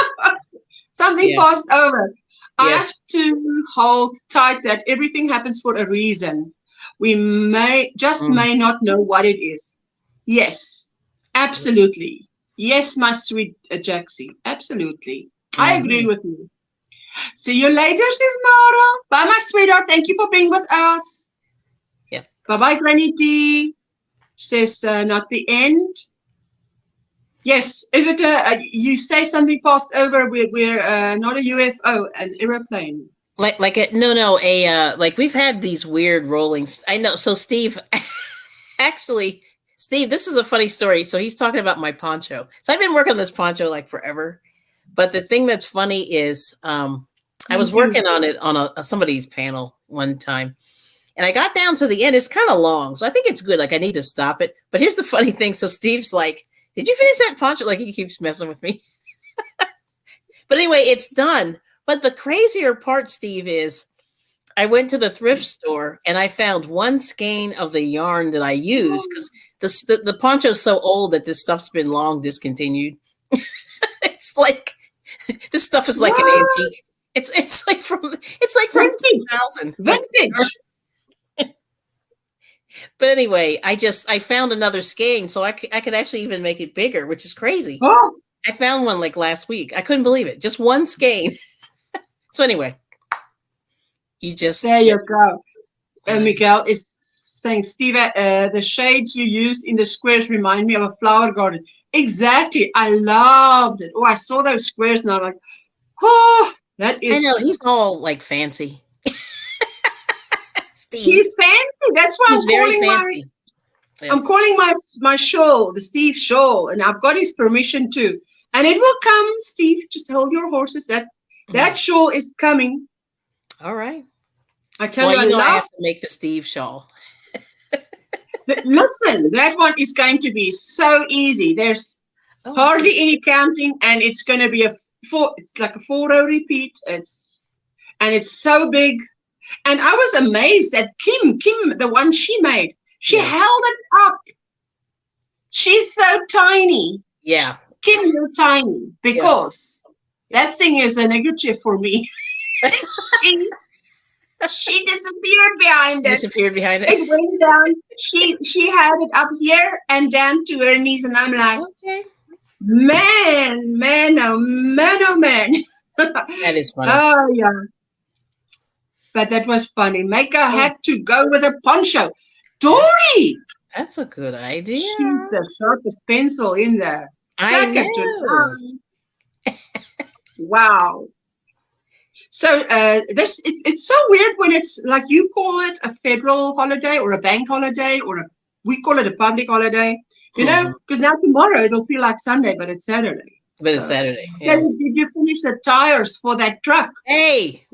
Something Yeah. passed over. I have Yes. to hold tight that everything happens for a reason. We may not know what it is. Yes, absolutely. Yes, my sweet Jaxie. Absolutely. I agree with you. See you later, says Mara. Bye, my sweetheart. Thank you for being with us. Yeah. Bye-bye, Granny D. Says not the end. Yes. Is it you say something passed over? We're not a UFO, an airplane. Like we've had these weird rollings. I know. So Steve, actually, Steve, this is a funny story. So he's talking about my poncho. So I've been working on this poncho like forever. But the thing that's funny is I was working on it on a somebody's panel one time. And I got down to the end. It's kind of long. So I think it's good. Like I need to stop it. But here's the funny thing. So Steve's like, did you finish that poncho? Like he keeps messing with me. But anyway, it's done. But the crazier part, Steve, is I went to the thrift store and I found one skein of the yarn that I use because the poncho's so old that this stuff's been long discontinued. It's like this stuff is like an antique. It's like from 2000. Vintage. But anyway, I found another skein, so I could actually even make it bigger, which is crazy. Oh, I found one like last week. I couldn't believe it. Just one skein. So anyway, you just there you go. Miguel is saying, Steve, the shades you used in the squares remind me of a flower garden. Exactly. I loved it. Oh, I saw those squares and I'm like, oh, that is. I know he's all like fancy. Steve. He's fancy. That's why He's very fancy. Yes. I'm calling my shawl the Steve shawl, and I've got his permission too. And it will come, Steve. Just hold your horses. That shawl is coming. All right. I tell you, I have to make the Steve shawl. Listen, that one is going to be so easy. There's hardly any counting, and it's going to be it's like a 4-row repeat. It's so big. And I was amazed at Kim, the one she made. She held it up. She's so tiny. Yeah. Kim, you're tiny because that thing is a negative for me. She disappeared behind it. It went down. She had it up here and down to her knees, and I'm like, man, oh man. That is funny. Oh yeah. But that was funny. Maker had to go with a poncho. Dory! That's a good idea. She's the sharpest pencil in there. I know. Wow. So it's so weird when it's like you call it a federal holiday or a bank holiday we call it a public holiday, you know, because now tomorrow it'll feel like Sunday, but it's Saturday. But it's Saturday. Yeah. Did you finish the tires for that truck? Hey.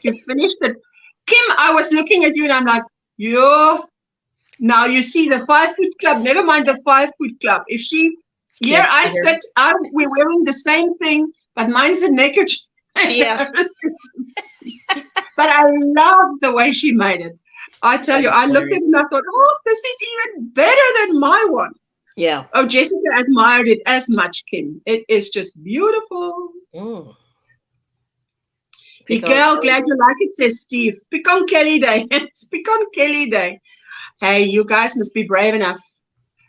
You finished it. Kim, I was looking at you and I'm like, now you see the 5-foot club. Never mind the 5-foot club. If she, I said, we're wearing the same thing, but mine's a neckerchief. Yeah. But I love the way she made it. I tell you, I looked at it and I thought, this is even better than my one. Yeah. Oh, Jessica admired it as much, Kim. It is just beautiful. Miguel, glad you like it, says Steve. Pick on Kelly Day. It's Pick on Kelly Day. Hey, you guys must be brave enough.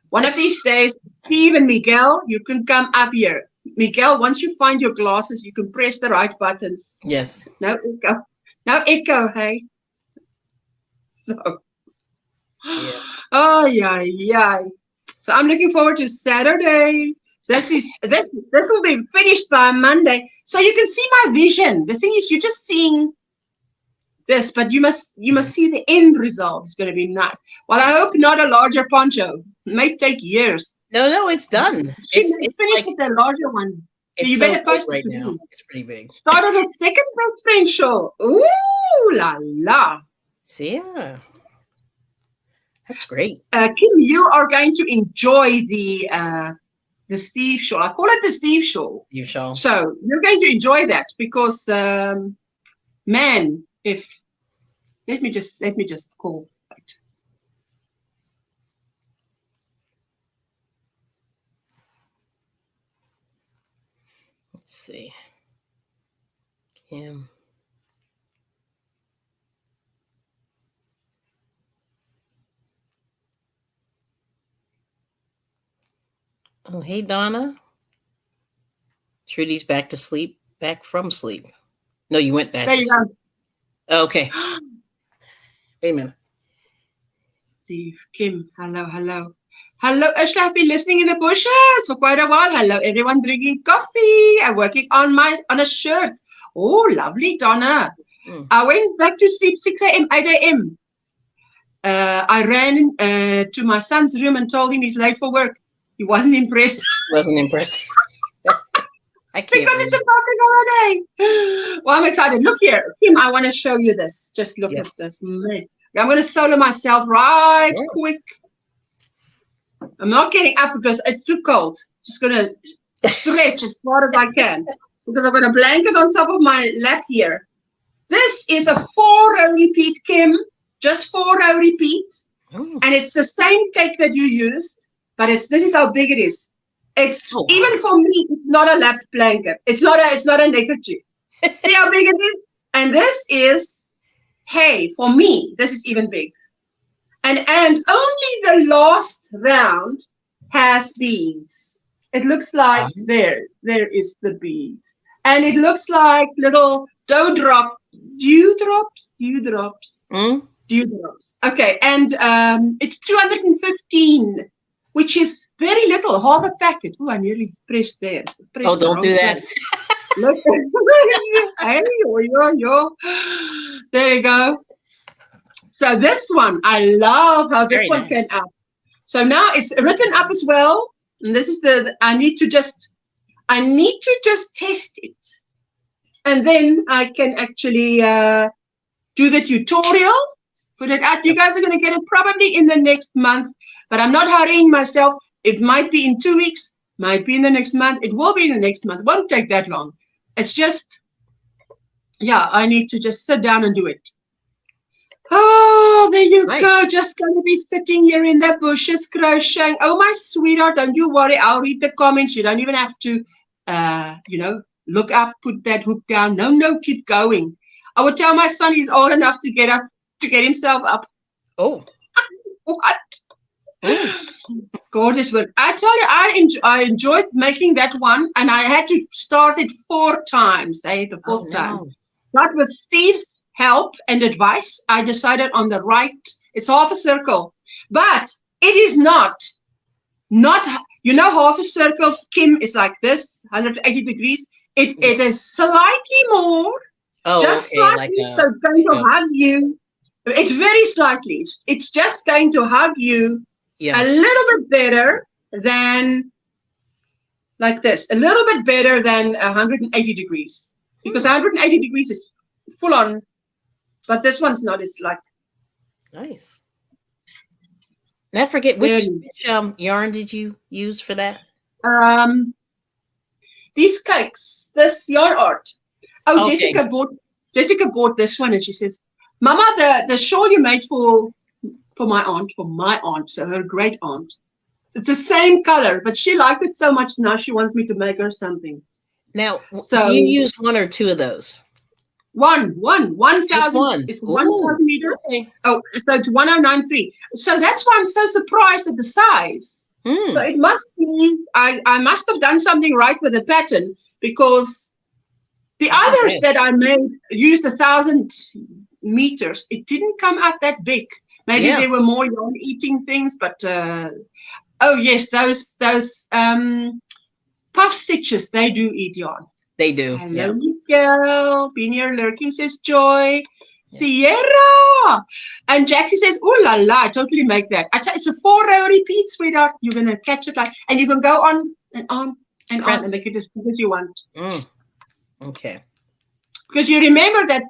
One of these days, Steve and Miguel, you can come up here. Miguel, once you find your glasses, you can press the right buttons. Yes. No echo. No echo, hey. So. Yeah. Oh, yeah. So I'm looking forward to Saturday. This will be finished by Monday, so you can see my vision. The thing is, you're just seeing this, but you must see the end result. It's going to be nice. Well, I hope not a larger poncho. It might take years. No, it's done. It's finished with the larger one. It's you better post right it now. It's pretty big. Started a second best friend show. Ooh la la. See, yeah. That's great. Kim, you are going to enjoy the Steve show. I call it the Steve show. You shall. So you're going to enjoy that because, man, let me just call it. Let's see. Kim. Oh, hey, Donna. Trudy's back from sleep. No, you went back There to you sleep. go. Oh, okay. Wait a minute. Steve, Kim, hello. Hello, Ashla, I've been listening in the bushes for quite a while. Hello, everyone drinking coffee. I'm working on a shirt. Oh, lovely, Donna. I went back to sleep 6 a.m., 8 a.m. I ran to my son's room and told him he's late for work. He wasn't impressed. I can't. Because it's a public holiday. Well, I'm excited. Look here, Kim, I want to show you this. Just look at this. I'm going to solo myself right quick. I'm not getting up because it's too cold. Just going to stretch as far as I can because I've got a blanket on top of my lap here. This is a 4-row repeat, Kim. Just 4-row repeat. And it's the same cake that you used. But this is how big it is. It's even for me, it's not a lap blanket. It's not a neckerchief. See how big it is? And this is hey, for me, this is even big. And only the last round has beads. It looks like there is the beads. And it looks like little dewdrops. Okay, and it's 215, which is very little, half a packet. Oh, I nearly pressed there. Oh, don't do that. Hey, yo. There you go. So this one, I love how this one came out. So now it's written up as well. And this is I need to just test it. And then I can actually do the tutorial, put it out. You guys are going to get it probably in the next month, but I'm not hurrying myself. It might be in 2 weeks, might be in the next month. It will be in the next month. It won't take that long. It's just, yeah, I need to just sit down and do it. Oh, there you go. Just going to be sitting here in the bushes crocheting. Oh, my sweetheart, don't you worry. I'll read the comments. You don't even have to, look up, put that hook down. No, keep going. I would tell my son he's old enough to get up, to get himself up. Oh. What? Gorgeous work. I tell you, I enjoyed making that one, and I had to start it 4 times. The fourth time. But with Steve's help and advice, I decided on the right. It's half a circle, but it is not, half a circle, Kim, is like this, 180 degrees. It is slightly more, just slightly, so it's going to hug you. It's very slightly. It's just going to hug you a little bit better than like this, a little bit better than 180 degrees, because 180 degrees is full on, but this one's not. It's like nice. Now forget which yarn did you use for that? These cakes, this yarn art. Oh, okay. Jessica bought this one, and she says, Mama, the shawl you made for my aunt, so her great aunt. It's the same color, but she liked it so much now she wants me to make her something. Now, do you use 1 or 2 of those? 1,000. Just 1. It's 1,000 meters. Okay. Oh, so it's 1093. So that's why I'm so surprised at the size. So it must be, I must have done something right with the pattern, because the others that I made used 1,000 meters. It didn't come out that big. Maybe there were more yarn eating things, but oh yes, those puff stitches, they do eat yarn. They do. Hello, Miguel. Been here lurking, says Joy. Sierra. And Jaxie says, oh la la, I totally make that. It's a 4-row repeat, sweetheart. You're going to catch it like, and you can go on and on and on and make it as big as you want. Okay. Because you remember that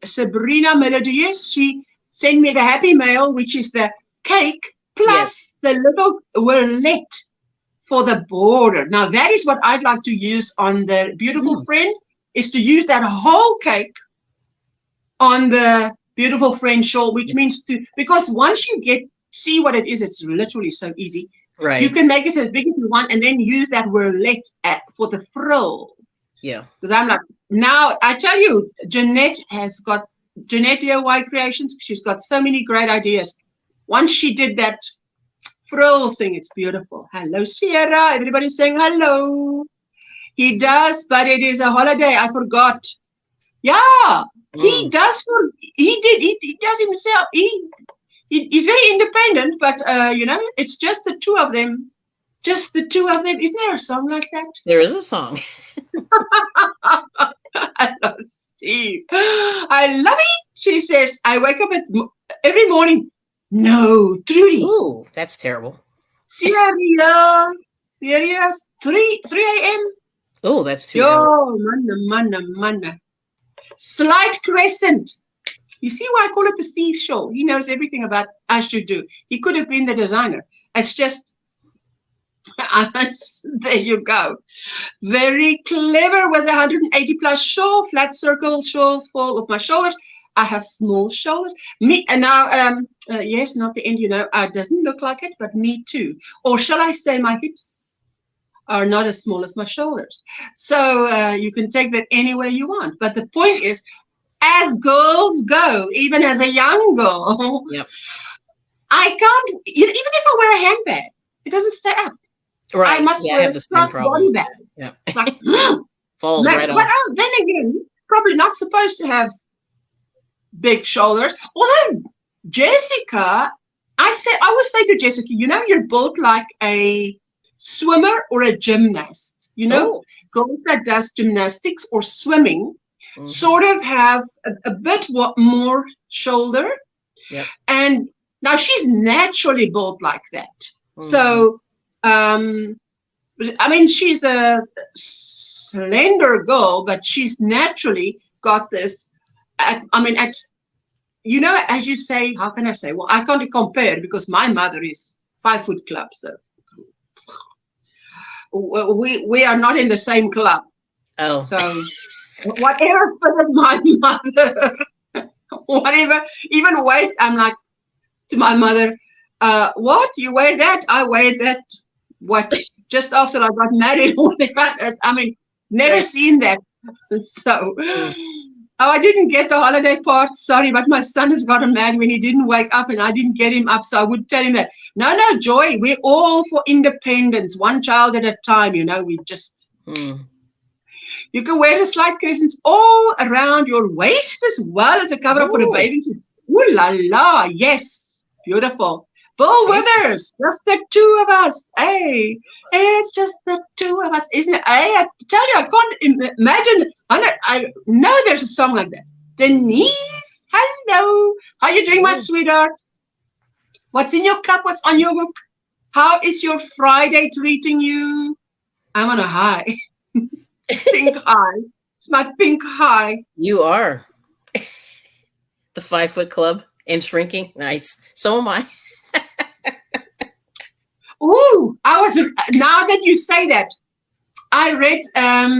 Sabrina Melodious, she sent me the happy mail, which is the cake plus the little wurlet for the border. Now that is what I'd like to use on the beautiful friend, is to use that whole cake on the beautiful friend shawl, which means because once you see what it is, it's literally so easy. Right. You can make it as big as you want and then use that wurlet for the frill. Yeah. Because I'm like, now I tell you, Jeanette DIY Creations, she's got so many great ideas. Once she did that frill thing, it's beautiful. Hello, Sierra. Everybody's saying hello. He does, but it is a holiday. I forgot. Yeah, he does. He does himself. He's very independent, but it's just the 2 of them. Just the 2 of them. Isn't there a song like that? There is a song. Hello, Steve. I love it. She says, I wake up every morning. No, Trudy. Ooh, that's terrible. Serious. 3 a.m. Oh, that's too early. Manna. Slight crescent. You see why I call it the Steve Show? He knows everything about as you do. He could have been the designer. It's just, there you go. Very clever with 180 plus shawl, flat circle shawls fall off my shoulders. I have small shoulders. And now, yes, not the end, it doesn't look like it, but me too. Or shall I say my hips are not as small as my shoulders. So you can take that any way you want. But the point is, as girls go, even as a young girl, Yep. I can't, even if I wear a handbag, it doesn't stay up. Right. I must yeah, I wear have a the same cross problem. body bag. Yeah. It's like, Falls man, right but off. then again, probably not supposed to have big shoulders. Although Jessica, I always say to Jessica, you know, you're built like a swimmer or a gymnast. You know, Oh. girls that does gymnastics or swimming Mhm. sort of have a bit more shoulder. Yep. And now she's naturally built like that. Mhm. So, I mean, she's a slender girl, but she's naturally got this. You know, as you say, how can I say? Well, I can't compare because my mother is 5 foot club, so we are not in the same club. Oh. So whatever fitted my mother, whatever, even weight, I'm like to my mother, what? You weigh that? I weighed that. What? Just after I got married, I mean, never Right. seen that. So, I didn't get the holiday part. Sorry, but my son has gotten mad when he didn't wake up and I didn't get him up. So I would tell him that, no, Joy, we're all for independence, one child at a time. You know, we just, you can wear the slight crescents all around your waist as well as a cover up for the Ooh. bathing suit. Ooh la la, yes, beautiful. Bill Withers, just the two of us. Hey, it's just the two of us, isn't it? Hey, I tell you, I can't imagine. I know there's a song like that. Denise, hello. How you doing, my sweetheart? What's in your cup? What's on your hook? How is your Friday treating you? I'm on a high. Pink high. It's my pink high. You are. The 5 foot club and shrinking. Nice. So am I. Ooh, now that you say that, I read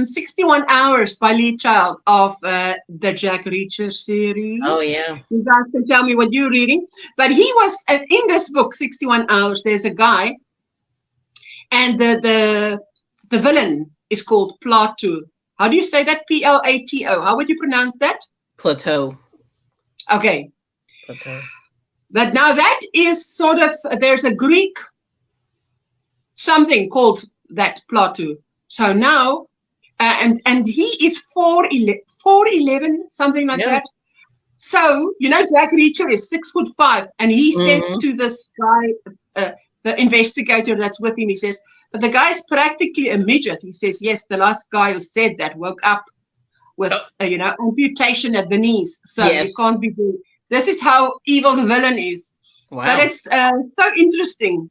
61 Hours by Lee Child of the Jack Reacher series. Oh, yeah. You guys can tell me what you're reading. But he was, in this book, 61 Hours, there's a guy, and the villain is called Plato. How do you say that? Plato. How would you pronounce that? Plateau. Okay. Plateau. But now that is sort of, there's a Greek something called that Plato. So now, and he is 4'11", something like that. So, you know, Jack Reacher is 6'5", and he says to this guy, the investigator that's with him, he says, but the guy's practically a midget. He says, yes, the last guy who said that woke up with, you know, amputation at the knees. So you can't be doing. This is how evil the villain is. Wow. But it's so interesting.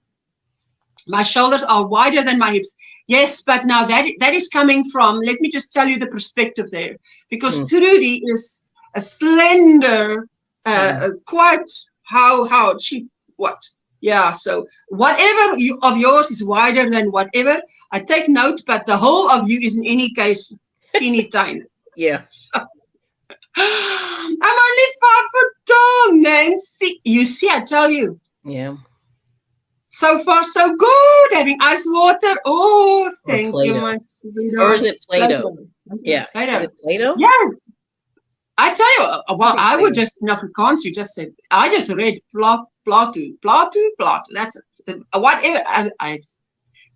My shoulders are wider than my hips. Yes, but now that is coming from, let me just tell you the perspective there. Because Trudy is a slender, quite, how she, what? Yeah, so whatever of yours is wider than whatever, I take note, but the whole of you is in any case teeny tiny. Yes. So, I'm only 5 foot tall, Nancy. You see, I tell you. Yeah. So far, so good. Having ice water. Oh, thank you, my sweetheart. Or is it Play-Doh? Yeah. Play-Doh. Is it Play-Doh? Yes. I tell you, well, I would just, in Afrikaans, you just said, I just read Plato. That's it. Whatever.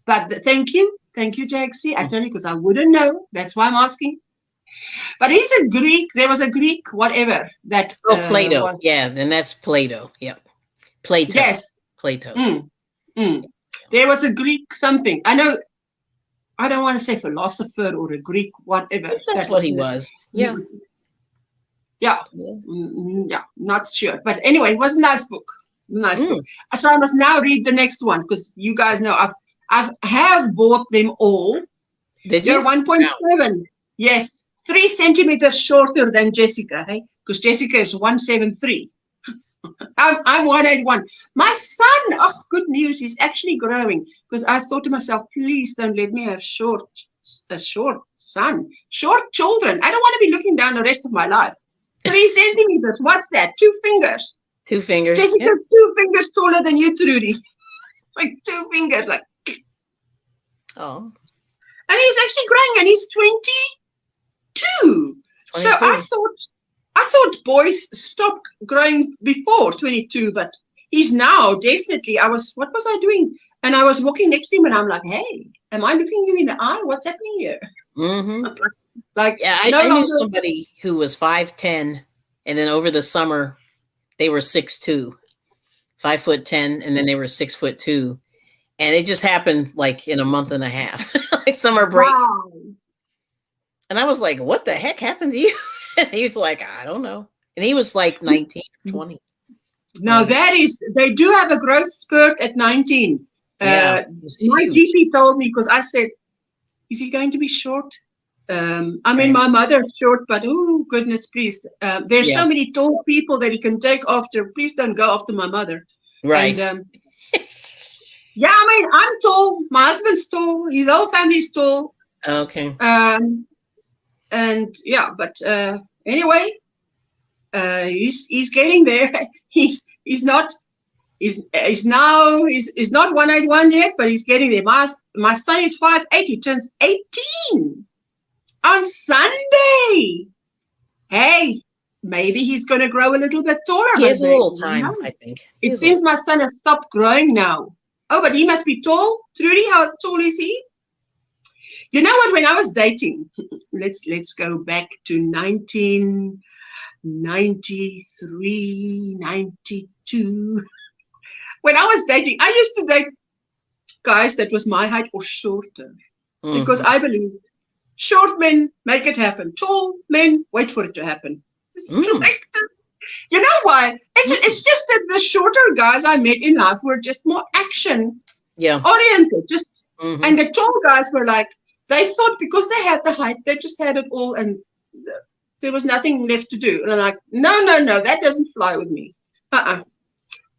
But thank you, Jaxie. I tell you, because I wouldn't know. That's why I'm asking. But he's a Greek. There was a Greek, whatever. That. Oh, Play-Doh. Yeah, then that's Play-Doh. Yep. Plato. Yes. Plato. There was a Greek something. I know. I don't want to say philosopher or a Greek, whatever. That's what he was. Yeah. Yeah. Yeah. Not sure. But anyway, it was a nice book. Nice book. So I must now read the next one because you guys know I have bought them all. Did you? They're 1.7. Wow. Yes. 3 centimeters shorter than Jessica, hey? Because Jessica is 173. I'm 181. My son, oh, good news, he's actually growing. Because I thought to myself, please don't let me have a short son, short children. I don't want to be looking down the rest of my life. 3 centimeters. What's that? 2 fingers. 2 fingers. Jessica's 2 fingers taller than you, Trudy. Like 2 fingers, like. Oh. And he's actually growing, and he's 22. 23. So I thought, I thought boys stopped growing before 22, but he's now definitely. What was I doing? And I was walking next to him, and I'm like, hey, am I looking you in the eye? What's happening here? Like, yeah, I knew somebody who was 5'10", and then over the summer they were 6'2", 5'10", and then they were 6'2", and it just happened like in a month and a half, like summer break. Wow. And I was like, what the heck happened to you? And he was like, I don't know. And he was like 19 or 20. Now they do have a growth spurt at 19. Yeah, my GP told me, because I said, is he going to be short? I mean, my mother's short, but oh goodness, please. There's so many tall people that he can take after. Please don't go after my mother. Right. And, yeah, I mean, I'm tall. My husband's tall. His whole family's tall. Okay. And yeah, but anyway, he's getting there. He's not 181 yet, but he's getting there. My son is 5'8". He turns 18 on Sunday. Hey, maybe he's going to grow a little bit taller. He has a little time, I think. It seems my son has stopped growing now. Oh, but he must be tall. Trudy, how tall is he? You know what? When I was dating, let's go back to 1993, 92. When I was dating, I used to date guys that was my height or shorter, because I believed short men make it happen. Tall men wait for it to happen. You know why? It's just that the shorter guys I met in life were just more action oriented. And the tall guys were like, they thought because they had the height, they just had it all, and there was nothing left to do. And I'm like, no, that doesn't fly with me.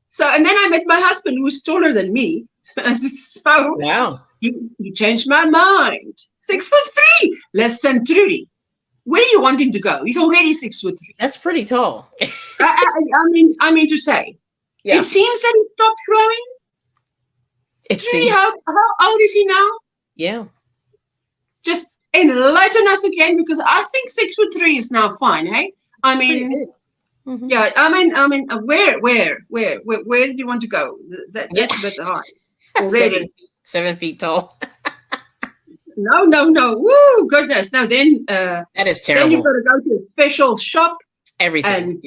So, and then I met my husband, who was taller than me. So he changed my mind. 6'3". Listen, Trudy, where do you want him to go? He's already 6'3". That's pretty tall. I mean to say, it seems that he stopped growing. Trudy, how old is he now? Yeah. Just enlighten us again, because I think 6'3" is now fine, hey? I mean, yeah. I mean, where do you want to go? That's a bit hard. Already 7 feet tall. No. Woo, goodness. No, then that is terrible. Then you've got to go to a special shop. Everything.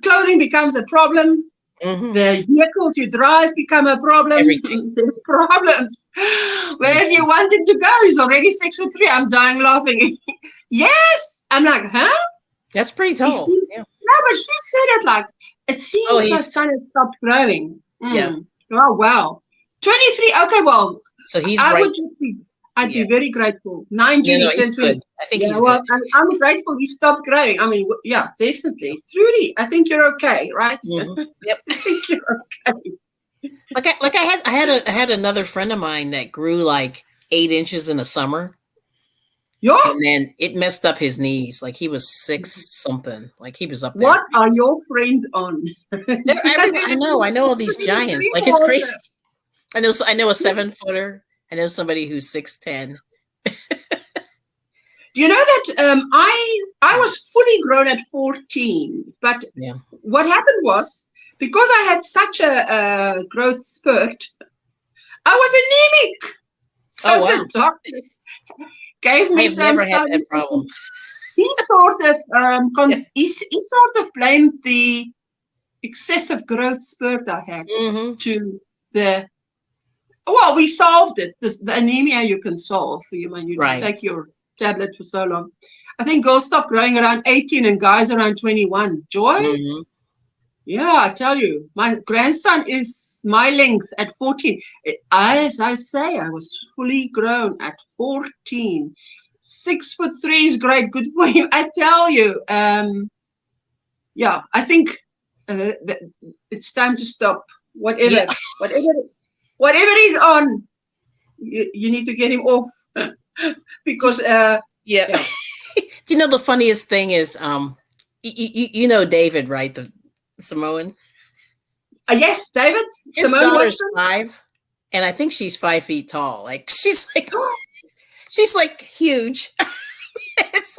Clothing becomes a problem. The vehicles you drive become a problem. Everything. There's problems. Where do you want him to go? He's already 6'3". I'm dying laughing. Yes. I'm like, huh? That's pretty tall. No, but she said it like, it seems my son has stopped growing. Yeah. Oh, wow. 23. Okay, well. So he's I'd be very grateful. 19. No, he's good. I think he's well, good. I'm grateful he stopped growing. I mean, yeah, definitely. Trudy, I think you're okay, right? Yep. I think you're okay. Like I had another friend of mine that grew like 8 inches in the summer. Yeah. And then it messed up his knees. Like he was 6 something. Like he was up there. What are your friends on? I know all these giants. Like it's crazy. I know a 7-footer. I know somebody who's 6'10". Do you know that I was fully grown at 14, but what happened was, because I had such a growth spurt, I was anemic. So the doctor gave me some. I've never had that problem. He sort of he sort of blamed the excessive growth spurt I had to the. Well, we solved it. The anemia you can solve for you when you take your tablet for so long. I think girls stop growing around 18 and guys around 21. Joy? Yeah, I tell you, my grandson is my length at 14. As I say, I was fully grown at 14. 6'3" is great. Good for you. I tell you. Yeah, I think it's time to stop. Whatever he's on, you need to get him off because Do you know the funniest thing is you know David, right? The Samoan. Yes, David. His Samoan daughter's Watson? 5, and I think she's 5 feet tall. Like she's like huge. It's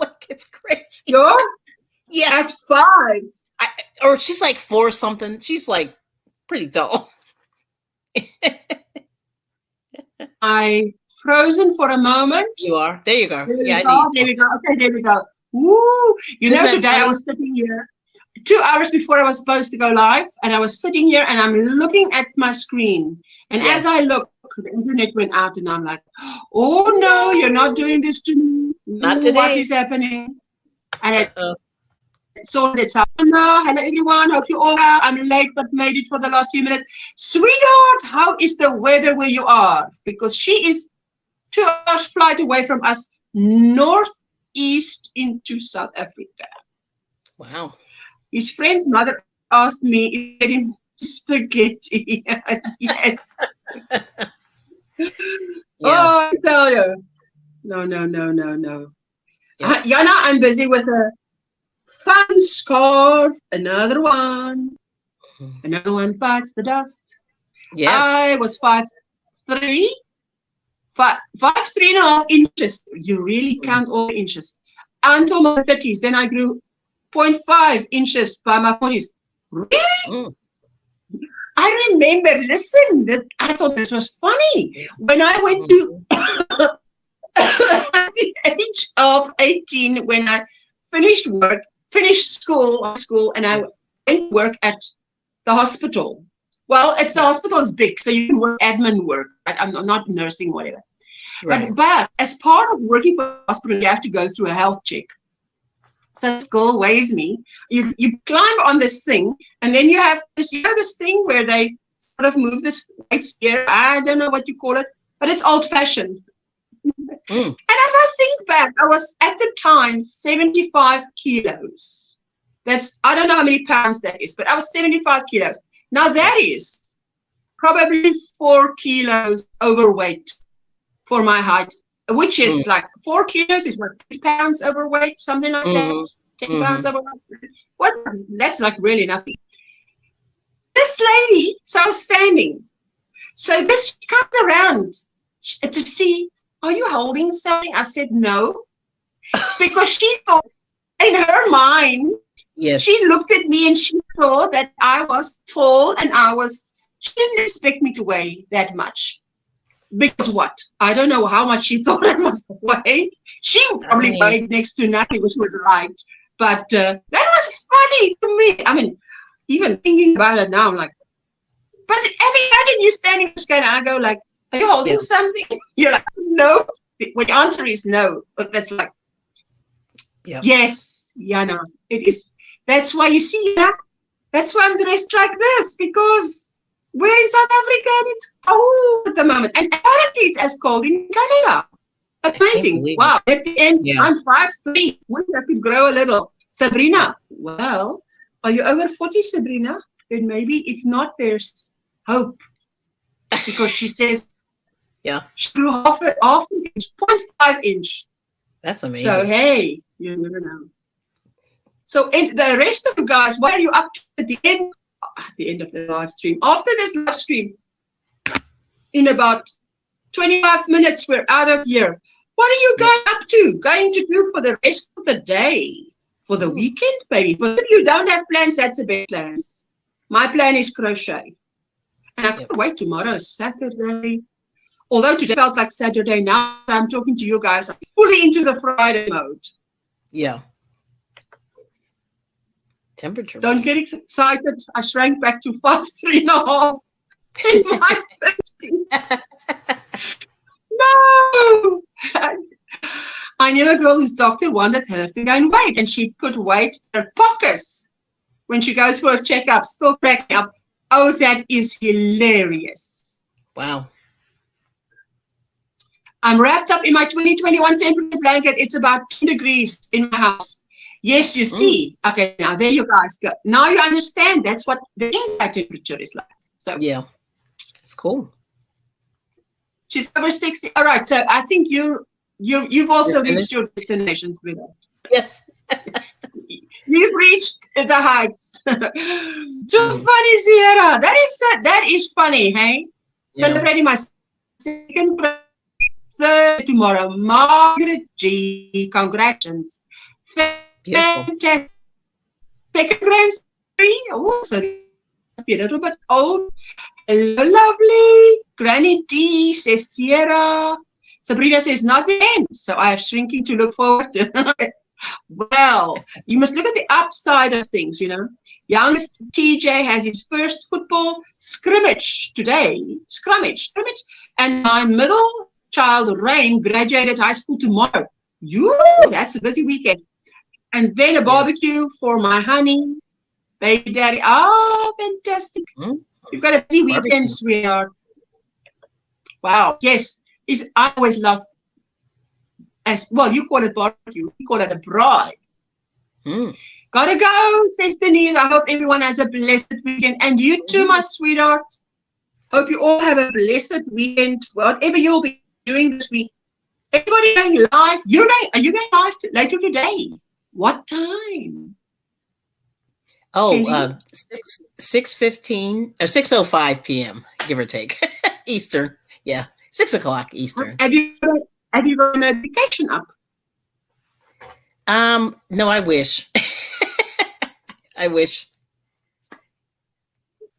crazy. You're Yeah. at 5. Or she's like 4 something. She's like pretty tall. I frozen for a moment. You are. There you go. There we Yeah, go. There we go. Okay, there we go. Woo! You Isn't know, that today I funny? was sitting here 2 hours before I was supposed to go live, and I was sitting here and I'm looking at my screen. And Yes. as I look, the internet went out, and I'm like, "Oh no, you're not doing this to me. Not What today. is happening?" And Uh-oh. it sorted itself. Hello everyone. Hope you all well. I'm late, but made it for the last few minutes. Sweetheart, how is the weather where you are? Because she is 2 hours flight away from us, northeast into South Africa. Wow. His friend's mother asked me if he had spaghetti. Yes. Yeah. Oh, I tell you. No. Yeah. Jana, I'm busy with a fun scarf. Another one bites the dust. Yes. I was 5'3", 5'3.5" inches. You really count all the inches. Until my 30s. Then I grew 0.5 inches by my 40s. Really? Mm. I remember, listen, I thought this was funny. When I went to at the age of 18, when I finished school, and I went to work at the hospital. Well, the hospital is big, so you can work admin work. Right? I'm not nursing, whatever. Right. But as part of working for the hospital, you have to go through a health check. So this girl weighs me. You climb on this thing, and then you have this, this thing where they sort of move this weights here. I don't know what you call it, but it's old-fashioned. And if I think back, I was at the time 75 kilos. I don't know how many pounds that is, but I was 75 kilos. Now that is probably 4 kilos overweight for my height, which is like 4 kilos is what, 50 pounds overweight, something like that. 10 pounds overweight. What? That's like really nothing. This lady, so I was standing. So this comes around to see, are you holding something? I said no, because she thought in her mind, Yes. she looked at me and she saw that I was tall and she didn't expect me to weigh that much. Because what? I don't know how much she thought I must weigh. She probably weighed next to nothing, which was right. But that was funny to me. I mean, even thinking about it now, I'm like, but imagine you standing there and I go like, are you holding something? You're like, no. Well, the answer is no. But that's like, yes, Jana, it is. That's why you see, that's why I'm dressed like this, because we're in South Africa and it's cold at the moment. And apparently it's as cold in Canada. Amazing. Wow. At the end, I'm 5'3". We have to grow a little. Sabrina, well, are you over 40, Sabrina? Then maybe if not, there's hope. Because she says, she grew half an inch, 0.5 inch. That's amazing. So, hey, you never know. So, in the rest of you guys, what are you up to at the end of the live stream? After this live stream, in about 25 minutes, we're out of here. What are you going to do for the rest of the day? For the weekend, baby? For if you don't have plans, that's the best plans. My plan is crochet. And I can't wait. Tomorrow is Saturday. Although today felt like Saturday, now I'm talking to you guys, I'm fully into the Friday mode. Yeah. Temperature. Don't get excited. I shrank back to 5'3.5" in my 50s. No! I knew a girl whose doctor wanted her to gain weight, and she put weight in her pockets when she goes for a checkup, still cracking up. Oh, that is hilarious. Wow. I'm wrapped up in my 2021 temperature blanket. It's about 10 degrees in my house. Yes, you see. Okay, now there you guys go. Now you understand. That's what the inside temperature is like. So yeah, it's cool. She's over 60. All right. So I think you've also reached your destinations with her. Yes. You've reached the heights. Too funny, Sierra. That is funny, hey? Yeah. Celebrating my second birthday tomorrow. Margaret G. Congratulations. Beautiful. Fantastic. Second grandson. Oh, so must be a little bit old. Hello, lovely. Granny D says Sierra. Sabrina says not the end. So I have shrinking to look forward to. Well, you must look at the upside of things, you know. Youngest TJ has his first football scrimmage today. Scrimmage. And my middle child, Rain, graduated high school tomorrow. That's a busy weekend. And then a barbecue for my honey, baby daddy. Oh, fantastic. You've got a busy weekend, sweetheart. Wow. Yes. I always love, as well, you call it barbecue. We call it a bride. Gotta go, says Denise. I hope everyone has a blessed weekend. And you too, my sweetheart. Hope you all have a blessed weekend. Whatever you'll be doing this week. Everybody going live. Are you going live later today? What time? Oh, 6:15 or 6:05 p.m. give or take Eastern. Yeah, 6 o'clock Eastern. Have you got a notification up? No, I wish. I wish.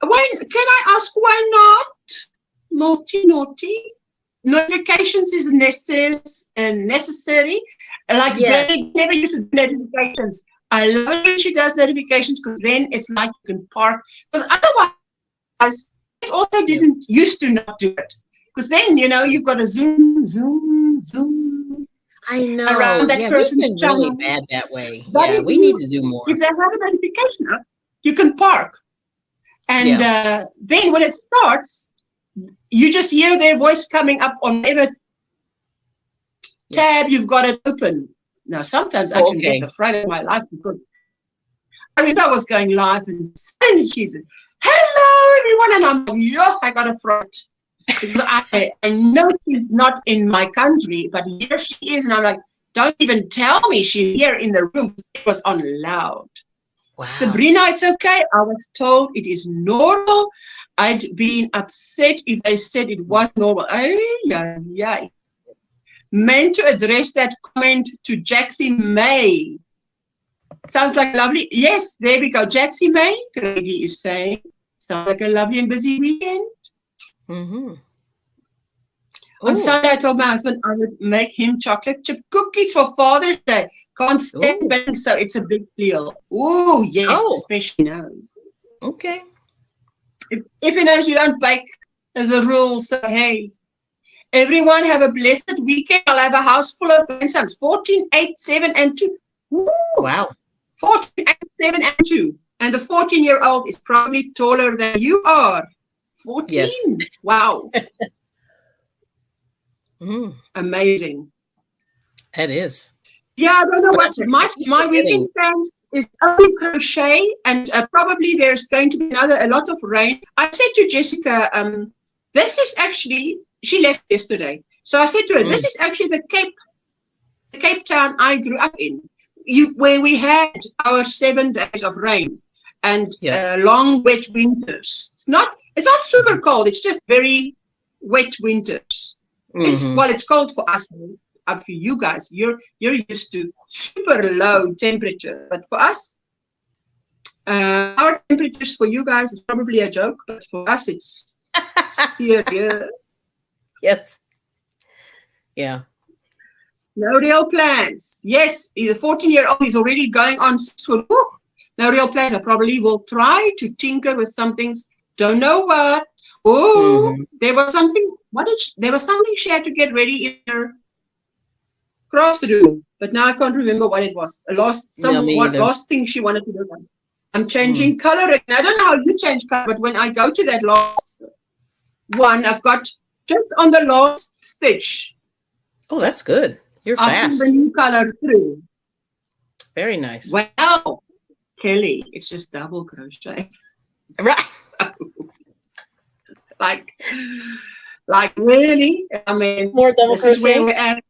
Why? Can I ask why not? Naughty. Notifications is necessary. Like they never used to do notifications. I love it when she does notifications because then it's like you can park. Because otherwise, I also didn't used to not do it. Because then, you know, you've got to zoom. I know. Around that person's we've been really bad that way. Yeah, we need to do more. If they have a notification up, you can park. And then when it starts, you just hear their voice coming up on whatever tab you've got it open. Now, sometimes I can get the fright of my life because I mean, I was going live and suddenly she said, hello, everyone. And I'm like, yo, I got a fright. I know she's not in my country, but here she is. And I'm like, don't even tell me she's here in the room. It was on loud. Wow. Sabrina, it's okay. I was told it is normal. I'd been upset if they said it was normal. Yeah. Meant to address that comment to Jaxie May. Sounds like lovely. Yes, there we go. Jaxie May, Grady is saying. Sounds like a lovely and busy weekend. On Sunday, I told my husband I would make him chocolate chip cookies for Father's Day. Can't stand baking, so it's a big deal. Oh, yes, especially knows. Okay. If he knows you don't bake as a rule, so hey. Everyone have a blessed weekend. I'll have a house full of grandsons. 14, 8, 7, and 2. Ooh. Wow. 14, 8, 7, and 2. And the 14-year-old is probably taller than you are. 14. Yes. Wow. Amazing. That is. Yeah, I don't know what my weekend plans is only crochet, and probably there's going to be a lot of rain. I said to Jessica, this is actually, she left yesterday. So I said to her, this is actually the Cape Town I grew up in, where we had our 7 days of rain and long wet winters. It's not super cold. It's just very wet winters. It's cold for us. For you guys, you're used to super low temperature, but for us, our temperatures for you guys is probably a joke, but for us it's serious. Yes. Yeah. No real plans. Yes, the 14-year-old is already going on school. No real plans. I probably will try to tinker with some things. Don't know what. There was something. There was something she had to get ready in her craft room, but now I can't remember what it was. Last thing she wanted to do. I'm changing color, and I don't know how you change color, but when I go to that last one, I've got just on the last stitch. Oh, that's good. You're fast. The new color through. Very nice. Wow, Kelly, it's just double crochet. Right. Like really? I mean, more double this crochet. Is where we're at.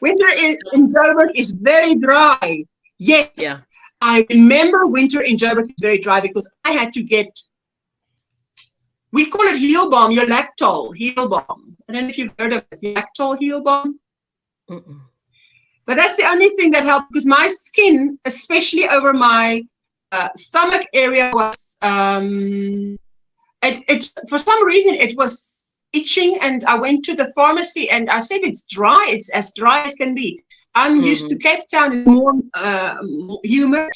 Winter in Joburg is very dry. Yes. Yeah. I remember winter in Joburg is very dry because I had to get, we call it heel balm, your lactol heel balm. I don't know if you've heard of it, lactol heel balm. But that's the only thing that helped, because my skin, especially over my stomach area, was it for some reason it was itching, and I went to the pharmacy and I said it's dry. It's as dry as can be. I'm used to Cape Town, it's more humid,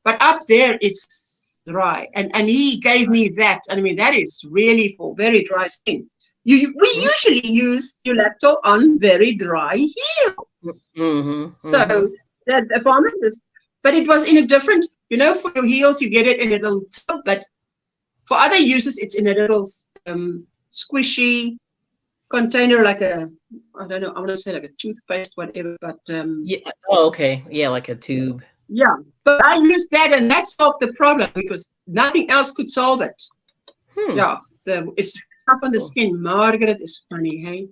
but up there it's dry. And he gave me that. And I mean, that is really for very dry skin. We usually use Ulactal on very dry heels. So the pharmacist, but it was in a different, you know, for your heels, you get it in a little tub, but for other uses, it's in a little squishy container, like a, I don't know, I want to say like a toothpaste, whatever, but yeah. Oh, okay. Yeah, like a tube. Yeah, but I used that, and that solved the problem because nothing else could solve it. Yeah, it's up on the skin. Margaret is funny, hey?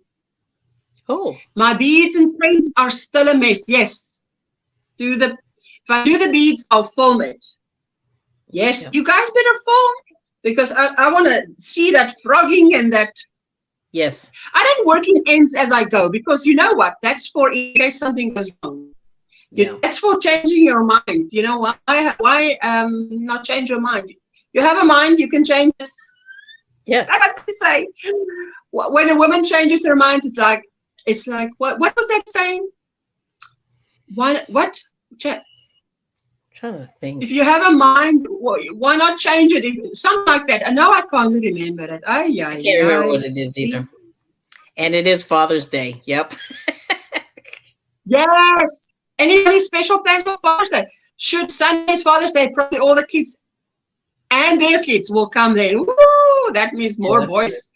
Oh. My beads and prints are still a mess. Yes. If I do the beads, I'll film it. Yes, you guys better film, because I want to see that frogging and that. Yes. I don't work in ends as I go, because you know what? That's for in case something goes wrong. Yeah. That's for changing your mind. You know why not change your mind? You have a mind, you can change it. Yes. I have to say, when a woman changes her mind, it's like what was that saying? What? Trying to think. If you have a mind, why not change it? Something like that. I know I can't remember it. I can't remember what it is either. And it is Father's Day. Yep. Yes. Any special plans for Father's Day? Should Sunday's Father's Day, probably all the kids and their kids will come there. Woo! That means more boys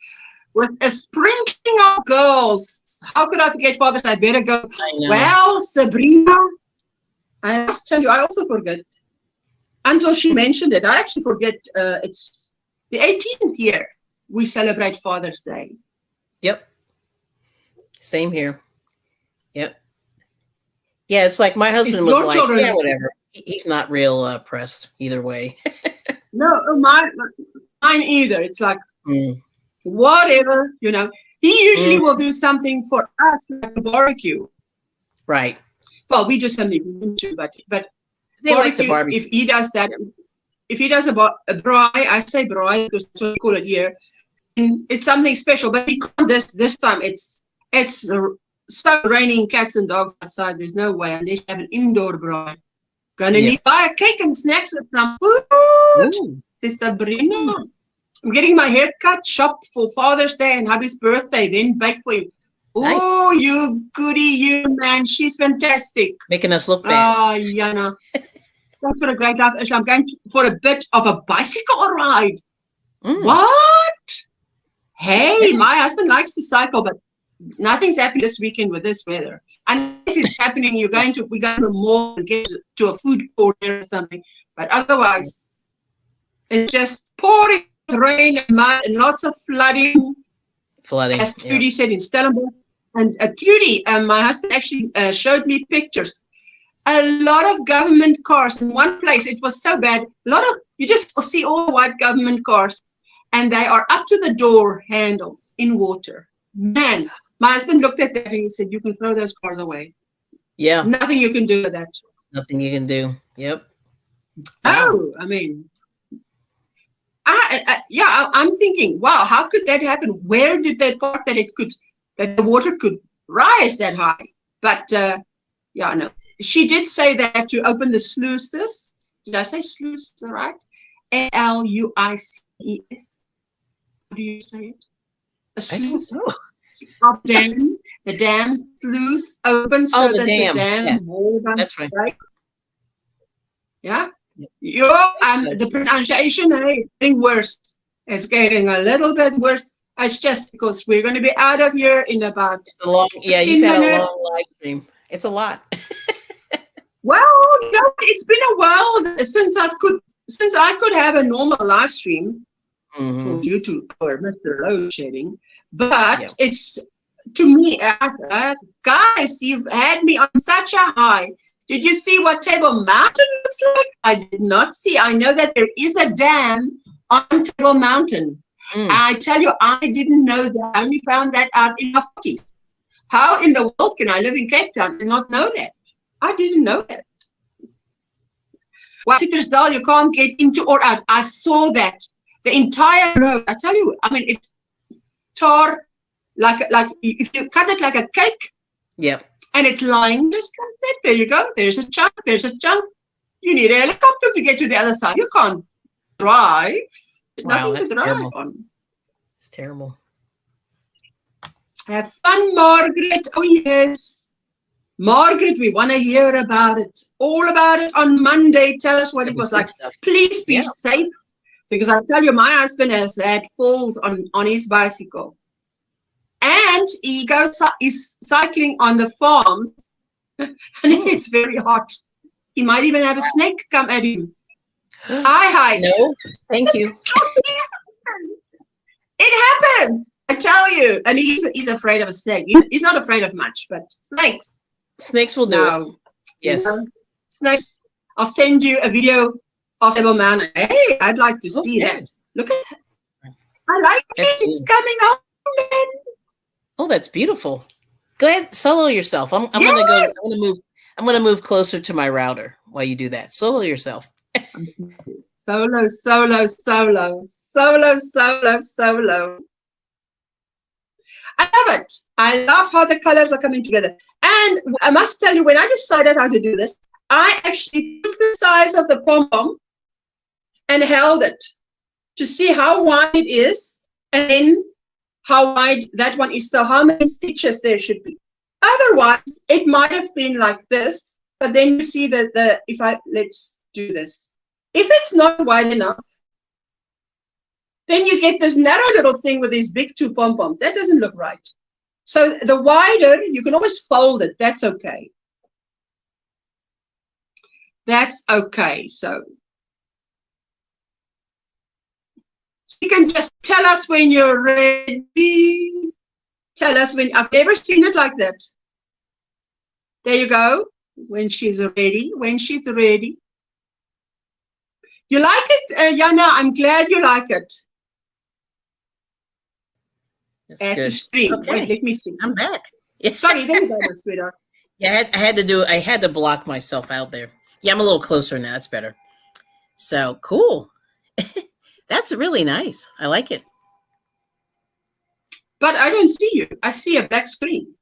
with a sprinkling of girls. How could I forget Father's Day? I better go. I know. Well, Sabrina, I must tell you, I also forget. Until she mentioned it, I actually forget. It's the 18th year we celebrate Father's Day. Yep. Same here. Yep. Yeah, it's like my husband was like, yeah, whatever. He's not real pressed either way. No, mine either. It's like, whatever, you know. He usually will do something for us, like a barbecue. Right. Well, we do something too, but they like to barbecue. If he does that, if he does a braai, I say braai because that's what we call it here. And it's something special, but we can't this time. It's so raining cats and dogs outside. There's no way unless you have an indoor braai. Gonna need to buy a cake and snacks with some food. Says Sabrina. I'm getting my hair cut, shop for Father's Day and hubby's birthday, then bake for you. Nice. Oh, you goody, you man. She's fantastic. Making us look bad. Oh, Jana. That's what a great life is. I'm going for a bit of a bicycle ride. What? Hey, my husband likes to cycle, but nothing's happening this weekend with this weather. Unless it's happening, we go to the mall and get to a food court or something. But otherwise, it's just pouring rain and mud and lots of flooding. As Trudy said in Stellenbosch. And Trudy, my husband actually showed me pictures. A lot of government cars in one place. It was so bad. You just see all white government cars, and they are up to the door handles in water. Man, my husband looked at that and he said, "You can throw those cars away." Yeah. Nothing you can do with that. Nothing you can do. Yep. Oh, I mean, I'm thinking, wow, how could that happen? Where did they park that that the water could rise that high? But no. She did say that to open the sluices. Did I say sluices right? Sluices. How do you say it? A sluice. The dam sluice open so that the dam's wall. That's right. Yeah. The pronunciation, it's getting worse. It's getting a little bit worse. It's just because we're going to be out of here in about. You've had a long live stream. It's a lot. Well, it's been a while since I could have a normal live stream due to Mr. Load Shedding. But it's, to me, guys, you've had me on such a high. Did you see what Table Mountain looks like? I did not see. I know that there is a dam on Table Mountain. I tell you, I didn't know that. I only found that out in my 40s. How in the world can I live in Cape Town and not know that? I didn't know that. Well, citrus doll you can't get into or out. I saw that. The entire row. I tell you, I mean, it's tar, like if you cut it like a cake. Yep. And it's lying just like that. There you go. There's a chunk. There's a chunk. You need a helicopter to get to the other side. You can't drive. There's Wow, nothing that's to drive terrible. on. It's terrible. Have fun, Margaret. Oh, yes. Margaret, we want to hear about it. All about it on Monday. Tell us what it was like. Stuff. Please be Yeah. safe. Because I tell you, my husband has had falls on his bicycle. And he goes, he's cycling on the farms. And if it's very hot, he might even have a snake come at him. I hide. No, thank you. It happens. I tell you. And he's afraid of a snake. He's not afraid of much, but snakes. Snakes will do it. No. Yes. Snakes. I'll send you a video of the man. Hey, I'd like to see Okay. that. Look at that. I like That's it. It's cool. coming on. Oh, that's beautiful. Go ahead, solo yourself. I'm Yeah. gonna go. I'm gonna move closer to my router while you do that. Solo yourself. Solo, solo, solo, solo, solo, solo. I love it. I love how the colors are coming together. And I must tell you, when I decided how to do this, I actually took the size of the pom-pom and held it to see how wide it is and then how wide that one is. So how many stitches there should be. Otherwise, it might have been like this, but then you see that let's do this. If it's not wide enough, then you get this narrow little thing with these big two pom-poms. That doesn't look right. So the wider, you can always fold it. That's okay. That's okay. So you can just tell us when you're ready. Tell us when. I've never seen it like that. There you go. When she's ready. When she's ready. You like it, Jana? I'm glad you like it. That's Add to good. stream. Okay. Wait, let me see. I'm back. Yeah. Sorry, there you go, my sweetheart. Yeah, I had to block myself out there. Yeah, I'm a little closer now. That's better. So cool. That's really nice. I like it. But I don't see you. I see a black screen.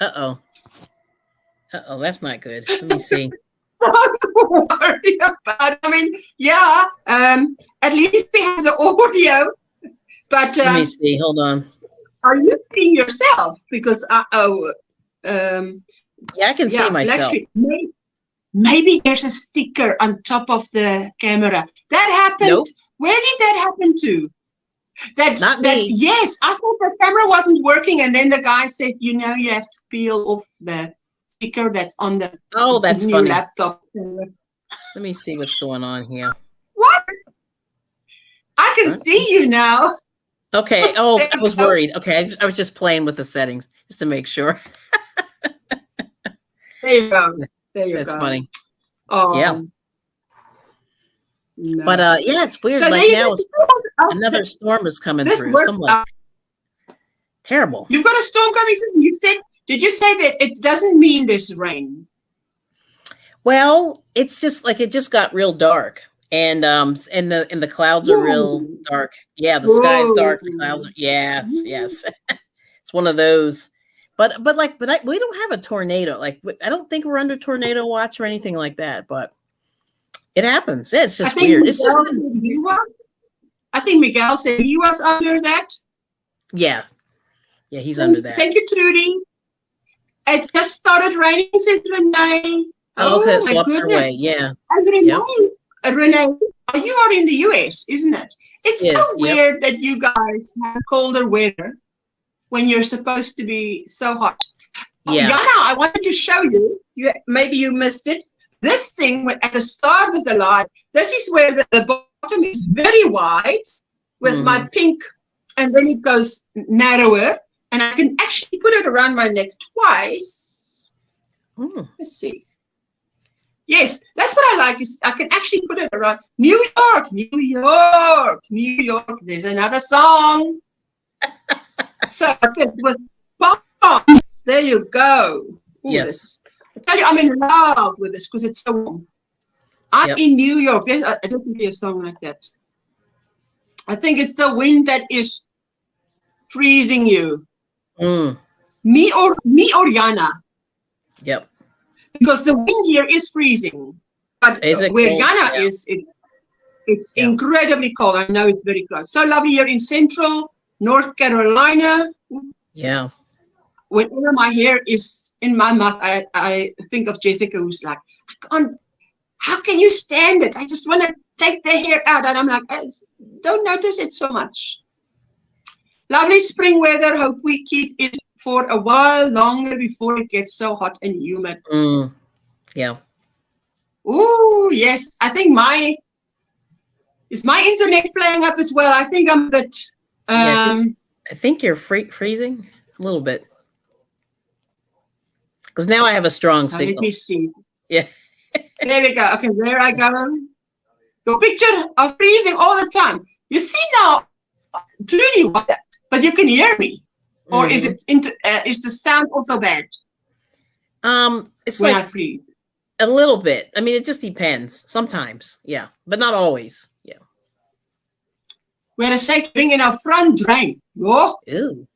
Uh-oh. Uh-oh, that's not good. Let me see. Don't worry about it. I mean, yeah, at least we have the audio. But Let me see. Hold on. are you seeing yourself? Because Yeah, I can see black myself. screen. Maybe there's a sticker on top of the camera. That happened. Nope. Where did that happen to? Not me. Yes, I thought the camera wasn't working, and then the guy said, you know, you have to peel off the sticker that's on the Oh, that's new funny. laptop. Let me see what's going on here. What? I can see you now. Okay. Oh, I was worried. Okay, I was just playing with the settings just to make sure. There you go. There you That's go. funny. Oh, Yeah. no. But yeah, it's weird. So Like there now, you go. another storm is coming This through. worked Some like terrible. You've got a storm coming through. Did you say that it doesn't mean there's rain? Well, it's just like it just got real dark, and the clouds are real Ooh. dark. Yeah, the sky is dark. The Ooh. clouds. Yes, yes. It's one of those. But we don't have a tornado. Like I don't think we're under tornado watch or anything like that. But it happens. Yeah, it's just weird. It's just I think Miguel said he was under that. yeah, he's under that. Thank you, Trudy. It just started raining since Renee. Oh, okay, so my up their goodness. way. Yeah. And Renee, Yep. Renee, you are in the US, isn't it? It's Yes, so yep. weird that you guys have colder weather when you're supposed to be so hot. Yeah. Jana, I wanted to show you. Maybe you missed it. This thing at the start of the live, this is where the bottom is very wide with my pink, and then it goes narrower, and I can actually put it around my neck twice. Let's see. Yes, that's what I like. Is I can actually put it around New York, New York, New York. There's another song. So with bombs, there you go. Ooh, Yes. tell you, I'm in love with this because it's so warm. I'm Yep. in New York. I don't think there's a song like that. I think it's the wind that is freezing you. Mm. Me or Yana. Yep. Because the wind here is freezing. But Is it where cold? Yana Yeah. is, it's Yeah. incredibly cold. I know it's very cold. So lovely here in Central North Carolina. Yeah. Whenever my hair is in my mouth, I think of Jessica, who's like, I can't, how can you stand it? I just want to take the hair out. And I'm like, I don't notice it so much. Lovely spring weather. Hope we keep it for a while longer before it gets so hot and humid. Mm. Yeah. Ooh, yes. I think is my internet playing up as well? I think I'm a bit, Yeah, I think you're freezing a little bit. Because now I have a strong so let signal. me see. Yeah. There we go. Okay, there I go. Your picture of freezing all the time. You see now, truly what? But you can hear me, or is it is the sound also bad? It's when like I freeze. a little bit. I mean, it just depends. Sometimes, yeah, but not always. Yeah. When I say bring in a front drain, oh, Ooh.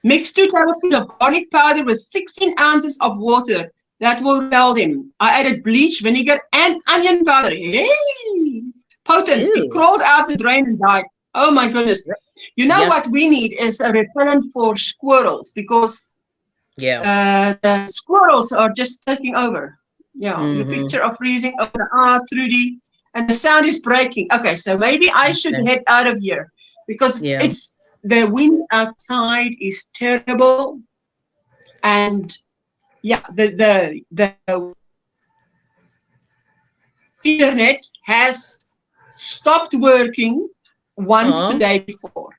mix 2 tablespoons of garlic powder with 16 ounces of water. That will repel them. I added bleach, vinegar, and onion powder. Hey, potent. Ew. It crawled out the drain and died. Oh my goodness. Yep. You know Yep. what we need is a repellent for squirrels because the squirrels are just taking over. Yeah, your picture of freezing over. Trudy, and the sound is breaking. Okay, so maybe I should head out of here because it's the wind outside is terrible, and the internet has stopped working once the day before.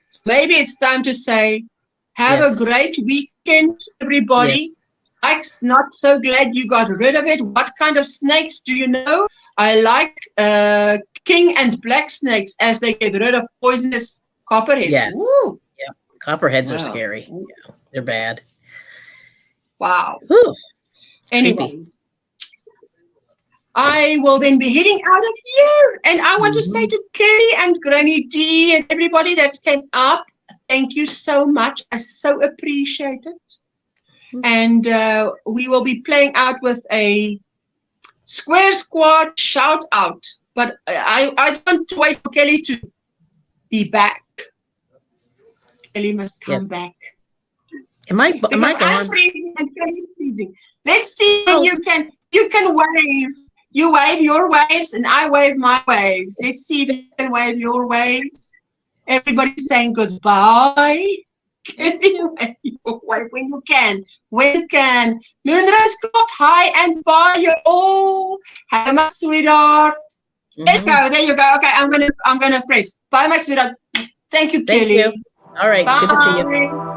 So maybe it's time to say, have a great weekend, everybody. Mike's not so glad you got rid of it. What kind of snakes do you know? I like king and black snakes as they get rid of poisonous copperheads. Yes. Woo. Yeah. Copperheads are scary. Yeah, they're bad. Wow. Whew. Anyway, Creepy. I will then be heading out of here. And I want to say to Kelly and Granny D and everybody that came up, thank you so much. I so appreciate it. And we will be playing out with a Square Squad shout out. But I want to wait for Kelly to be back. Kelly must come back. Am I I'm gone? freezing and Kelly's freezing. Let's see if you can wave. You wave your waves and I wave my waves. Let's see if you can wave your waves. Everybody's saying goodbye. Can you wave your wave when you can? When you can. Moonrose got hi and bye. You're all. Hello, my sweetheart. There you go. There you go. Okay, I'm gonna press. Bye, my sweetheart. Thank you, Kelly. Thank you. All right. Bye. Good to see you.